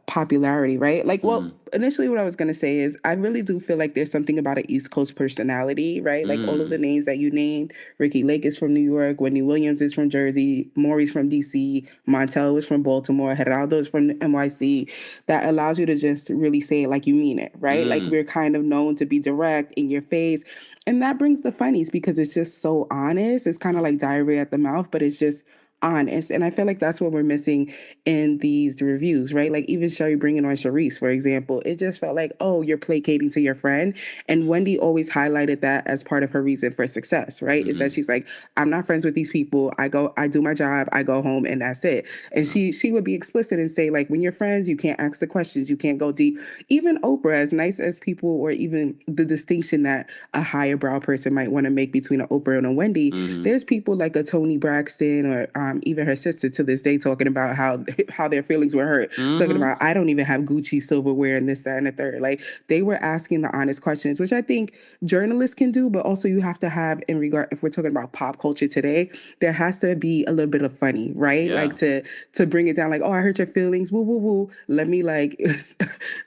popularity, right? Like, well, initially what I was going to say is I really do feel like there's something about an East Coast personality, right? Like all of the names that you named, Ricky Lake is from New York, Wendy Williams is from Jersey, Maury's from DC, Montel is from Baltimore, Geraldo is from NYC. That allows you to just really say it like you mean it, right? Like we're kind of known to be direct, in your face. And that brings the funnies because it's just so honest. It's kind of like diarrhea at the mouth, but it's just honest. And I feel like that's what we're missing in these reviews, right? Like even Sherri bringing on Charisse, for example, it just felt like, oh, you're placating to your friend. And Wendy always highlighted that as part of her reason for success, right? Is that she's like, I'm not friends with these people. I do my job, I go home, and that's it. And she would be explicit and say, like, when you're friends, you can't ask the questions, you can't go deep. Even Oprah, as nice as people, or even the distinction that a higher brow person might want to make between an Oprah and a Wendy, there's people like a Toni Braxton, or even her sister to this day, talking about how their feelings were hurt. Talking about, I don't even have Gucci silverware and this, that, and the third. Like, they were asking the honest questions, which I think journalists can do, but also you have to have, in regard, if we're talking about pop culture today, there has to be a little bit of funny, right? Like to bring it down, like, oh, I hurt your feelings, woo, woo, woo. Let me like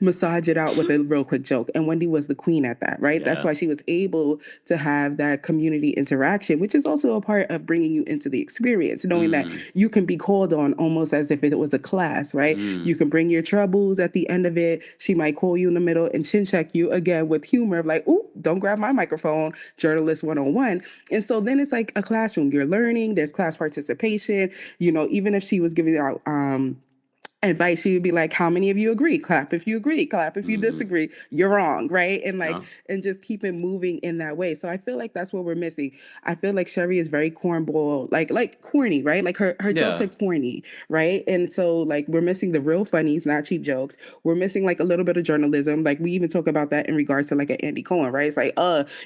massage it out with a real quick joke. And Wendy was the queen at that, right? That's why she was able to have that community interaction, which is also a part of bringing you into the experience, knowing that you can be called on almost as if it was a class, right? You can bring your troubles at the end of it. She might call you in the middle and chin check you again with humor of like, ooh, don't grab my microphone, journalist 101. And so then it's like a classroom. You're learning, there's class participation, even if she was giving out advice, she would be like, how many of you agree? Clap if you agree, clap if you disagree, you're wrong, right? And like, and just keep it moving in that way. So I feel like that's what we're missing. I feel like Sherri is very cornball, like corny, right? Like her jokes are corny, right? And so like we're missing the real funnies, not cheap jokes. We're missing like a little bit of journalism. Like we even talk about that in regards to like an Andy Cohen, right? It's like,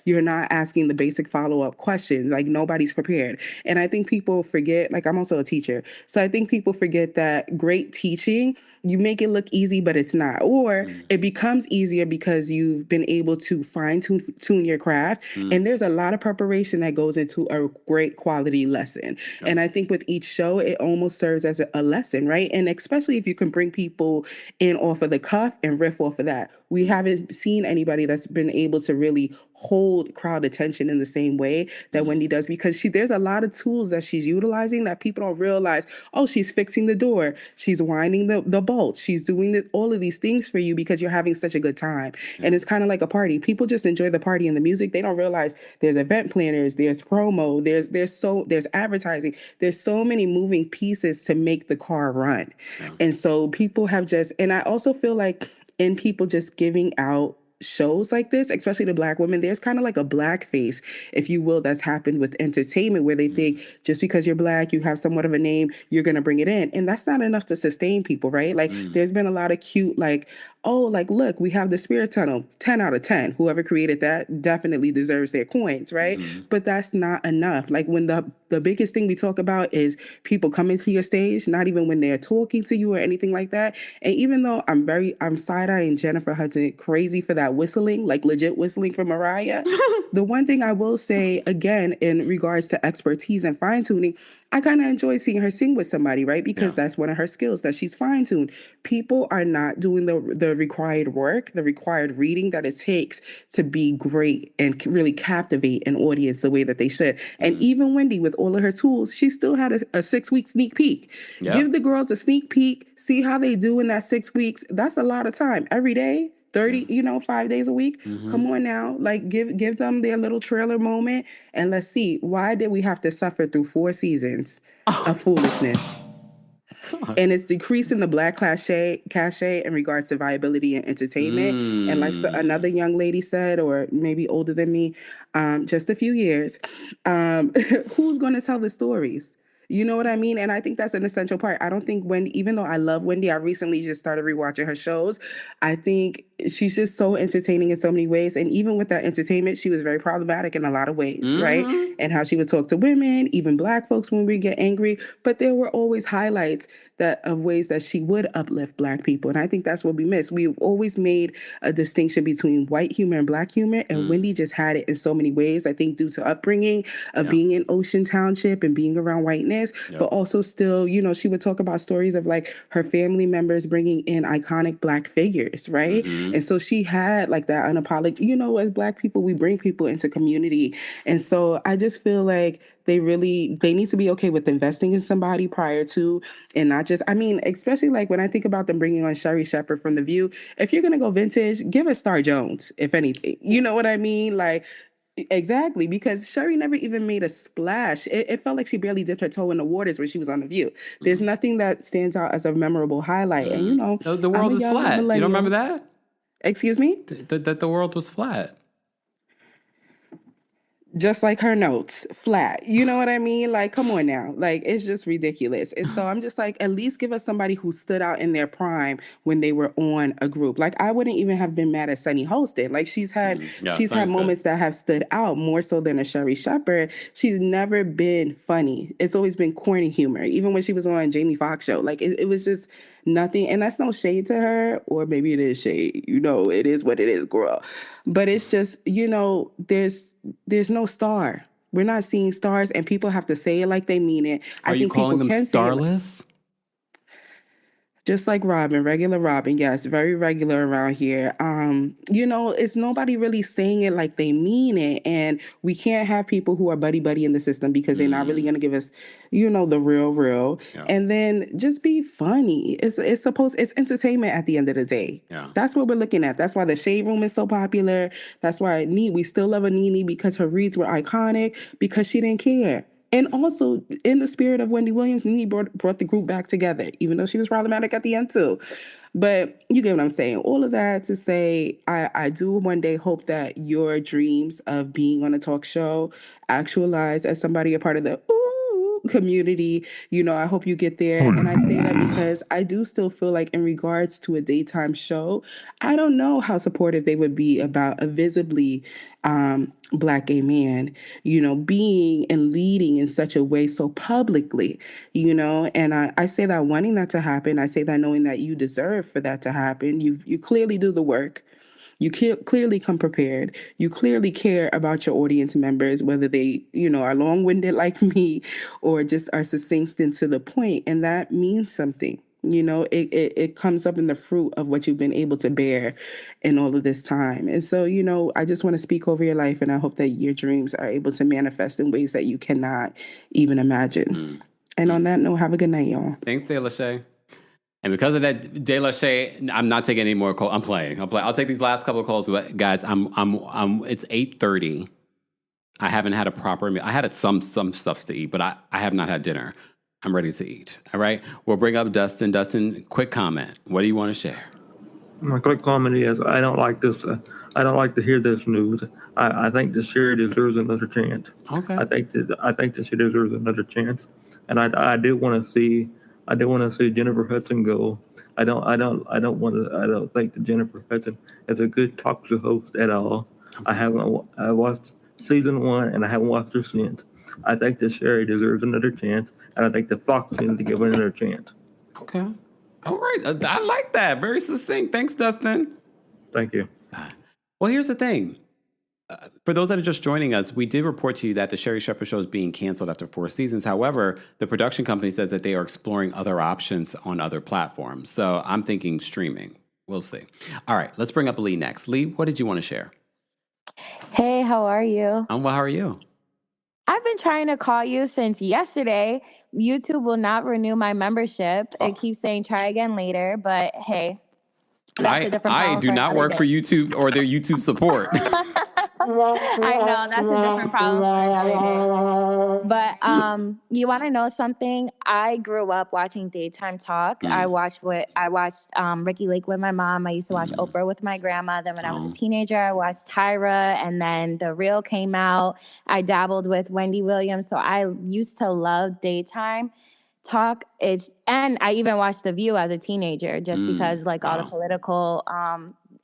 you're not asking the basic follow-up questions. Like nobody's prepared. And I think people forget, like I'm also a teacher. So I think people forget that great teaching, you make it look easy, but it's not. Or it becomes easier because you've been able to tune your craft. And there's a lot of preparation that goes into a great quality lesson. And I think with each show, it almost serves as a lesson, right? And especially if you can bring people in off of the cuff and riff off of that. We haven't seen anybody that's been able to really hold crowd attention in the same way that Wendy does, because there's a lot of tools that she's utilizing that people don't realize. Oh, she's fixing the door. She's winding the bolts. She's doing all of these things for you because you're having such a good time. And it's kind of like a party. People just enjoy the party and the music. They don't realize there's event planners, there's promo, there's advertising. There's so many moving pieces to make the car run. And so people have and I also feel like in people just giving out shows like this, especially to Black women, there's kind of like a blackface, if you will, that's happened with entertainment, where they think just because you're Black, you have somewhat of a name, you're going to bring it in. And that's not enough to sustain people, right? Like there's been a lot of cute, like, oh, like, look, we have the spirit tunnel, 10 out of 10. Whoever created that definitely deserves their coins, right? But that's not enough. Like when the biggest thing we talk about is people coming to your stage, not even when they're talking to you or anything like that. And even though I'm side-eyeing Jennifer Hudson crazy for that whistling, like legit whistling for Mariah, the one thing I will say, again, in regards to expertise and fine-tuning, I kind of enjoy seeing her sing with somebody, right? Because that's one of her skills, that she's fine-tuned. People are not doing the required work, the required reading that it takes to be great and really captivate an audience the way that they should. And even Wendy, with all of her tools, she still had a 6-week sneak peek. Give the girls a sneak peek, see how they do in that 6 weeks. That's a lot of time. Every day, 30, 5 days a week. Come on now. Like give them their little trailer moment, and let's see, why did we have to suffer through 4 seasons of foolishness? And it's decreasing the Black cachet in regards to viability and entertainment. And like another young lady said, or maybe older than me, just a few years, who's going to tell the stories? You know what I mean? And I think that's an essential part. I don't think Wendy, even though I love Wendy, I recently just started rewatching her shows. I think she's just so entertaining in so many ways. And even with that entertainment, she was very problematic in a lot of ways, right? And how she would talk to women, even Black folks when we get angry. But there were always highlights of ways that she would uplift Black people. And I think that's what we miss. We've always made a distinction between white humor and Black humor. And Wendy just had it in so many ways, I think due to upbringing of being in Ocean Township and being around whiteness, but also still, she would talk about stories of like her family members bringing in iconic Black figures, right? And so she had like that unapologetic, as Black people, we bring people into community. And so I just feel like they need to be okay with investing in somebody prior to, and not just, especially like when I think about them bringing on Sherri Shepherd from The View, if you're going to go vintage, give us Star Jones, if anything, you know what I mean? Like, Exactly, because Sherri never even made a splash. It felt like she barely dipped her toe in the waters when she was on The View. There's nothing that stands out as a memorable highlight. And, The I'm a world is young flat. You don't remember millennial. that? Excuse me? That the world was flat. Just like her notes, flat. You know what I mean? Like, come on now. Like, it's just ridiculous. And so I'm just like, at least give us somebody who stood out in their prime when they were on a group. Like, I wouldn't even have been mad at Sunny hosted. Like, she's had moments that have stood out more so than a Sherri Shepherd. She's never been funny. It's always been corny humor. Even when she was on Jamie Foxx show, like it was just nothing. And that's no shade to her, or maybe it is shade. It is what it is, girl. But it's just, there's no star. We're not seeing stars, and people have to say it like they mean it. Are you calling them starless? Just like Robin, regular Robin, yes, very regular around here. It's nobody really saying it like they mean it, and we can't have people who are buddy in the system because they're not really going to give us, the real. Yeah. And then just be funny. It's entertainment at the end of the day. Yeah. That's what we're looking at. That's why the Shade Room is so popular. That's why we still love a Nene because her reads were iconic because she didn't care. And also, in the spirit of Wendy Williams, Nene brought the group back together, even though she was problematic at the end, too. But you get what I'm saying. All of that to say, I do one day hope that your dreams of being on a talk show actualize as somebody a part of the community. I hope you get there. And I say that because I do still feel like in regards to a daytime show, I don't know how supportive they would be about a visibly Black gay man, being and leading in such a way so publicly, and I say that wanting that to happen. I say that knowing that you deserve for that to happen. You clearly do the work. You clearly come prepared. You clearly care about your audience members, whether they, are long-winded like me or just are succinct and to the point. And that means something. It comes up in the fruit of what you've been able to bear in all of this time. And so, I just want to speak over your life, and I hope that your dreams are able to manifest in ways that you cannot even imagine. And on that note, have a good night, y'all. Thanks, De La Shay. And because of that, De La Shay, I'm not taking any more calls. I'm playing. I'll take these last couple of calls. But guys, it's 8:30. I haven't had a proper meal. I had some stuff to eat, but I have not had dinner. I'm ready to eat. All right. We'll bring up Dustin. Dustin, quick comment. What do you want to share? My quick comment is I don't like this. I don't like to hear this news. I think that Sherri deserves another chance. Okay. I think that she deserves another chance, and I did want to see. I did want to see Jennifer Hudson go. I don't think that Jennifer Hudson is a good talk show host at all. I watched season 1 and I haven't watched her since. I think that Sherri deserves another chance, and I think the Fox needs to give her another chance. Okay. All right. I like that. Very succinct. Thanks, Dustin. Thank you. Well, here's the thing. For those that are just joining us, we did report to you that the Sherri Shepherd show is being canceled after 4 seasons. However, the production company says that they are exploring other options on other platforms. So I'm thinking streaming. We'll see. All right, let's bring up Lee next. Lee, what did you want to share? Hey, how are you? I'm well. How are you? I've been trying to call you since yesterday. YouTube will not renew my membership. It keeps saying try again later, but hey, that's a different problem. I do not work for YouTube or their YouTube support. I know, that's a different problem for another day. But you want to know something? I grew up watching daytime talk. I watched Ricky Lake with my mom. I used to watch Oprah with my grandma. Then when I was a teenager, I watched Tyra, and then The Real came out. I dabbled with Wendy Williams. So I used to love daytime talk. And I even watched The View as a teenager just because all the political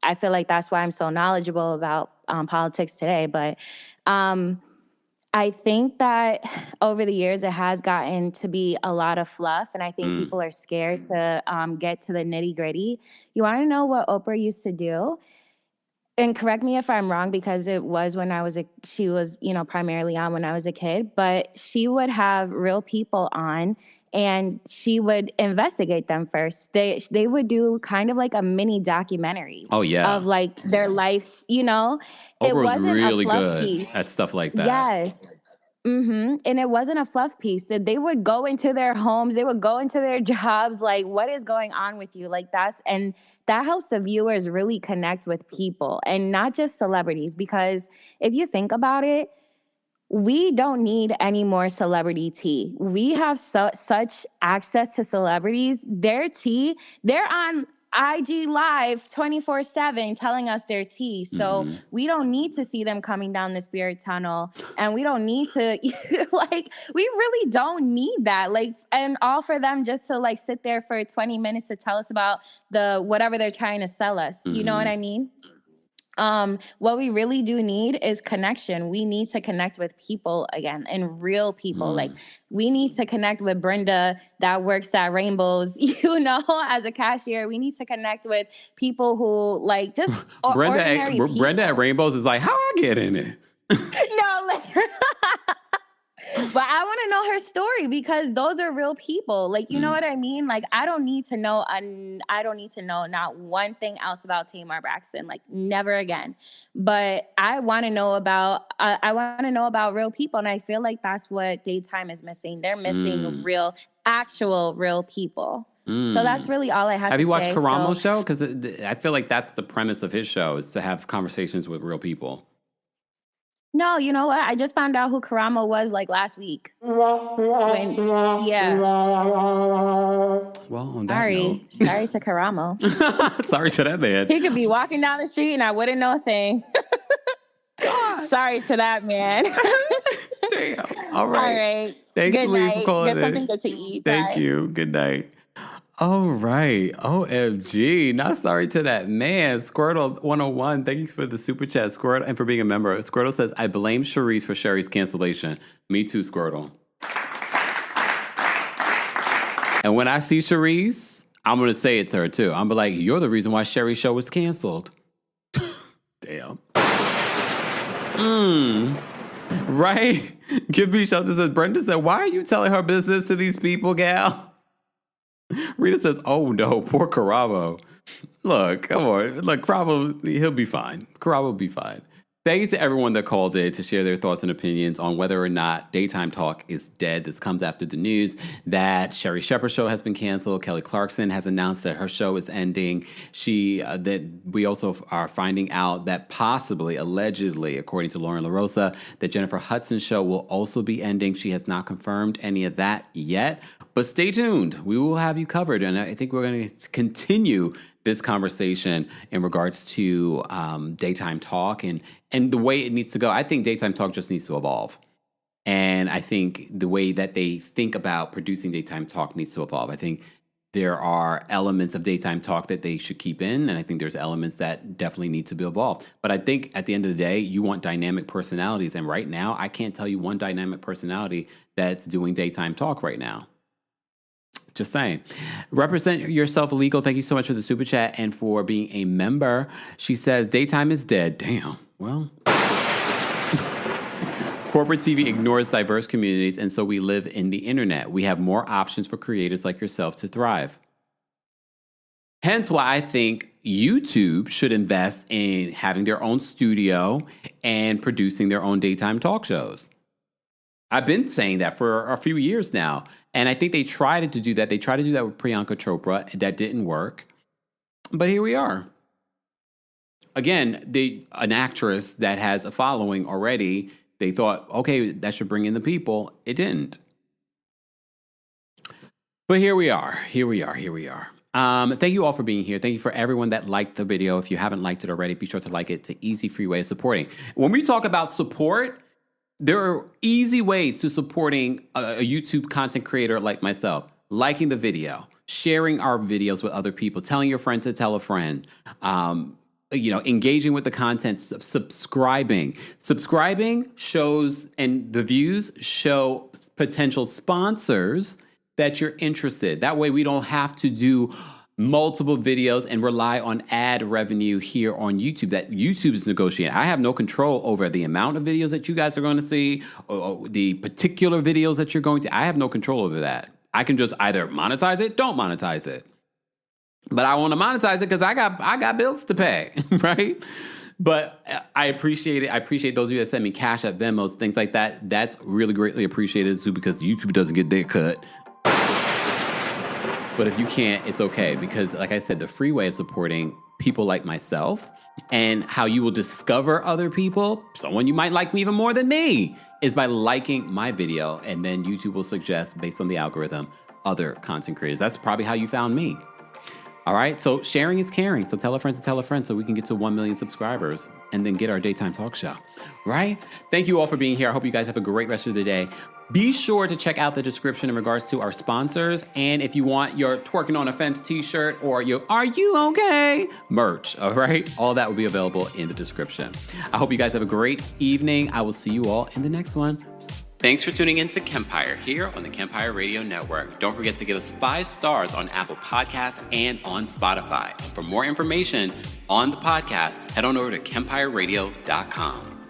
I feel like that's why I'm so knowledgeable about politics today. But I think that over the years, it has gotten to be a lot of fluff. And I think people are scared to get to the nitty gritty. You want to know what Oprah used to do? And correct me if I'm wrong, because it was when she was, primarily on when I was a kid, but she would have real people on and she would investigate them first. They would do kind of like a mini documentary. Oh, yeah. Of their lives, Oprah it wasn't was really a fluff good piece. at stuff like that. Yes. And it wasn't a fluff piece. They would go into their homes, they would go into their jobs. Like, what is going on with you? Like, that helps the viewers really connect with people and not just celebrities. Because if you think about it, we don't need any more celebrity tea. We have such access to celebrities. Their tea, they're on IG Live 24/7 telling us their tea. So we don't need to see them coming down the spirit tunnel. And we don't need to, we really don't need that. Like, and all for them just to like sit there for 20 minutes to tell us about whatever they're trying to sell us. You know what I mean? What we really do need is connection. We need to connect with people again, and real people. Like, we need to connect with Brenda that works at Rainbows, as a cashier. We need to connect with people who like just ordinary people. Brenda at Rainbows is like, how I get in it? No, like, but I want to know her story because those are real people. Like, you know what I mean? Like, I don't need to know not one thing else about Tamar Braxton. Like, never again. But I want to know about real people, and I feel like that's what daytime is missing. They're missing actual real people. So that's really all I have to say. Have you watched Karamo's show? Because I feel like that's the premise of his show, is to have conversations with real people. No, you know what? I just found out who Karamo was like last week. Well, on that note. Sorry to Karamo. Sorry to that man. He could be walking down the street and I wouldn't know a thing. Sorry to that man. Damn. All right. Thanks, Good Lee, night. for calling Get in. something good to eat. Thank you. Good night. All right. OMG. Not sorry to that man. Squirtle 101. Thank you for the super chat, Squirtle, and for being a member. Squirtle says, I blame Charisse for Sherri's cancellation. Me too, Squirtle. And when I see Charisse, I'm going to say it to her too. I'm like, you're the reason why Sherri's show was canceled. Damn. Right? Give me shelter says, Brenda said, why are you telling her business to these people, gal? Rita says, oh no, poor Karamo. Look, come on. Look, Karamo, he'll be fine. Karamo will be fine. Thank you to everyone that called in to share their thoughts and opinions on whether or not daytime talk is dead. This comes after the news that Sherri Shepherd's show has been canceled. Kelly Clarkson has announced that her show is ending. That we also are finding out that possibly, allegedly, according to Lauren LaRosa, that Jennifer Hudson's show will also be ending. She has not confirmed any of that yet. But stay tuned. We will have you covered. And I think we're going to continue this conversation in regards to daytime talk and the way it needs to go. I think daytime talk just needs to evolve. And I think the way that they think about producing daytime talk needs to evolve. I think there are elements of daytime talk that they should keep in, and I think there's elements that definitely need to be evolved. But I think at the end of the day, you want dynamic personalities. And right now, I can't tell you one dynamic personality that's doing daytime talk right now. Just saying. Represent yourself legal. Thank you so much for the super chat and for being a member. She says, daytime is dead. Damn. Well. Corporate TV ignores diverse communities, and so we live in the internet. We have more options for creators like yourself to thrive. Hence why I think YouTube should invest in having their own studio and producing their own daytime talk shows. I've been saying that for a few years now. And I think they tried to do that. They tried to do that with Priyanka Chopra. That didn't work. But here we are. Again, an actress that has a following already, they thought, okay, that should bring in the people. It didn't. But here we are. Thank you all for being here. Thank you for everyone that liked the video. If you haven't liked it already, be sure to like it. It's an easy, free way of supporting. When we talk about support, there are easy ways to supporting a YouTube content creator like myself. Liking the video, sharing our videos with other people, telling your friend to tell a friend, engaging with the content, subscribing. Subscribing shows, and the views show potential sponsors that you're interested. That way we don't have to do multiple videos and rely on ad revenue here on YouTube that YouTube is negotiating. I have no control over the amount of videos that you guys are going to see, or the particular videos that you're going to. I have no control over that. I can just either monetize it, don't monetize it. But I want to monetize it because I got bills to pay, right? But I appreciate it. I appreciate those of you that send me Cash App, Venmos, things like that. That's really greatly appreciated too, because YouTube doesn't get their cut. But if you can't, it's okay. Because like I said, the free way of supporting people like myself and how you will discover other people, someone you might like me even more than me, is by liking my video. And then YouTube will suggest, based on the algorithm, other content creators. That's probably how you found me. All right, so sharing is caring. So tell a friend to tell a friend so we can get to 1 million subscribers and then get our daytime talk show, right? Thank you all for being here. I hope you guys have a great rest of the day. Be sure to check out the description in regards to our sponsors. And if you want your Twerking on a Fence t-shirt or your Are You Okay merch, all right? All that will be available in the description. I hope you guys have a great evening. I will see you all in the next one. Thanks for tuning in to Kempire here on the Kempire Radio Network. Don't forget to give us 5 stars on Apple Podcasts and on Spotify. For more information on the podcast, head on over to KempireRadio.com.